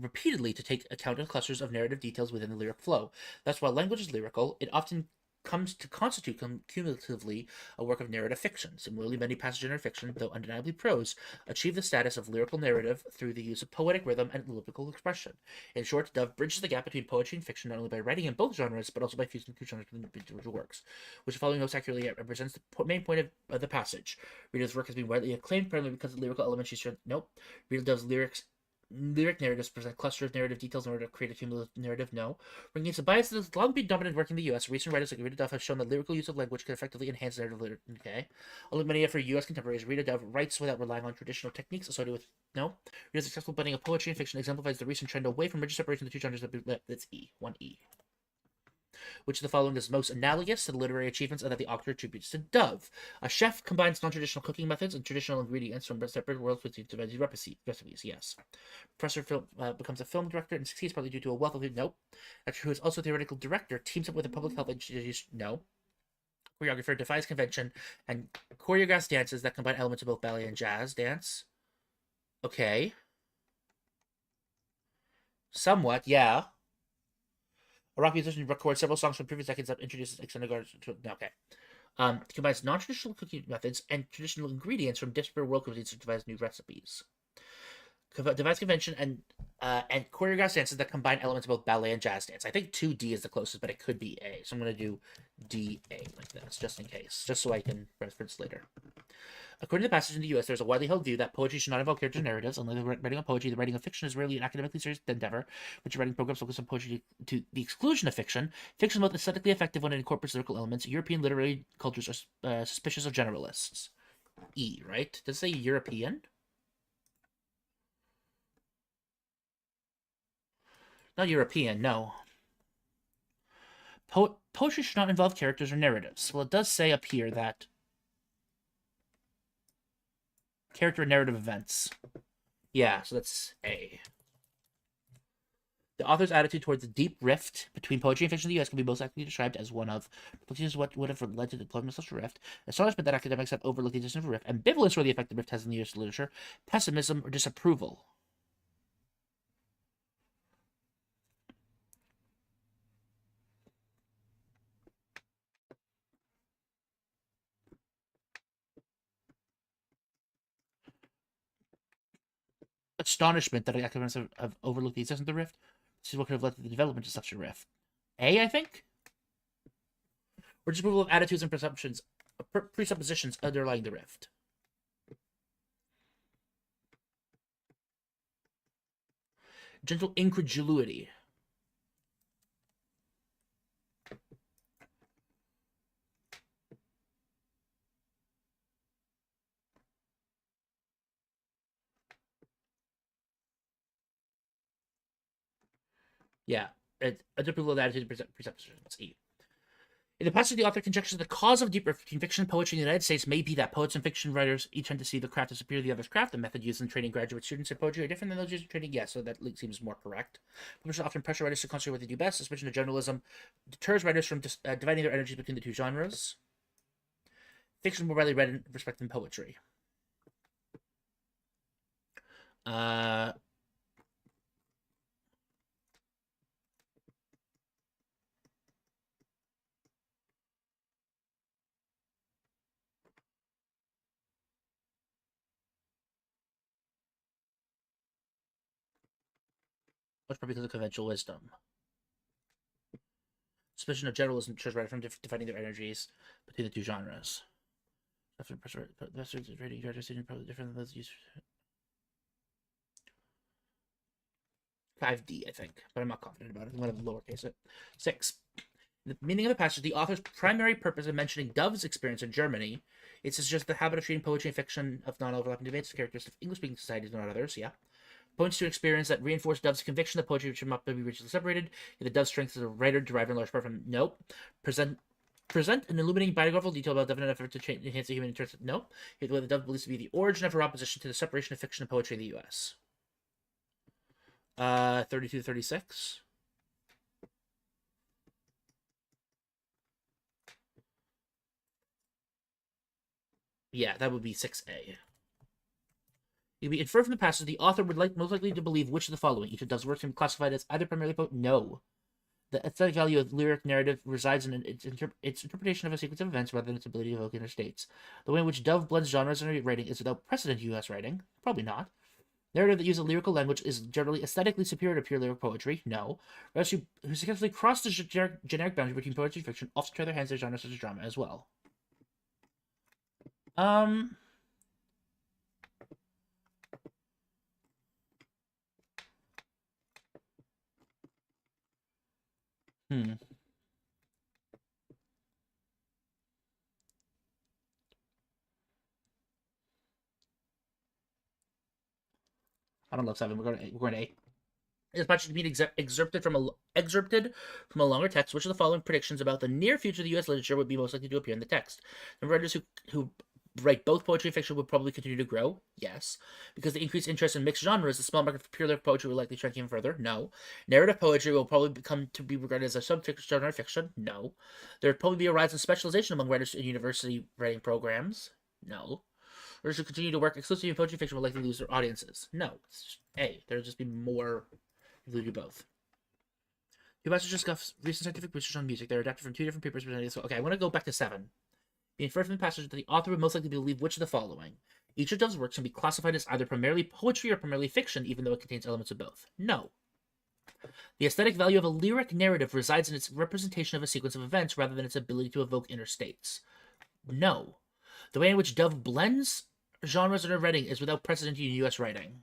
[SPEAKER 1] repeatedly to take account of clusters of narrative details within the lyric flow. Thus, while language is lyrical, it often comes to constitute cumulatively a work of narrative fiction. Similarly, many passages in her fiction, though undeniably prose, achieve the status of lyrical narrative through the use of poetic rhythm and elliptical expression. In short, Dove bridges the gap between poetry and fiction not only by writing in both genres, but also by fusing two genres within individual works, which the following most accurately represents the main point of the passage. Rita's work has been widely acclaimed primarily because of the lyrical elements she shared. Nope. Rita Dove's lyric narratives present cluster of narrative details in order to create a cumulative narrative. No. Bringing some bias that has long been dominant work in the U.S., recent writers like Rita Dove have shown that lyrical use of language can effectively enhance narrative literature. Okay. Although many of her U.S. contemporaries, Rita Dove writes without relying on traditional techniques associated with. No. Rita's successful blending of poetry and fiction exemplifies the recent trend away from rigid separation of the two genres. That's E. 1E. Which of the following is most analogous to the literary achievements that the author attributes to Dove? A chef combines non-traditional cooking methods and traditional ingredients from separate worlds with divided recipes. Yes. Professor becomes a film director and succeeds partly due to a wealth of nope. Actor who is also a theoretical director teams up with a public health institution. No. Choreographer defies convention and choreographs dances that combine elements of both ballet and jazz dance. Okay. Somewhat, yeah. A rock musician records several songs from previous decades that introduces extended guards to. Okay. Combines non-traditional cooking methods and traditional ingredients from disparate world cuisines to devise new recipes. Devise convention and choreographed dances that combine elements of both ballet and jazz dance. I think 2D is the closest, but it could be A. So I'm going to do DA like this, just in case, just so I can reference later. According to the passage in the U.S., there's a widely held view that poetry should not involve character narratives. Unlike the writing of poetry, the writing of fiction is rarely an academically serious endeavor, which writing programs focus on poetry to the exclusion of fiction. Fiction is both aesthetically effective when it incorporates lyrical elements. European literary cultures are suspicious of generalists. E, right? Does it say European? Not European, no. Poetry should not involve characters or narratives. Well, it does say up here that character and narrative events. Yeah, so that's A. The author's attitude towards the deep rift between poetry and fiction in the U.S. can be most accurately described as one of is what would have led to the deployment of such a rift, astonishment that academics have overlooked the existence of a rift, ambivalence for the effect the rift has in the U.S. literature, pessimism, or disapproval. Astonishment that academics have overlooked the existence of the rift. This is what could have led to the development of such a rift. A, I think? Or disapproval of attitudes and presuppositions underlying the rift. Gentle incredulity. Yeah, disapproval of attitudes and presuppositions. E. In the passage, the author conjectures the cause of deep rift between fiction and poetry in the United States may be that poets and fiction writers each tend to see the craft as superior to the other's craft. The method used in training graduate students in poetry are different than those used in training. Yes, so that seems more correct. Publishers often pressure writers to concentrate what they do best. Suspicion of journalism deters writers from dividing their energies between the two genres. Fiction is more widely read and respected than poetry. Much because of conventional wisdom. Suspicion of generalism shows right from defining their energies between the two genres. Rating probably different than those used. 5D, I think, but I'm not confident about it. I'm going to lowercase it. 6. The meaning of the passage, the author's primary purpose of mentioning Dove's experience in Germany, it suggests the habit of treating poetry and fiction of non-overlapping debates as characteristic of English-speaking societies, not others, yeah. Points to an experience that reinforced Dove's conviction that poetry should not be rigidly separated, and that Dove's strength as a writer derived in large part from, nope. Present an illuminating biographical detail about Dove in an effort to enhance the human interest, nope. Here's what the Dove believes to be the origin of her opposition to the separation of fiction and poetry in the U.S. 32 to 36. Yeah, that would be 6A. It can be inferred from the passage the author would most likely to believe which of the following. Each of Dove's works can be classified as either primarily poetic. No. The aesthetic value of lyric narrative resides in its interpretation of a sequence of events rather than its ability to evoke inner states. The way in which Dove blends genres in writing is without precedent in U.S. writing. Probably not. Narrative that uses lyrical language is generally aesthetically superior to pure lyric poetry. No. Writers who successfully cross the generic boundary between poetry and fiction often try their hands at genres such as drama as well. I don't love 7. We're going to 8. As much as being excerpted from a longer text, which of the following predictions about the near future of the U.S. literature would be most likely to appear in the text? The writers who write both poetry and fiction would probably continue to grow. Yes. Because the increased interest in mixed genres, the small market for pure lyric poetry will likely shrink even further. No. Narrative poetry will probably become to be regarded as a subfiction genre of fiction. No. There would probably be a rise in specialization among writers in university writing programs. No. Writers who continue to work exclusively in poetry and fiction will likely lose their audiences. No. It's just, A. There'll just be more. We'll do both. Two passages discuss recent scientific research on music. They're adapted from 2 different papers presented. So, okay, I want to go back to 7. Be inferred from the passage that the author would most likely believe which of the following. Each of Dove's works can be classified as either primarily poetry or primarily fiction, even though it contains elements of both. No. The aesthetic value of a lyric narrative resides in its representation of a sequence of events rather than its ability to evoke inner states. No. The way in which Dove blends genres in her writing is without precedent in U.S. writing.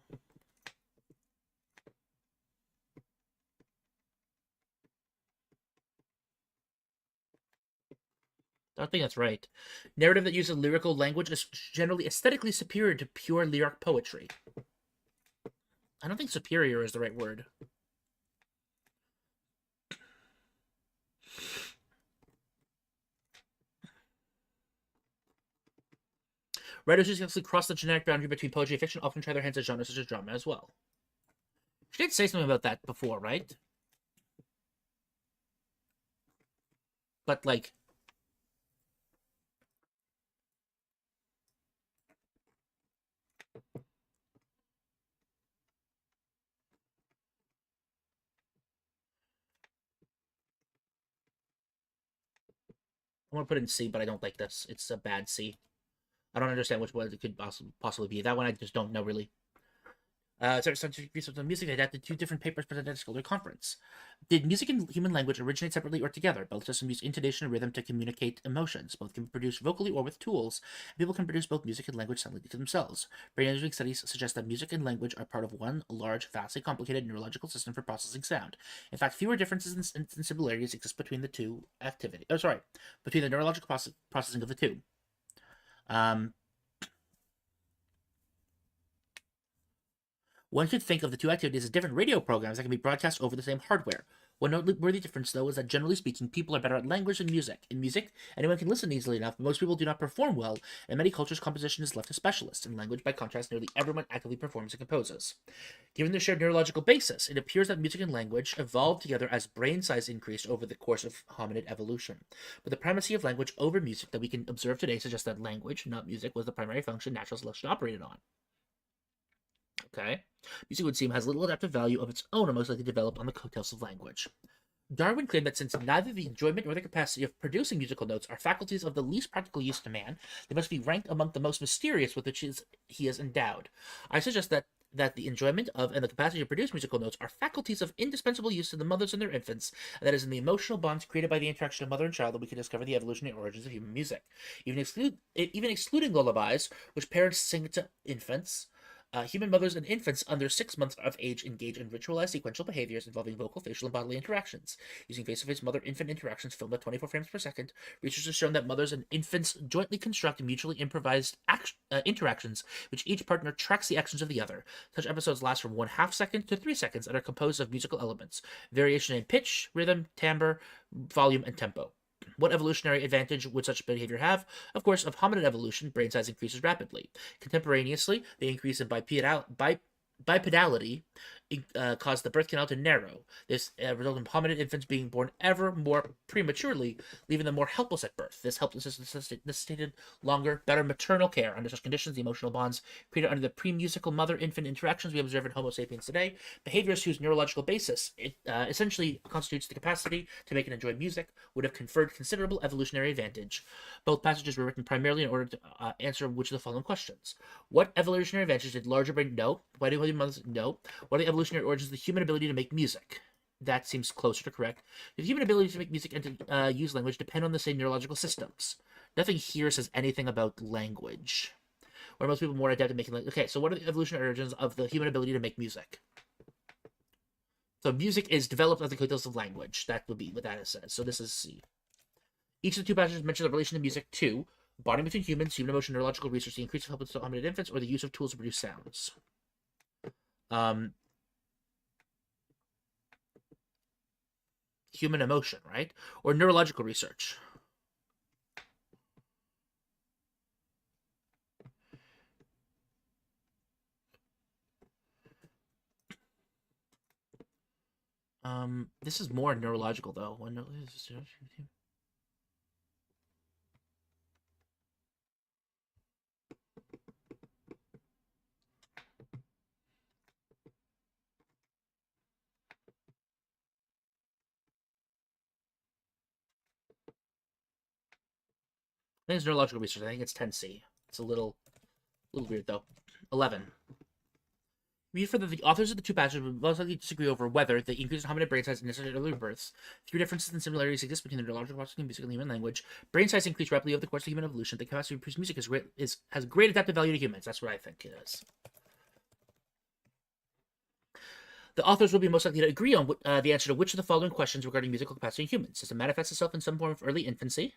[SPEAKER 1] I don't think that's right. Narrative that uses lyrical language is generally aesthetically superior to pure lyric poetry. I don't think superior is the right word. Writers who successfully cross the generic boundary between poetry and fiction often try their hands at genres such as drama as well. She did say something about that before, right? But, like... I want to put it in C, but I don't like this. It's a bad C. I don't understand which one it could possibly be. That one I just don't know, really. Scientific research on music adapted 2 different papers presented at a scholarly conference. Did music and human language originate separately or together? Both systems use intonation and rhythm to communicate emotions. Both can be produced vocally or with tools. People can produce both music and language silently to themselves. Brain imaging studies suggest that music and language are part of one large, vastly complicated neurological system for processing sound. In fact, fewer differences and similarities exist between the two activities. Between the neurological processing of the two. One could think of the two activities as different radio programs that can be broadcast over the same hardware. One noteworthy difference, though, is that generally speaking, people are better at language than music. In music, anyone can listen easily enough, but most people do not perform well. In many cultures, composition is left to specialists. In language, by contrast, nearly everyone actively performs and composes. Given their shared neurological basis, it appears that music and language evolved together as brain size increased over the course of hominid evolution. But the primacy of language over music that we can observe today suggests that language, not music, was the primary function natural selection operated on. Okay. Music would seem has little adaptive value of its own and most likely develop on the coattails of language. Darwin claimed that since neither the enjoyment nor the capacity of producing musical notes are faculties of the least practical use to man, they must be ranked among the most mysterious with which he is endowed. I suggest that that the enjoyment of and the capacity to produce musical notes are faculties of indispensable use to the mothers and their infants, and that is in the emotional bonds created by the interaction of mother and child that we can discover the evolutionary origins of human music. Even excluding lullabies, which parents sing to infants, human mothers and infants under 6 months of age engage in ritualized sequential behaviors involving vocal, facial, and bodily interactions. Using face-to-face mother-infant interactions filmed at 24 frames per second, research has shown that mothers and infants jointly construct mutually improvised interactions, which each partner tracks the actions of the other. Such episodes last from 1/2 second to 3 seconds and are composed of musical elements, variation in pitch, rhythm, timbre, volume, and tempo. What evolutionary advantage would such behavior have? Of course, of hominid evolution, brain size increases rapidly. Contemporaneously, the increase in bipedality caused the birth canal to narrow. This resulted in hominid infants being born ever more prematurely, leaving them more helpless at birth. This helplessness necessitated longer, better maternal care. Under such conditions, the emotional bonds created under the pre-musical mother-infant interactions we observe in Homo sapiens today, behaviors whose neurological basis essentially constitutes the capacity to make and enjoy music, would have conferred considerable evolutionary advantage. Both passages were written primarily in order to answer which of the following questions. What evolutionary advantage did larger brain know? Why do mothers know? What are the evolutionary origins of the human ability to make music? That seems closer to correct. Did the human ability to make music and to use language depend on the same neurological systems? Nothing here says anything about language. Or are most people more adept at making language? Okay, so what are the evolutionary origins of the human ability to make music? So music is developed as the coattails of language. That would be what that says. So this is C. Each of the two passages mention the relation to music to bonding between humans, human emotion, neurological research, the increase of help with hominid infants, or the use of tools to produce sounds. Human emotion, right? Or neurological research. This is more neurological though. I think it's neurological research. I think it's 10C. It's a little weird though. 11. We infer that the authors of the two passages would most likely disagree over whether the increase in hominid brain size and necessary early births. Few differences and similarities exist between the neurological processing of music and human language. Brain size increased rapidly over the course of human evolution. The capacity to produce music has great adaptive value to humans. That's what I think it is. The authors will be most likely to agree on the answer to which of the following questions regarding musical capacity in humans. Does it manifest itself in some form of early infancy?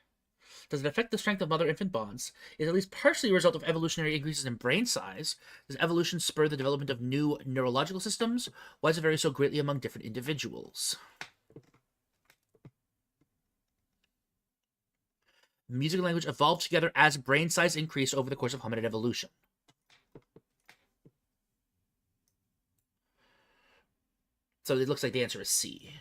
[SPEAKER 1] Does it affect the strength of mother-infant bonds? Is at least partially a result of evolutionary increases in brain size? Does evolution spur the development of new neurological systems? Why does it vary so greatly among different individuals? Music and language evolved together as brain size increased over the course of hominid evolution. So it looks like the answer is C.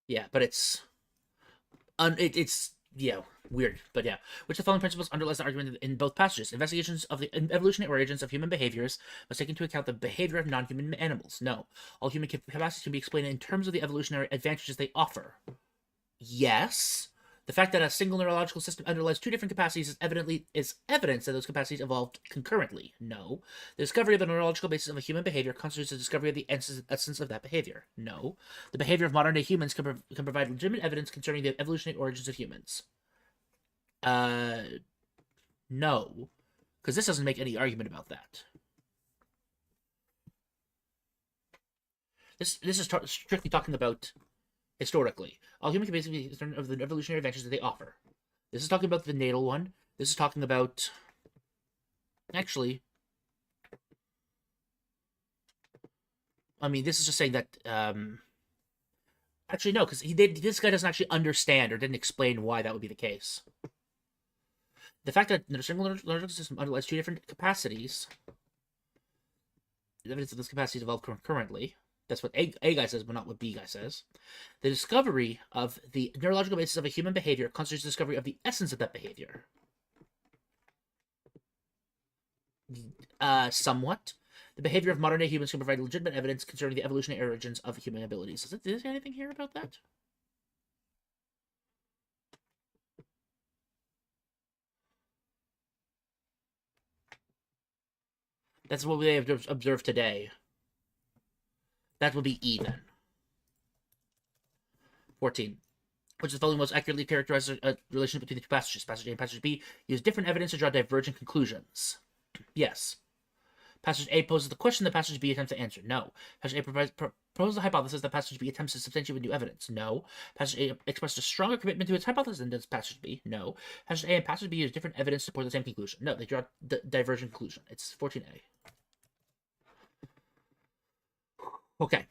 [SPEAKER 1] Yeah, but it's weird, but yeah. Which of the following principles underlies the argument in both passages? Investigations of the evolutionary origins of human behaviors must take into account the behavior of non-human animals. No. All human capacities can be explained in terms of the evolutionary advantages they offer. Yes. The fact that a single neurological system underlies two different capacities is evidence that those capacities evolved concurrently. No. The discovery of the neurological basis of a human behavior constitutes the discovery of the essence of that behavior. No. The behavior of modern-day humans can provide legitimate evidence concerning the evolutionary origins of humans. No. Because this doesn't make any argument about that. This is strictly talking about historically. All human capacities of the evolutionary advantages that they offer. This is talking about the natal one. This is talking about... Actually... I mean, this is just saying that... Actually, no, because this guy doesn't actually understand or didn't explain why that would be the case. The fact that the single neurological system underlies two different capacities... The evidence of those capacities evolved concurrently. That's what A guy says, but not what B guy says. The discovery of the neurological basis of a human behavior constitutes the discovery of the essence of that behavior. Somewhat. The behavior of modern-day humans can provide legitimate evidence concerning the evolutionary origins of human abilities. Does it say anything here about that? That's what they have observed today. That will be E then. 14. Which is the following most accurately characterizes a relation between the two passages. Passage A and passage B use different evidence to draw divergent conclusions. Yes. Passage A poses the question that passage B attempts to answer. No. Passage A proposes the hypothesis that passage B attempts to substantiate with new evidence. No. Passage A expresses a stronger commitment to its hypothesis than does passage B. No. Passage A and passage B use different evidence to support the same conclusion. No, they draw divergent conclusion. It's 14A. Okay.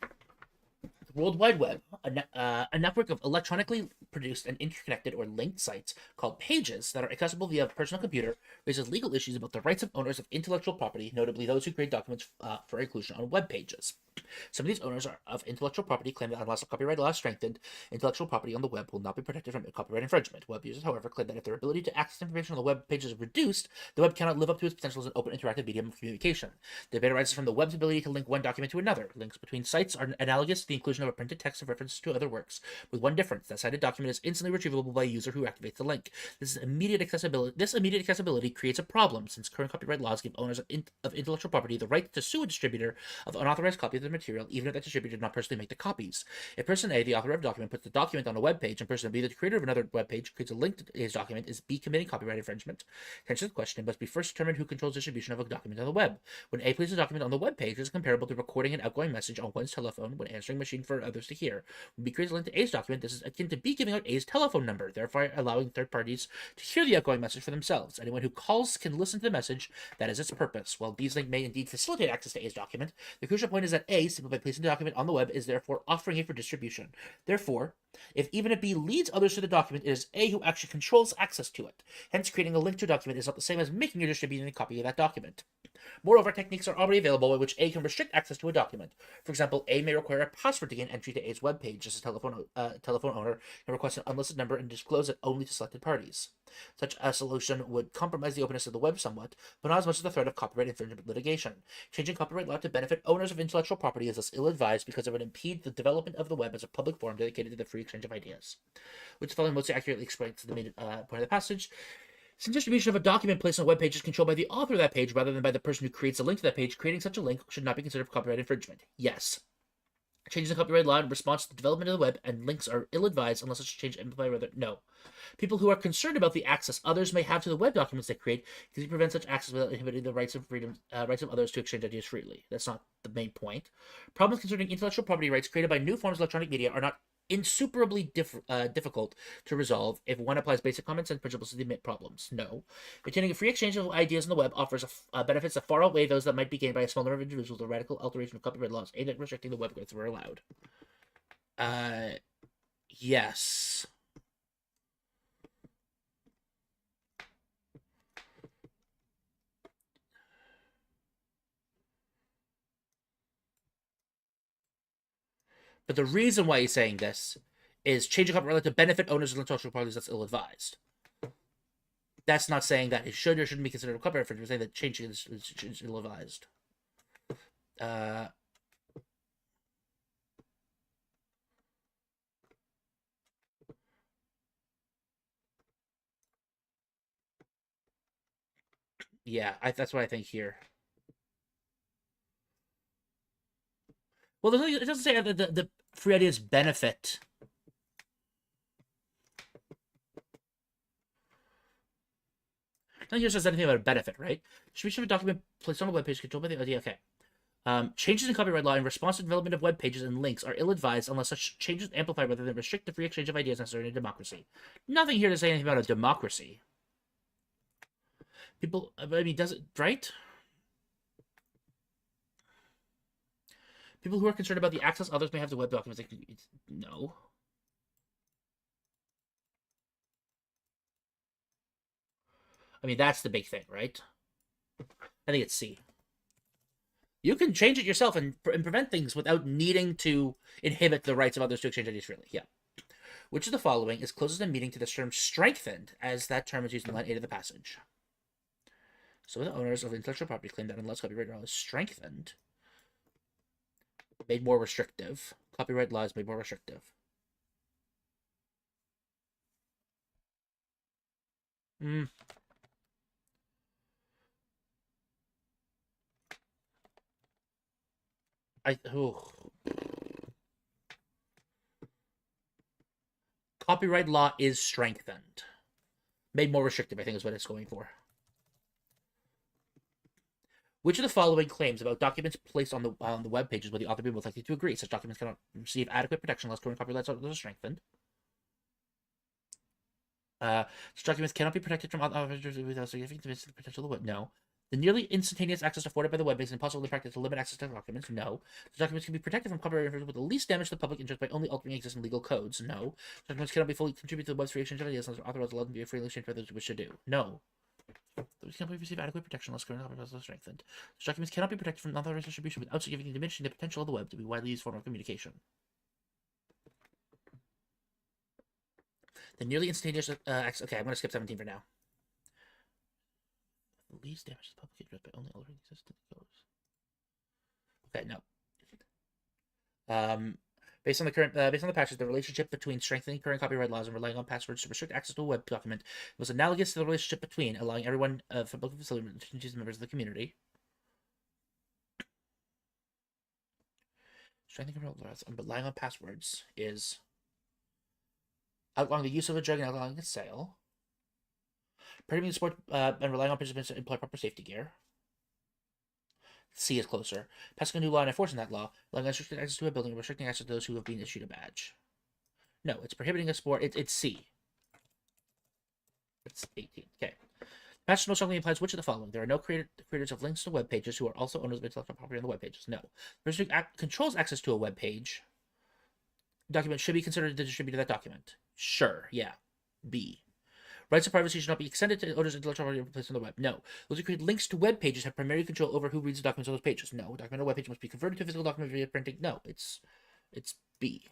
[SPEAKER 1] The World Wide Web, a network of electronically produced and interconnected or linked sites called pages that are accessible via a personal computer, raises legal issues about the rights of owners of intellectual property, notably those who create documents for inclusion on web pages. Some of these owners of intellectual property claim that unless a copyright law is strengthened, intellectual property on the web will not be protected from copyright infringement. Web users, however, claim that if their ability to access information on the web pages is reduced, the web cannot live up to its potential as an open interactive medium of communication. The debate arises from the web's ability to link one document to another. Links between sites are analogous to the inclusion of a printed text of reference to other works, with one difference: that cited document is instantly retrievable by a user who activates the link. This immediate accessibility creates a problem, since current copyright laws give owners of intellectual property the right to sue a distributor of unauthorized copies of the material, even if that distributor did not personally make the copies. If person A, the author of a document, puts the document on a web page, and person B, the creator of another web page, creates a link to his document, is B committing copyright infringement? To answer the question, it must be first determined who controls distribution of a document on the web. When A places a document on the web page, it is comparable to recording an outgoing message on one's telephone when answering machine for others to hear. When B creates a link to A's document, this is akin to B giving out A's telephone number, therefore allowing third parties to hear the outgoing message for themselves. Anyone who calls can listen to the message. That is its purpose. While B's link may indeed facilitate access to A's document, the crucial point is that A, simply by placing the document on the web, is therefore offering it for distribution. Therefore, even if B leads others to the document, it is A who actually controls access to it. Hence, creating a link to a document is not the same as making or distributing a copy of that document. Moreover, techniques are already available by which A can restrict access to a document. For example, A may require a password to gain entry to A's web page, just as a telephone owner can request an unlisted number and disclose it only to selected parties. Such a solution would compromise the openness of the web somewhat, but not as much as the threat of copyright infringement litigation. Changing copyright law to benefit owners of intellectual property is thus ill-advised because it would impede the development of the web as a public forum dedicated to the free exchange of ideas. Which the following most accurately explains the main point of the passage. Since distribution of a document placed on a web page is controlled by the author of that page rather than by the person who creates a link to that page, creating such a link should not be considered copyright infringement. Yes. Changes in copyright law in response to the development of the web and links are ill-advised unless such a change implies rather no. People who are concerned about the access others may have to the web documents they create because it prevents such access without inhibiting the rights of others to exchange ideas freely. That's not the main point. Problems concerning intellectual property rights created by new forms of electronic media are not insuperably difficult to resolve if one applies basic common sense principles to the problems. No. Maintaining a free exchange of ideas on the web offers benefits that far outweigh those that might be gained by a small number of individuals. The radical alteration of copyright laws aimed at restricting the web goods were allowed. Yes. But the reason why he's saying this is changing copyright law to benefit owners of intellectual property that's ill-advised. That's not saying that it should or shouldn't be considered a copyright infringement. We're saying that changing is ill-advised. Yeah, that's what I think here. Well, it doesn't say that the free ideas benefit. Nothing here says anything about a benefit, right? Distribution of a document placed on a web page controlled by the idea. Okay. Changes in copyright law in response to development of web pages and links are ill-advised unless such changes amplify rather than restrict the free exchange of ideas necessary in a democracy. Nothing here to say anything about a democracy. People, I mean, does it, right? People who are concerned about the access others may have to web documents, no. I mean, that's the big thing, right? I think it's C. You can change it yourself and prevent things without needing to inhibit the rights of others to exchange ideas freely. Yeah. Which of the following is closest in meaning to the term strengthened, as that term is used in line 8 of the passage? So the owners of intellectual property claim that unless copyright law is strengthened, made more restrictive, copyright law is made more restrictive. Copyright law is strengthened. Made more restrictive, I think is what it's going for. Which of the following claims about documents placed on the web pages will the author be most likely to agree? Such documents cannot receive adequate protection unless current copyright laws are strengthened. Such documents cannot be protected from others without significant potential of what? No. The nearly instantaneous access afforded by the web makes it impossible in practice to limit access to documents. No. Such documents can be protected from copyright infringement with the least damage to the public interest by only altering existing legal codes. No. Such documents cannot be fully contributed to the web's free exchange of ideas unless authorized allowed to be freely exchanged by those who wish to do. No. Those cannot receive adequate protection unless current copyright laws are strengthened. Such documents cannot be protected from unauthorized distribution without significantly diminishing the potential of the web to be a widely used form of communication. The nearly instantaneous access. Okay, I'm going to skip 17 for now. The least damage to the public interest by only altering existing codes. Okay, no. Based on the passage, the relationship between strengthening current copyright laws and relying on passwords to restrict access to a web document was analogous to the relationship between allowing everyone from public facilities to choose members of the community. Strengthening current laws and relying on passwords is outlawing the use of a drug and outlawing its sale. Prohibiting sport and relying on participants to employ proper safety gear. C is closer. Passing a new law and enforcing that law, allowing unrestricted access to a building and restricting access to those who have been issued a badge. No, it's prohibiting a sport. It's C. It's 18. Okay. Passage most strongly implies which of the following? There are no creators of links to web pages who are also owners of intellectual property on the web pages. No. The Restrict Act controls access to a web page. Document should be considered the distributor of that document. Sure. Yeah. B. Rights of privacy should not be extended to owners of intellectual property placed on the web. No. Those who create links to web pages have primary control over who reads the documents on those pages. No. A document on a web page must be converted to a physical document via printing. No. It's B.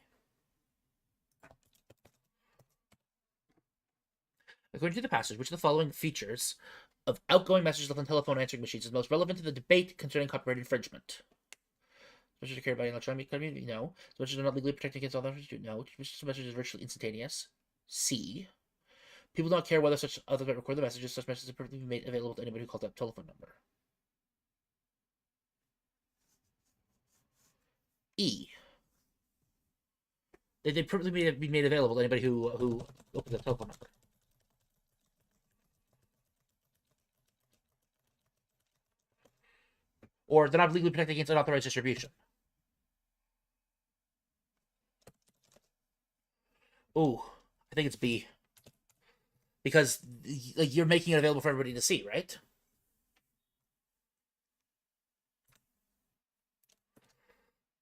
[SPEAKER 1] According to the passage, which of the following features of outgoing messages on telephone answering machines is most relevant to the debate concerning copyright infringement? Messages are carried by an electronic community? No. Messages are not legally protected against all others? No. Messages is virtually instantaneous? C. People don't care whether such others might record the messages. Such messages are perfectly made available to anybody who calls that telephone number. E. They perfectly be made available to anybody who opens that telephone number. Or they're not legally protected against unauthorized distribution. Ooh, I think it's B. Because like you're making it available for everybody to see, right?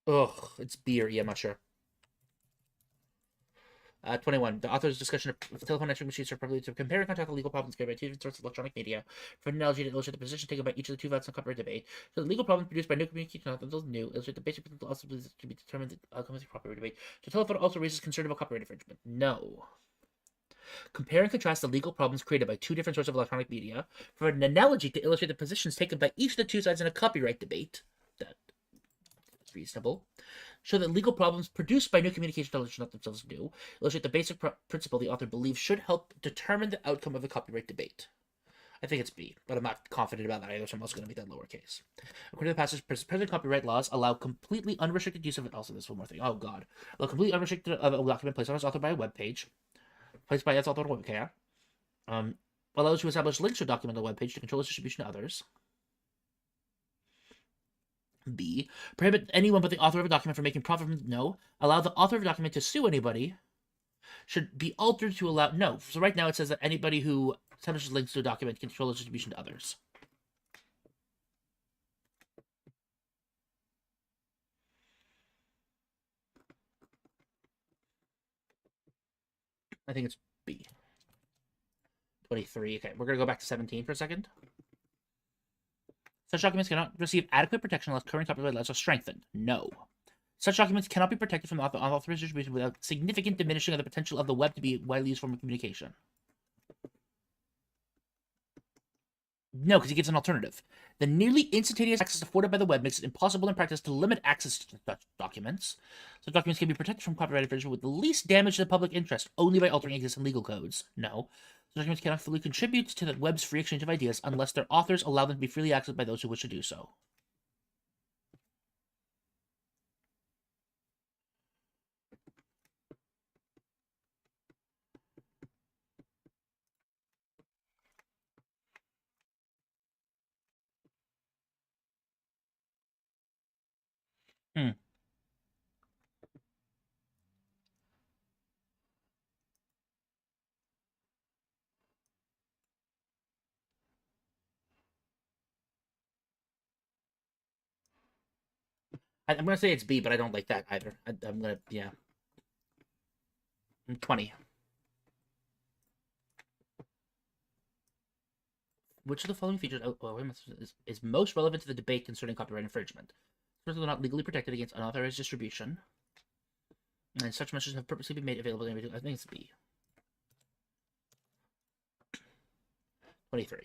[SPEAKER 1] Ugh, it's B or E, I'm not sure. 21. The author's discussion of telephone answering machines are probably to compare and contrast the legal problems created by two different sorts of electronic media. For an analogy to illustrate the position taken by each of the two votes on copyright debate. So the legal problems produced by new communication methods new illustrate the basic principle also to be determined the outcome of the copyright debate. The telephone also raises concern about copyright infringement. No. Compare and contrast the legal problems created by two different sorts of electronic media. For an analogy to illustrate the positions taken by each of the two sides in a copyright debate. That is reasonable. Show that legal problems produced by new communication technologies not themselves new. Illustrate the basic principle the author believes should help determine the outcome of the copyright debate. I think it's B, but I'm not confident about that either, so I'm also going to make that lowercase. According to the passage, present copyright laws allow completely unrestricted use of it. Also, this one more thing. Oh, God. Allow completely unrestricted of a document placed on its author by a web page. Placed by its author on a webcam. Allows to establish links to a document on a web page to control its distribution to others. B. Prohibit anyone but the author of a document from making profit from... No. Allow the author of a document to sue anybody. Should be altered to allow... No. So right now it says that anybody who establishes links to a document can control its distribution to others. I think it's B. 23. Okay, we're going to go back to 17 for a second. Such documents cannot receive adequate protection unless current copyright laws are strengthened. No. Such documents cannot be protected from unauthorized distribution without significant diminishing of the potential of the web to be a widely used form of communication. No, because he gives an alternative. The nearly instantaneous access afforded by the web makes it impossible in practice to limit access to such documents. Such documents can be protected from copyright infringement with the least damage to the public interest, only by altering existing legal codes. No. Such documents cannot fully contribute to the web's free exchange of ideas unless their authors allow them to be freely accessed by those who wish to do so. Hmm. I'm going to say it's B, but I don't like that either. I'm going to, yeah. 20. Which of the following features is most relevant to the debate concerning copyright infringement? First, they're not legally protected against unauthorized distribution, and such messages have purposely been made available. I think it's B. 23.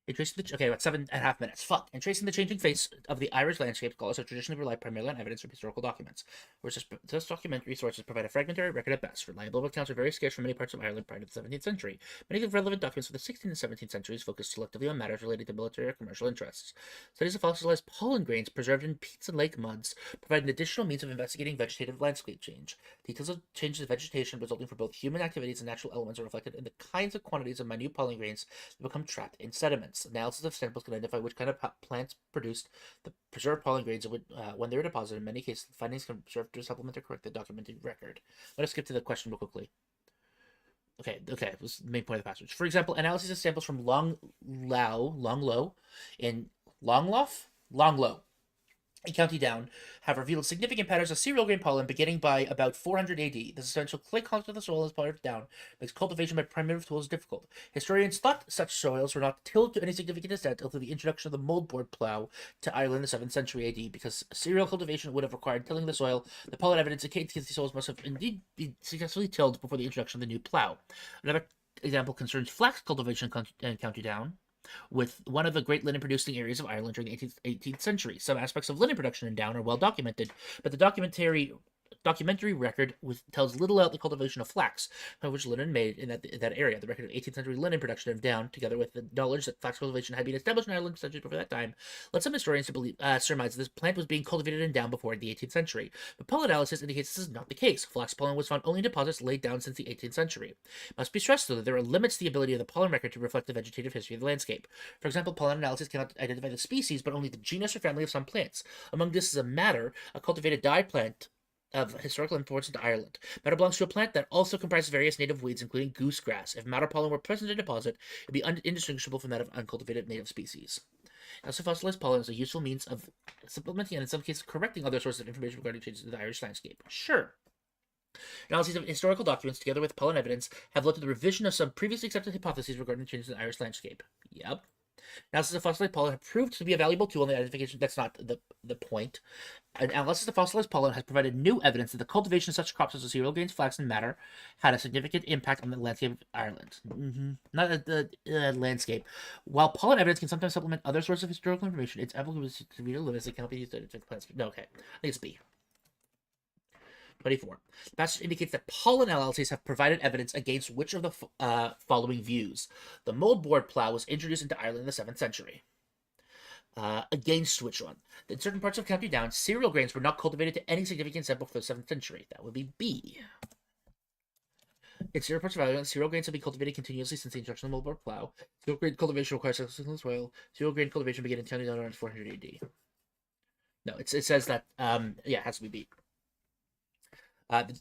[SPEAKER 1] In tracing the, okay, about 7.5 minutes. Fuck. In tracing the changing face of the Irish landscape, scholars have traditionally relied primarily on evidence from historical documents, whereas such documentary sources provide a fragmentary record at best. Reliable accounts are very scarce from many parts of Ireland prior to the 17th century. Many of the relevant documents for the 16th and 17th centuries focus selectively on matters related to military or commercial interests. Studies of fossilized pollen grains preserved in peats and lake muds provide an additional means of investigating vegetative landscape change. Details of changes in vegetation resulting from both human activities and natural elements are reflected in the kinds of quantities of minute pollen grains that become trapped in sediments. Analysis of samples can identify which kind of plants produced the preserved pollen grains when they were deposited. In many cases, the findings can serve to supplement or correct the documented record. Let us skip to the question real quickly. Okay, this is the main point of the passage. For example, analysis of samples from Longlow in Longlow in County Down have revealed significant patterns of cereal grain pollen beginning by about 400 AD. This essential clay content of the soil as part of down makes cultivation by primitive tools difficult. Historians thought such soils were not tilled to any significant extent until the introduction of the moldboard plough to Ireland in the 7th century AD. Because cereal cultivation would have required tilling the soil, the pollen evidence indicates these soils must have indeed been successfully tilled before the introduction of the new plough. Another example concerns flax cultivation in County Down, with one of the great linen producing areas of Ireland during the 18th century. Some aspects of linen production in Down are well documented, but the documentary record tells little about the cultivation of flax, which linen made in that area. The record of 18th century linen production of Down, together with the knowledge that flax cultivation had been established in Ireland centuries before that time, led some historians to surmise that this plant was being cultivated in Down before the 18th century. But pollen analysis indicates this is not the case. Flax pollen was found only in deposits laid down since the 18th century. It must be stressed, though, that there are limits to the ability of the pollen record to reflect the vegetative history of the landscape. For example, pollen analysis cannot identify the species, but only the genus or family of some plants. Among this is a madder, a cultivated dye plant of historical importance to Ireland. Madder belongs to a plant that also comprises various native weeds, including goosegrass. If madder pollen were present in a deposit, it would be indistinguishable from that of uncultivated native species. Also, fossilized pollen is a useful means of supplementing and, in some cases, correcting other sources of information regarding changes in the Irish landscape. Sure. Analyses of historical documents, together with pollen evidence, have led to the revision of some previously accepted hypotheses regarding changes in the Irish landscape. Yep. Analysis of fossilized pollen have proved to be a valuable tool in the identification. That's not the point. Analysis of fossilized pollen has provided new evidence that the cultivation of such crops as cereal grains, flax, and madder had a significant impact on the landscape of Ireland. Not the landscape. While pollen evidence can sometimes supplement other sources of historical information, its applicable to real limits that cannot be used to identify plants. No, okay. I think it's B. 24. The passage indicates that pollen analyses have provided evidence against which of the following views. The moldboard plough was introduced into Ireland in the 7th century. Against which one? In certain parts of County Down, cereal grains were not cultivated to any significant extent before the 7th century. That would be B. In certain parts of Ireland, cereal grains have been cultivated continuously since the introduction of the moldboard plough. Cereal grain cultivation requires successful soil. Cereal grain cultivation began in County Down around 400 AD. No, it says that, it has to be B.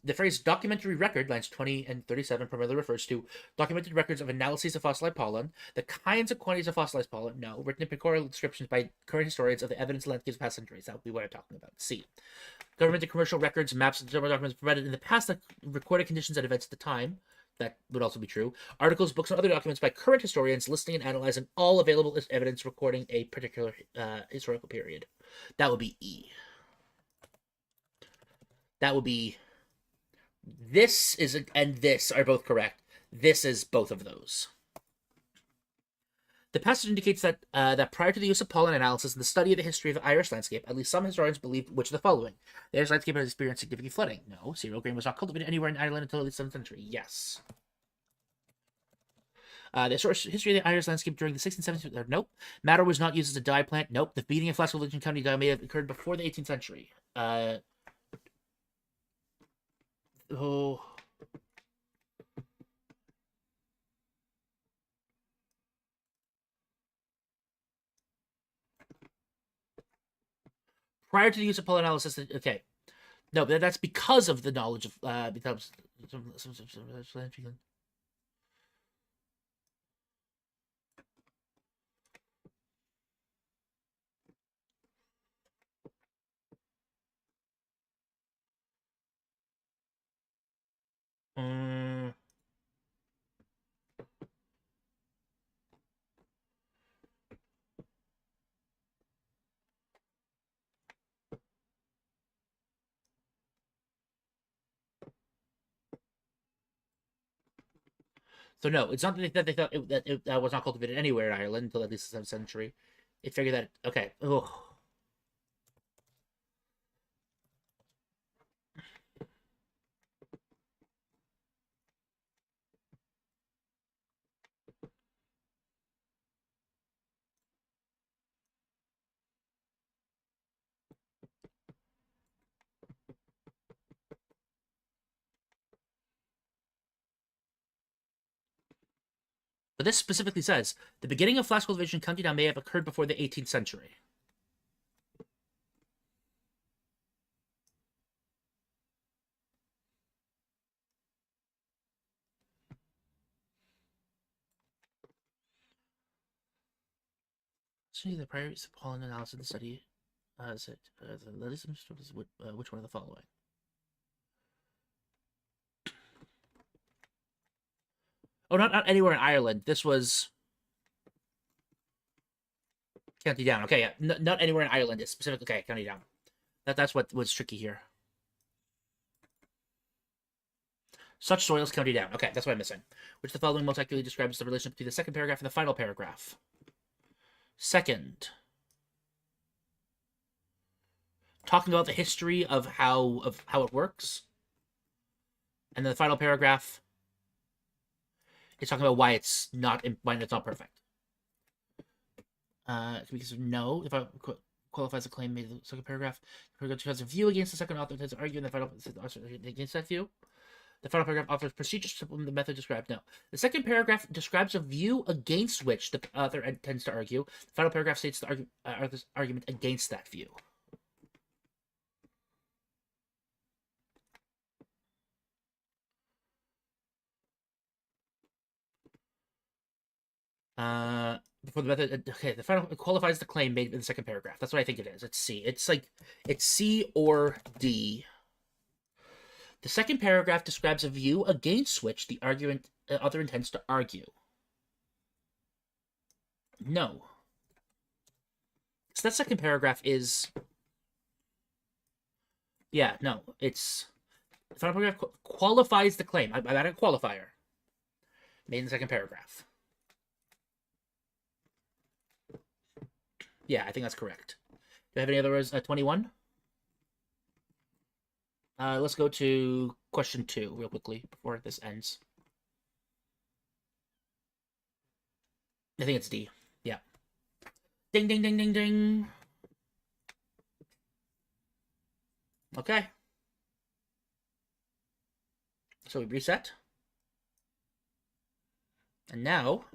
[SPEAKER 1] The phrase documentary record, lines 20 and 37, primarily refers to documented records of analyses of fossilized pollen, the kinds of quantities of fossilized pollen, written in pictorial descriptions by current historians of the evidence landscapes of past centuries. That would be what I'm talking about. C. Government and commercial records, maps, and similar documents provided in the past that recorded conditions and events at the time. That would also be true. Articles, books, and other documents by current historians listing and analyzing all available evidence recording a particular historical period. That would be E. That would be... This is and this are both correct. This is both of those. The passage indicates that that prior to the use of pollen analysis and the study of the history of the Irish landscape, at least some historians believed which of the following: the Irish landscape has experienced significant flooding. No. Cereal grain was not cultivated anywhere in Ireland until the 7th century. Yes. The history of the Irish landscape during the 16th, 17th, nope. Madder was not used as a dye plant. Nope. The beating of Flask Religion County dye may have occurred before the 18th century. Oh. Prior to the use of pollen analysis, okay. No, that's because of the knowledge of because so no, it's not that they thought that was not cultivated anywhere in Ireland until at least the 7th century. They figured that okay. Ugh. But this specifically says the beginning of flax cultivation in County Down may have occurred before the 18th century. See the prior use of pollen analysis in the study. Which one of the following? Oh, not anywhere in Ireland. This was County Down. Okay, yeah, not anywhere in Ireland. It's specifically okay, County Down. That's what was tricky here. Such soils, County Down. Okay, that's what I'm missing. Which the following most accurately describes the relation between the second paragraph and the final paragraph. Second, talking about the history of how it works, and then the final paragraph is talking about why it's not perfect. Because of no, if I qualifies a claim made in the second paragraph, the paragraph has a view against the second author, tends to argue in the final against that view. The final paragraph offers procedures to supplement the method described. No. The second paragraph describes a view against which the author tends to argue. The final paragraph states the author's argument against that view. Before the method, okay, the final qualifies the claim made in the second paragraph. That's what I think it is. It's C. It's C or D. The second paragraph describes a view against which the author intends to argue. No. So that second paragraph is... Yeah, no. It's... The final paragraph qualifies the claim. I'm adding a qualifier. Made in the second paragraph. Yeah, I think that's correct. Do you have any other words? 21? Let's go to question 2 real quickly before this ends. I think it's D. Yeah. Ding, ding, ding, ding, ding. Okay. So we reset. And now,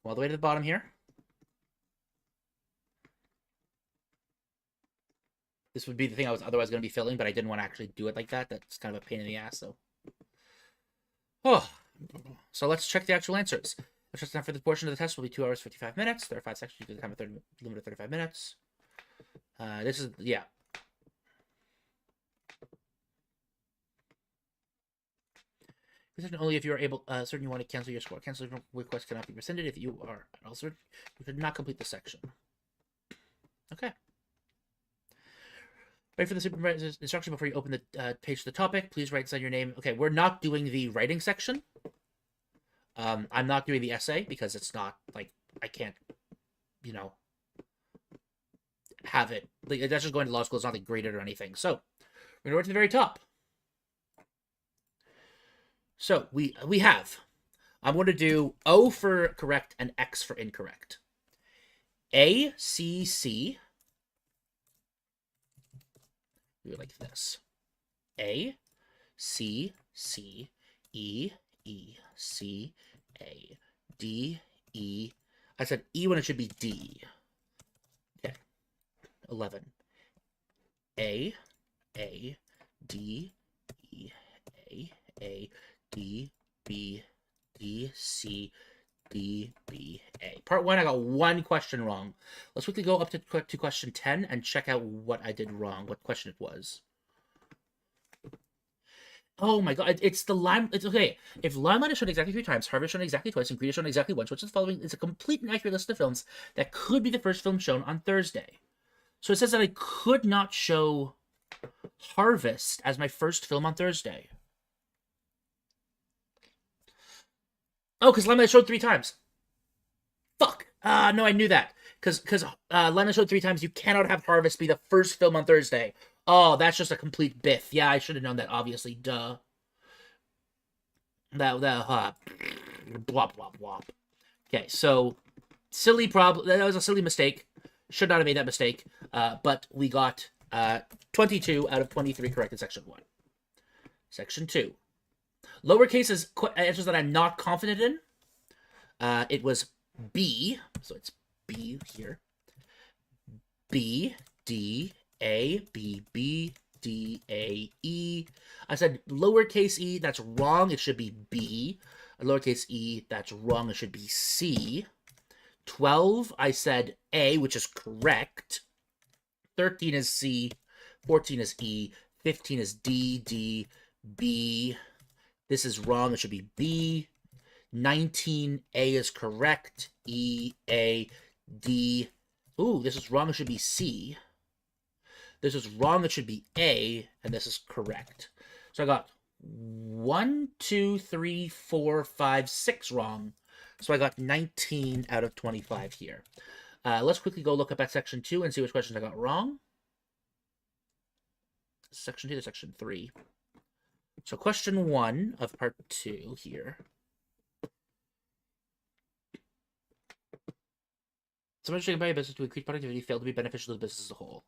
[SPEAKER 1] all the way to the bottom here. This would be the thing I was otherwise going to be filling, but I didn't want to actually do it like that. That's kind of a pain in the ass, so. Oh. So let's check the actual answers. The test time for this portion of the test will be 2 hours, 55 minutes. There are 5 sections. You can time a limit of 35 minutes. This is, yeah. Only if you are able, certain you want to cancel your score. Cancel request cannot be rescinded if you are also you did not complete the section. Okay. Wait for the supervisor's instruction before you open the page to the topic. Please write inside your name. Okay, we're not doing the writing section. I'm not doing the essay because it's not, like, I can't, you know, have it. Like, that's just going to law school. It's not, like, graded or anything. So, we're going to work to the very top. So, we have, I'm going to do O for correct and X for incorrect. A, C, C. Do it like this. A, C, C, E, E, C, A, D, E. I said E when it should be D. Okay. 11. A, D, E, A, D, B, D, C, D, B, A. Part 1, I got one question wrong. Let's quickly go up to question 10 and check out what I did wrong, what question it was. Oh my god, it's the lime. It's okay. If Limelight is shown exactly 3 times, Harvest shown exactly twice, and Creed is shown exactly once, which is the following is a complete and accurate list of films that could be the first film shown on Thursday. So it says that I could not show Harvest as my first film on Thursday. Oh, because Limelight showed 3 times. Fuck. No, I knew that. Because Limelight showed 3 times, you cannot have Harvest be the first film on Thursday. Oh, that's just a complete biff. Yeah, I should have known that, obviously. Duh. Blah, blah, blah. Okay, so, silly problem. That was a silly mistake. Should not have made that mistake. But we got 22 out of 23 correct in section 1. Section 2. Lowercase is answers that I'm not confident in. It was B, so it's B here. B, D, A, B, B, D, A, E. I said lowercase e, that's wrong. It should be B. Lowercase e, that's wrong. It should be C. 12, I said A, which is correct. 13 is C. 14 is E. 15 is D, D, B. This is wrong. It should be B. 19, A is correct. E, A, D. Ooh, this is wrong. It should be C. This is wrong. It should be A, and this is correct. So I got 1, 2, 3, 4, 5, 6 wrong. So I got 19 out of 25 here. Let's quickly go look up at section 2 and see which questions I got wrong. Section 2 to section 3. So question 1 of part 2 here. Some interesting about your business to increase productivity failed to be beneficial to the business as a whole.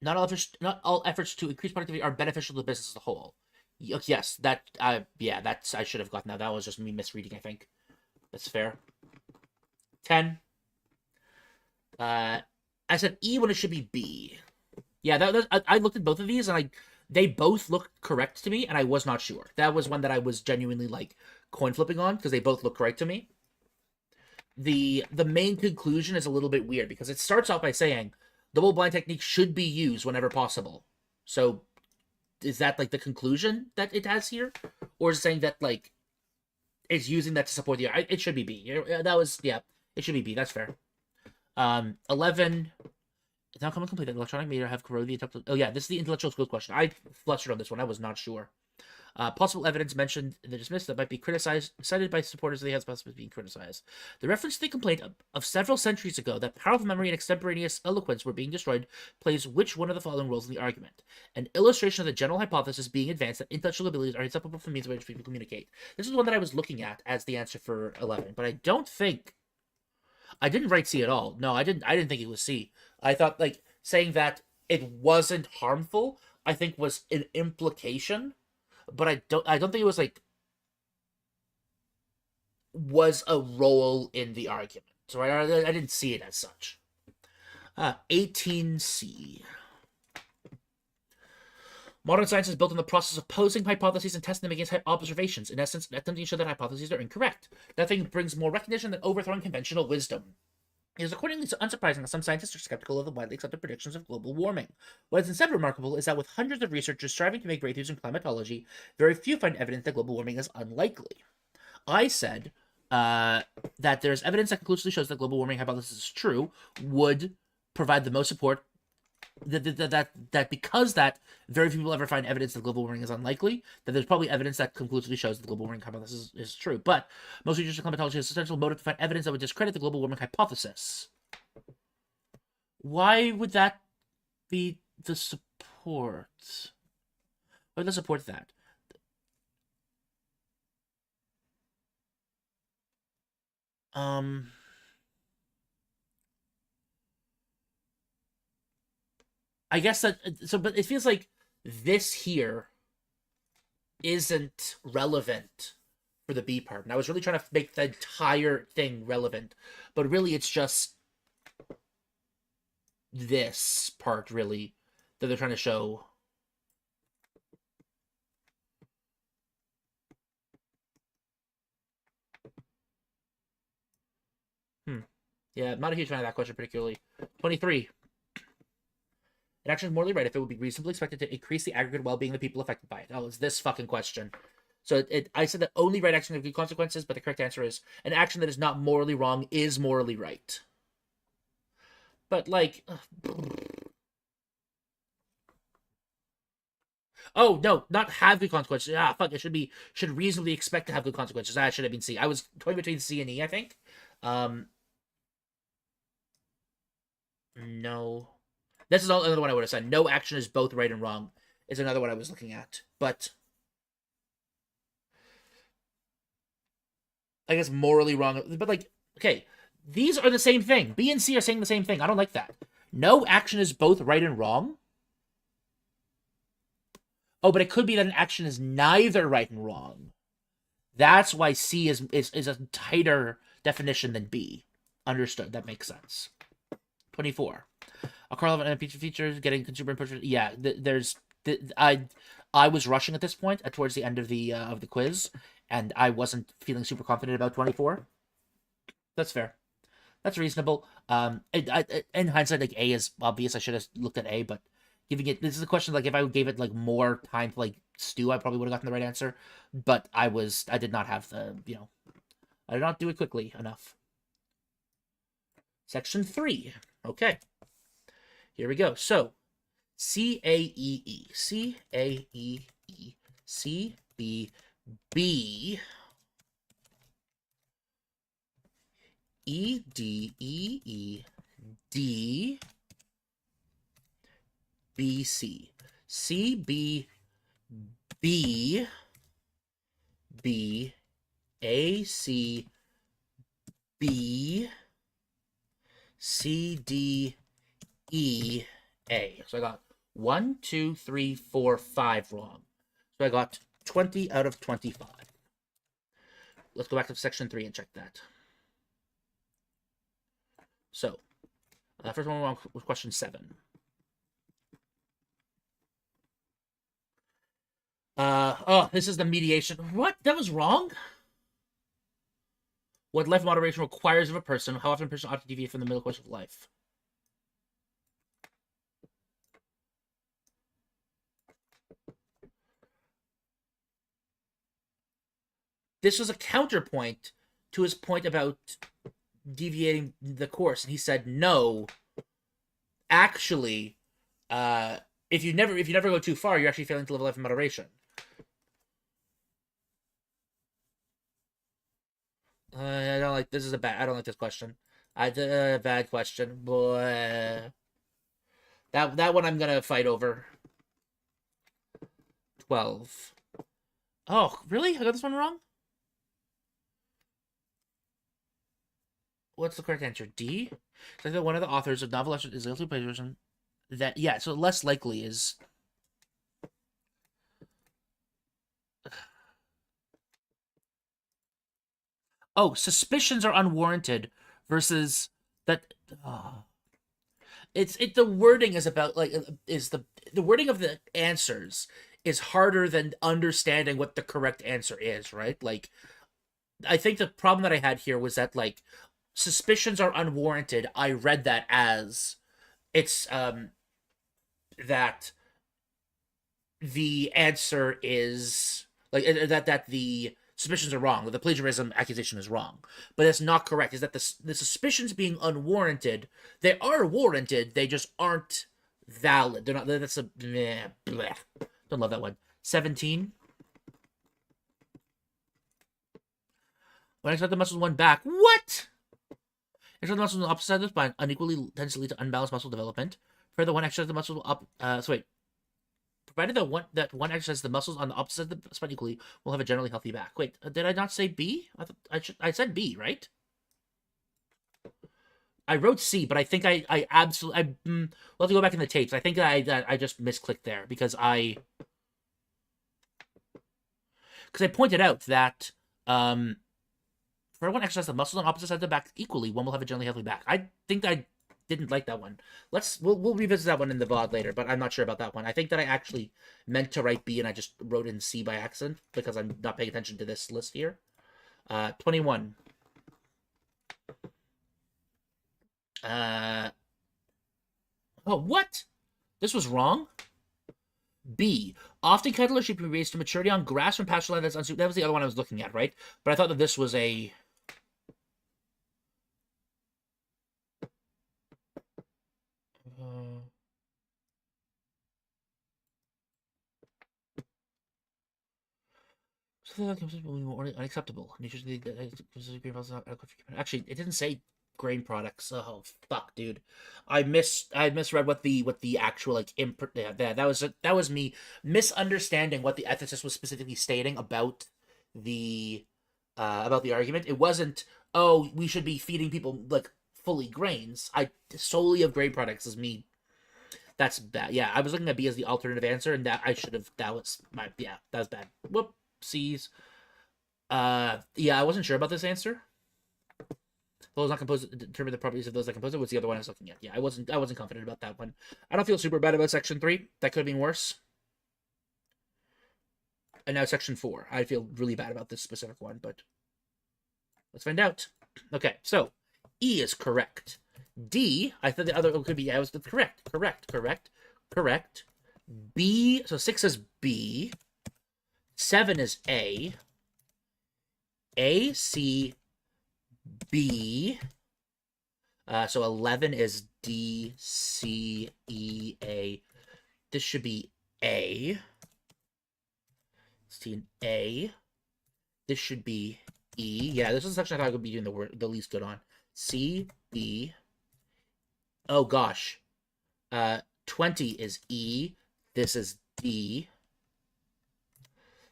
[SPEAKER 1] Not all efforts to increase productivity are beneficial to the business as a whole. Yes, yeah, that's I should have gotten that. That was just me misreading, I think. That's fair. 10. I said E when it should be B. Yeah, I looked at both of these and they both looked correct to me, and I was not sure. That was one that I was genuinely like coin flipping on because they both look correct to me. The main conclusion is a little bit weird because it starts off by saying double blind technique should be used whenever possible. So is that like the conclusion that it has here, or is it saying that like it's using that to support the? It should be B. That was it should be B. That's fair. 11. It's now coming completed. Electronic meter have corroded the intellectual. Oh yeah, this is the intellectual skills question. I flustered on this one. I was not sure. Possible evidence mentioned in the dismiss that might be criticized, cited by supporters of the House as being criticized. The reference to the complaint of several centuries ago that powerful memory and extemporaneous eloquence were being destroyed plays which one of the following roles in the argument? An illustration of the general hypothesis being advanced that intellectual abilities are inseparable from means by which people communicate. This is one that I was looking at as the answer for 11, but I don't think I didn't write C at all. No, I didn't think it was C. I thought like saying that it wasn't harmful, I think was an implication, but I don't think it was like was a role in the argument. So I didn't see it as such. 18C. Modern science is built on the process of posing hypotheses and testing them against observations, in essence, attempting to show that hypotheses are incorrect. Nothing brings more recognition than overthrowing conventional wisdom. It is accordingly unsurprising that some scientists are skeptical of the widely accepted predictions of global warming. What is instead remarkable is that with hundreds of researchers striving to make breakthroughs in climatology, very few find evidence that global warming is unlikely. I said that there's evidence that conclusively shows that global warming hypothesis is true, would provide the most support that because that very few people ever find evidence that global warming is unlikely, that there's probably evidence that conclusively shows that global warming hypothesis is true. But most researchers in climatology has essential motive to find evidence that would discredit the global warming hypothesis. Why would that be the support? Why would that support that? I guess that so, but it feels like this here isn't relevant for the B part. And I was really trying to make the entire thing relevant, but really it's just this part really that they're trying to show. Yeah, I'm not a huge fan of that question particularly. 23. An action is morally right if it would be reasonably expected to increase the aggregate well-being of the people affected by it. Oh, it's this fucking question. So I said that only right action has good consequences, but the correct answer is an action that is not morally wrong is morally right. But like, oh no, not have good consequences. Ah, fuck, it should reasonably expect to have good consequences. That should have been C. I was toying between C and E, I think. No. This is another one I would have said. No action is both right and wrong is another one I was looking at. But I guess morally wrong. But like, okay, these are the same thing. B and C are saying the same thing. I don't like that. No action is both right and wrong. Oh, but it could be that an action is neither right and wrong. That's why C is a tighter definition than B. Understood. That makes sense. 24. A car and features getting consumer input. Yeah, I was rushing at this point towards the end of the quiz, and I wasn't feeling super confident about 24. That's fair. That's reasonable. In hindsight, like A is obvious. I should have looked at A, but giving it this is a question like if I gave it like more time to like stew, I probably would have gotten the right answer. But I did not have the I did not do it quickly enough. Section 3. Okay. Here we go. So, C-A-E-E. C-A-E-E. C-B-B. E-D-E-E-D. B-C. C-B-B. B. A-C-B. C-D. E-A. So I got 1, 2, 3, 4, 5 wrong. So I got 20 out of 25. Let's go back to section 3 and check that. So, first one wrong was question 7. This is the mediation. What? That was wrong? What life moderation requires of a person. How often a person ought to deviate from the middle course of life. This was a counterpoint to his point about deviating the course, and he said no. Actually, if you never go too far, you're actually failing to live a life of moderation. I don't like this. I don't like this question. Bad question. Boy, that one I'm gonna fight over. 12. Oh, really? I got this one wrong? What's the correct answer? D? It's like that one of the authors of novel is guilty of plagiarism. That, yeah, so less likely is... Oh, suspicions are unwarranted versus that... It's the wording is about, like, is the wording of the answers is harder than understanding what the correct answer is, right? Like, I think the problem that I had here was that, like, suspicions are unwarranted. I read that as it's that the answer is like that the suspicions are wrong, that the plagiarism accusation is wrong, but that's not correct. Is that the suspicions being unwarranted? They are warranted. They just aren't valid. They're not. That's a bleh, bleh. Don't love that one. 17. When I expect the muscles one back. What? Exercise the muscles on the opposite side of the spine unequally tends to lead to unbalanced muscle development. Further, one exercise the muscles up. Provided that one exercise the muscles on the opposite side of the spine equally, will have a generally healthy back. Wait, did I not say B? I said B, right? I wrote C, but I think I absolutely we'll have to go back in the tapes. I think that I just misclicked there because I pointed out that for one exercise the muscles on opposite sides of the back equally, one will have a generally healthy back. I think I didn't like that one. We'll revisit that one in the VOD later, but I'm not sure about that one. I think that I actually meant to write B and I just wrote in C by accident because I'm not paying attention to this list here. 21. Oh, what? This was wrong? B. Often cattle should be raised to maturity on grass from pasture land that's unsuited. That was the other one I was looking at, right? But I thought that this was a... unacceptable. Actually, it didn't say grain products. Oh fuck, dude! I misread what the actual like input. Yeah, that was me misunderstanding what the ethicist was specifically stating about the argument. It wasn't, oh, we should be feeding people like fully grains. I solely of grain products is me. That's bad. Yeah, I was looking at B as the alternative answer, and that was bad. Whoopsies. Yeah, I wasn't sure about this answer. Those not composed determine the properties of those that compose it. What's the other one I was looking at? Yeah, I wasn't confident about that one. I don't feel super bad about section 3. That could have been worse. And now section 4. I feel really bad about this specific one, but let's find out. Okay, so E is correct. D, I thought the other could be, I was correct. B, so 6 is B. 7 is A. A, C, B. So 11 is D, C, E, A. This should be A. 16, A. This should be E. Yeah, this is the section I thought I would be doing the least good on. C, B. Oh, gosh. 20 is E. This is D.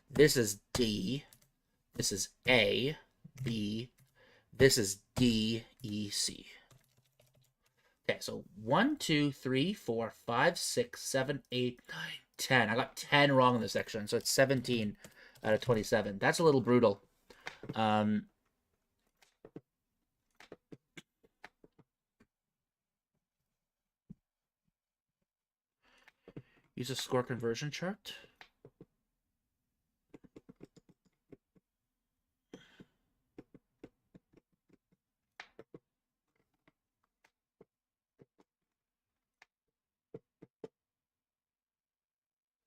[SPEAKER 1] This is D. This is A, B. This is D, E, C. Okay, so 1, 2, 3, 4, 5, 6, 7, 8, 9, 10. I got 10 wrong in this section, so it's 17 out of 27. That's a little brutal. Use a score conversion chart.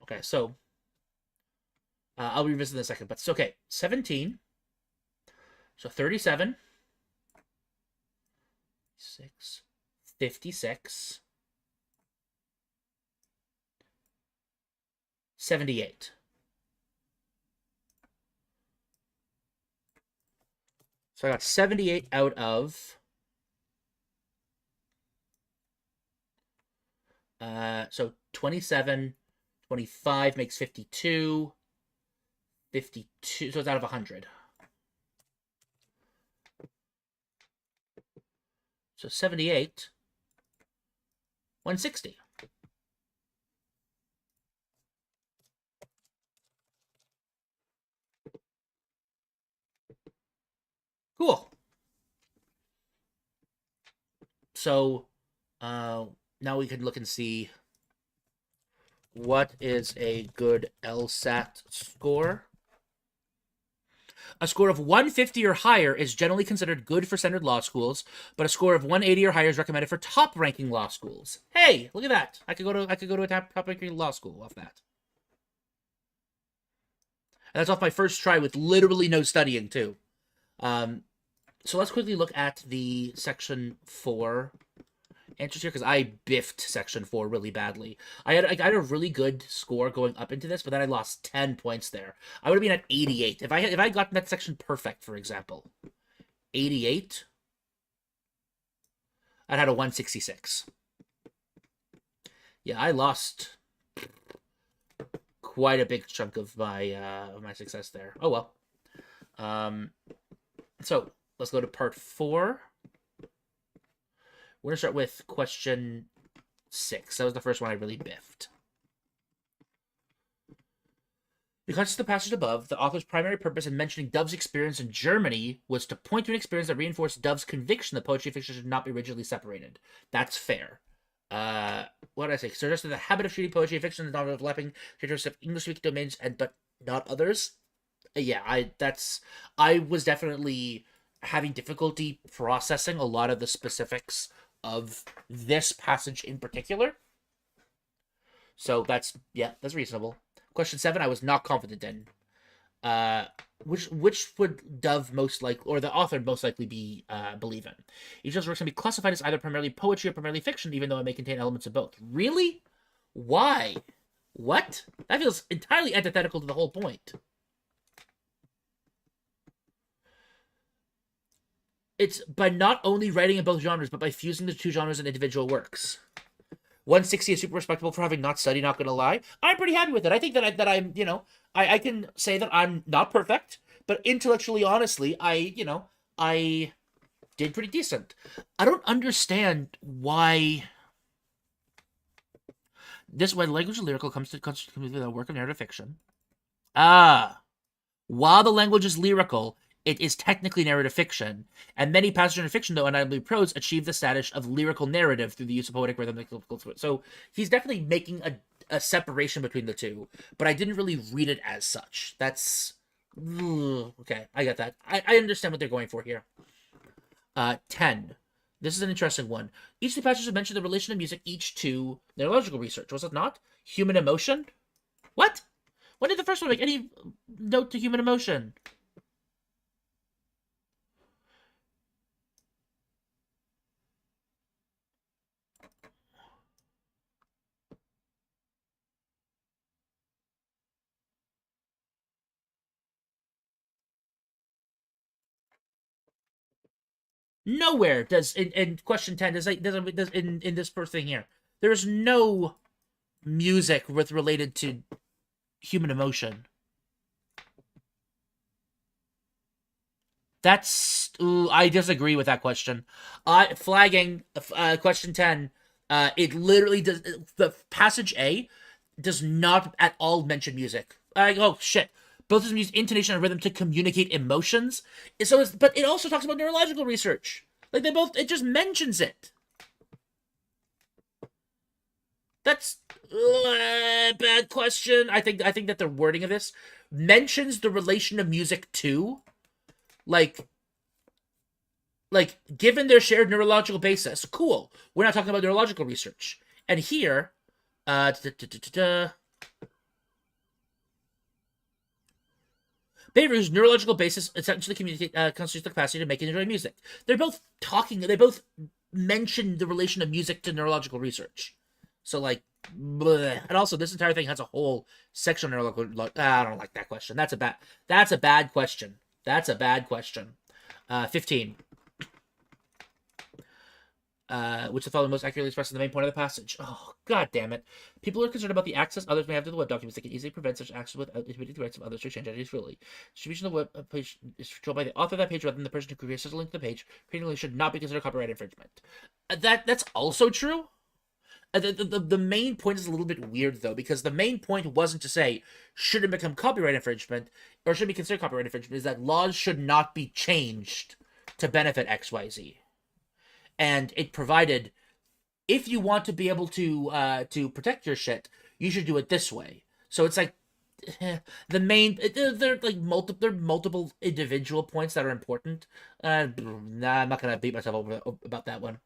[SPEAKER 1] Okay, so I'll revisit in a second, but it's okay. 17. So 37. 6. 56. 78. So I got 78 out of... so 27, 25 makes 52. 52, so it's out of 100. So 78, 160. Cool. So now we can look and see what is a good LSAT score. A score of 150 or higher is generally considered good for standard law schools, but a score of 180 or higher is recommended for top-ranking law schools. Hey, look at that! I could go to a top-ranking law school off that. And that's off my first try with literally no studying too. So let's quickly look at the section 4 answers here because I biffed section 4 really badly. I had a really good score going up into this, but then I lost 10 points there. I would have been at 88 if I had gotten that section perfect, for example. 88. I'd had a 166. Yeah, I lost quite a big chunk of my success there. Oh well. So let's go to part 4. We're gonna start with question 6. That was the first one I really biffed. Because of the passage above, the author's primary purpose in mentioning Dove's experience in Germany was to point to an experience that reinforced Dove's conviction that poetry and fiction should not be rigidly separated. That's fair. What did I say? Suggested the habit of treating poetry and fiction as non-overlapping characteristics of English-speaking domains but not others. Yeah, I was definitely having difficulty processing a lot of the specifics of this passage in particular. So that's reasonable. Question 7, I was not confident in. Which would Dove most likely, or the author most likely be believe in? Each of those works can be classified as either primarily poetry or primarily fiction, even though it may contain elements of both. Really? Why? What? That feels entirely antithetical to the whole point. It's by not only writing in both genres, but by fusing the two genres in individual works. 160 is super respectable for having not studied, not gonna lie. I'm pretty happy with it. I think that I'm, I can say that I'm not perfect, but intellectually, honestly, I did pretty decent. I don't understand why when language and lyrical comes to the work of narrative fiction. While the language is lyrical, it is technically narrative fiction, and many passages in fiction, though undoubtedly prose, achieve the status of lyrical narrative through the use of poetic rhythm. So he's definitely making a separation between the two, but I didn't really read it as such. That's okay. I got that. I understand what they're going for here. 10. This is an interesting one. Each of the passages mention the relation of music each to neurological research. Was it not? Human emotion? What? When did the first one make any note to human emotion? Nowhere does in question 10 does in this first thing here. There's no music with related to human emotion. That's I disagree with that question. Flagging question 10. It literally does. The passage A does not at all mention music. Oh shit. Both of them use intonation and rhythm to communicate emotions. But it also talks about neurological research. Like it just mentions it. That's bad question. I think that the wording of this mentions the relation of music to, like given their shared neurological basis. Cool. We're not talking about neurological research. And here, Behavior's neurological basis essentially constitutes the capacity to make and enjoy music. They both mention the relation of music to neurological research. So, bleh. And also, this entire thing has a whole section on neurological. I don't like that question. That's a bad question. That's a bad question. 15. Which the following most accurately expresses the main point of the passage. Oh, god damn it. People are concerned about the access others may have to the web documents. They can easily prevent such access without inhibiting the rights of others to exchange identities freely. Distribution of the web page is controlled by the author of that page rather than the person who creates the link to the page. Creating should not be considered copyright infringement. That's also true. The main point is a little bit weird, though, because the main point wasn't to say, should it become copyright infringement, or should it be considered copyright infringement, is that laws should not be changed to benefit XYZ. And it provided, if you want to be able to protect your shit, you should do it this way. So it's like, the main, they're multiple individual points that are important. I'm not going to beat myself over about that one.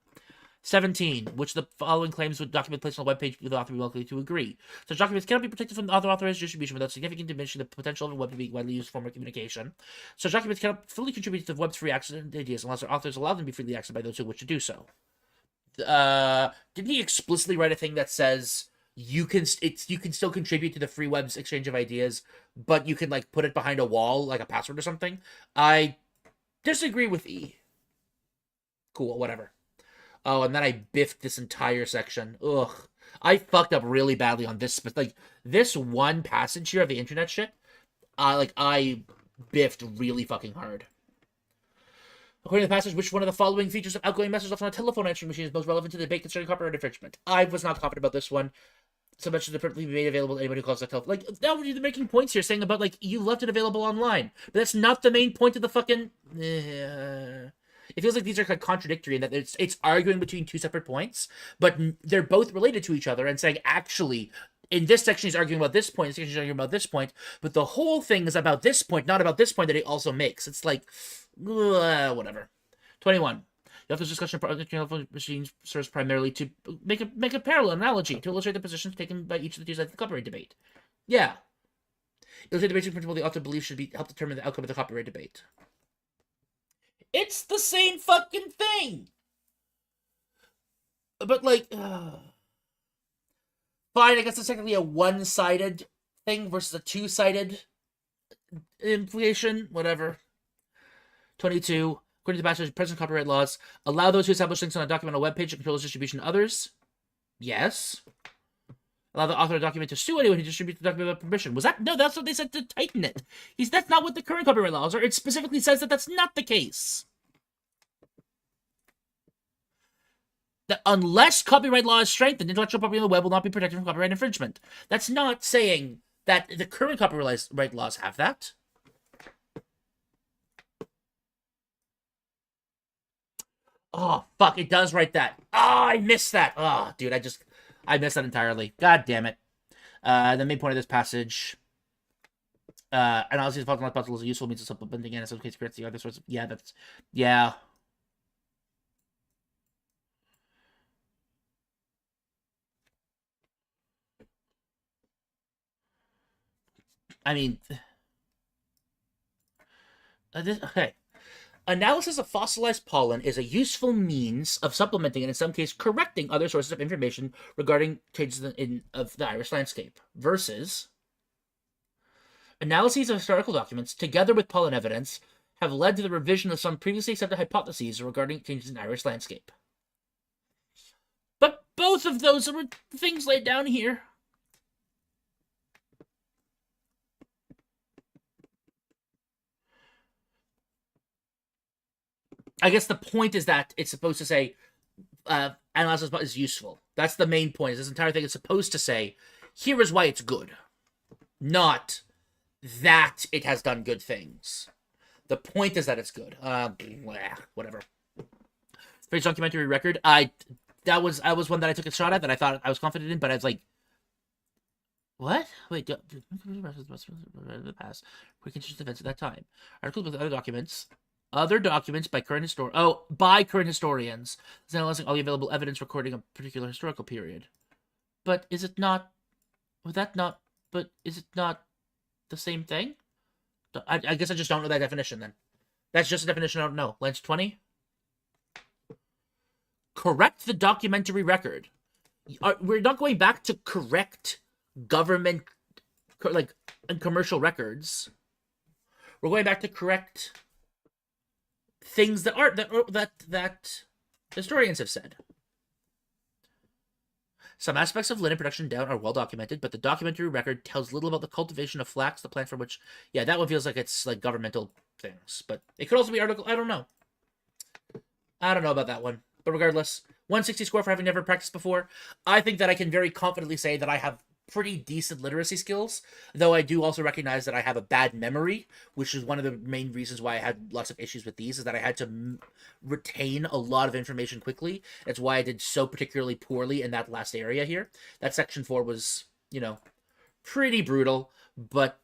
[SPEAKER 1] 17. Which of the following claims would document placed on a web page with the author be likely to agree? Such documents cannot be protected from other authorized distribution without significantly diminishing the potential of a web to be widely used form of communication. Such documents cannot fully contribute to the web's free access and ideas unless their authors allow them to be freely accessed by those who wish to do so. Didn't he explicitly write a thing that says you can still contribute to the free web's exchange of ideas, but you can like put it behind a wall, like a password or something? I disagree with E. Cool, whatever. Oh, and then I biffed this entire section. Ugh. I fucked up really badly on this, but like this one passage here of the internet shit, I biffed really fucking hard. According to the passage, which one of the following features of outgoing messages left on a telephone answering machine is most relevant to the debate concerning copyright infringement? I was not confident about this one. So much as perfectly be made available to anybody who calls that telephone. Like, now you're making points here saying about, like, you left it available online. But that's not the main point of the fucking... It feels like these are kind of contradictory in that it's arguing between two separate points, but they're both related to each other and saying, actually, in this section he's arguing about this point, in this section he's arguing about this point, but the whole thing is about this point, not about this point that he also makes. It's like, whatever. 21. You have this discussion of telephone machines serves primarily to make a parallel analogy to illustrate the positions taken by each of the two sides of the copyright debate. Yeah. Illustrate the basic principle the author believes should help determine the outcome of the copyright debate. It's the same fucking thing! But, like, fine, I guess it's technically a one-sided thing versus a two-sided implication. Whatever. 22. According to the passage, present copyright laws allow those who establish links on a document on a web page to control its distribution to others. Yes. Allow the author of the document to sue anyone who distributes the document without permission. Was that? No, that's what they said to tighten it. That's not what the current copyright laws are. It specifically says that that's not the case. That unless copyright law is strengthened, intellectual property on the web will not be protected from copyright infringement. That's not saying that the current copyright laws have that. Oh, fuck, it does write that. Oh, I missed that. Oh, dude, I missed that entirely. God damn it. The main point of this passage, analysis of functional puzzles is a useful means of supplementing and in some cases creates the other sorts of, yeah. I mean, okay. Analysis of fossilized pollen is a useful means of supplementing and in some cases correcting other sources of information regarding changes of the Irish landscape. Versus analyses of historical documents, together with pollen evidence, have led to the revision of some previously accepted hypotheses regarding changes in Irish landscape. But both of those are things laid down here. I guess the point is that it's supposed to say analysis is useful. That's the main point. This entire thing is supposed to say, here is why it's good. Not that it has done good things. The point is that it's good. Whatever. Phrase documentary record. That was one that I took a shot at that I thought I was confident in, but I was like, what? Wait, the past quick interest events at that time. Articles with other documents by current historians, analyzing all the available evidence recording a particular historical period. But is it not? But is it not the same thing? I guess I just don't know that definition. Then that's just a definition I don't know. Lens 20. Correct the documentary record. We're not going back to correct government, like, and commercial records. We're going back to correct things that historians have said. Some aspects of linen production down are well documented, but the documentary record tells little about the cultivation of flax, the plant from which... Yeah, that one feels like it's like governmental things, but it could also be article... I don't know about that one. But regardless, 160 score for having never practiced before. I think that I can very confidently say that I have pretty decent literacy skills, though I do also recognize that I have a bad memory, which is one of the main reasons why I had lots of issues with these, is that I had to retain a lot of information quickly. That's why I did so particularly poorly in that last area here. That section 4 was, pretty brutal, but,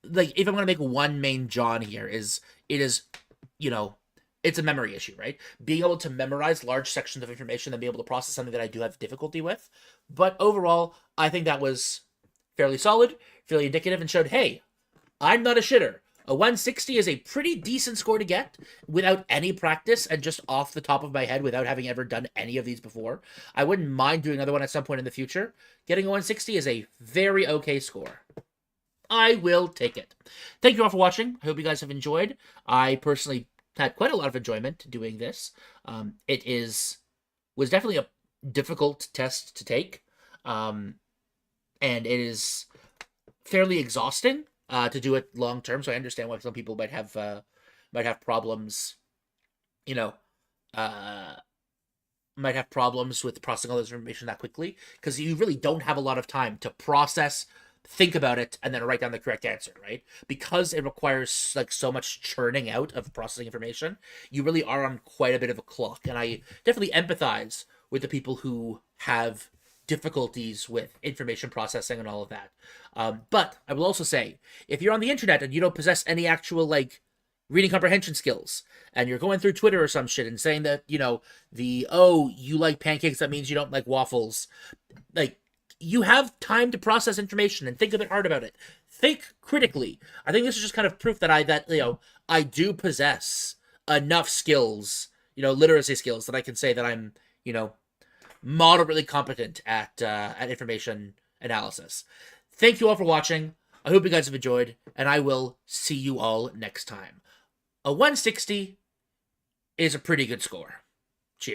[SPEAKER 1] like, if I'm going to make one main John here, it's a memory issue, right? Being able to memorize large sections of information and be able to process something that I do have difficulty with. But overall, I think that was fairly solid, fairly indicative, and showed, hey, I'm not a shitter. A 160 is a pretty decent score to get without any practice and just off the top of my head without having ever done any of these before. I wouldn't mind doing another one at some point in the future. Getting a 160 is a very okay score. I will take it. Thank you all for watching. I hope you guys have enjoyed. I personally had quite a lot of enjoyment doing this. Was definitely a difficult test to take, and it is fairly exhausting to do it long term. So I understand why some people might have problems, might have problems with processing all this information that quickly, because you really don't have a lot of time to process, think about it, and then write down the correct answer, right? Because it requires like so much churning out of processing information, you really are on quite a bit of a clock. And I definitely empathize with the people who have difficulties with information processing and all of that. But I will also say, if you're on the internet and you don't possess any actual like reading comprehension skills, and you're going through Twitter or some shit and saying that, you like pancakes, that means you don't like waffles, like, you have time to process information and think a bit hard about it. Think critically. I think this is just kind of proof that I do possess enough skills, literacy skills, that I can say that I'm, moderately competent at information analysis. Thank you all for watching. I hope you guys have enjoyed, and I will see you all next time. A 160 is a pretty good score.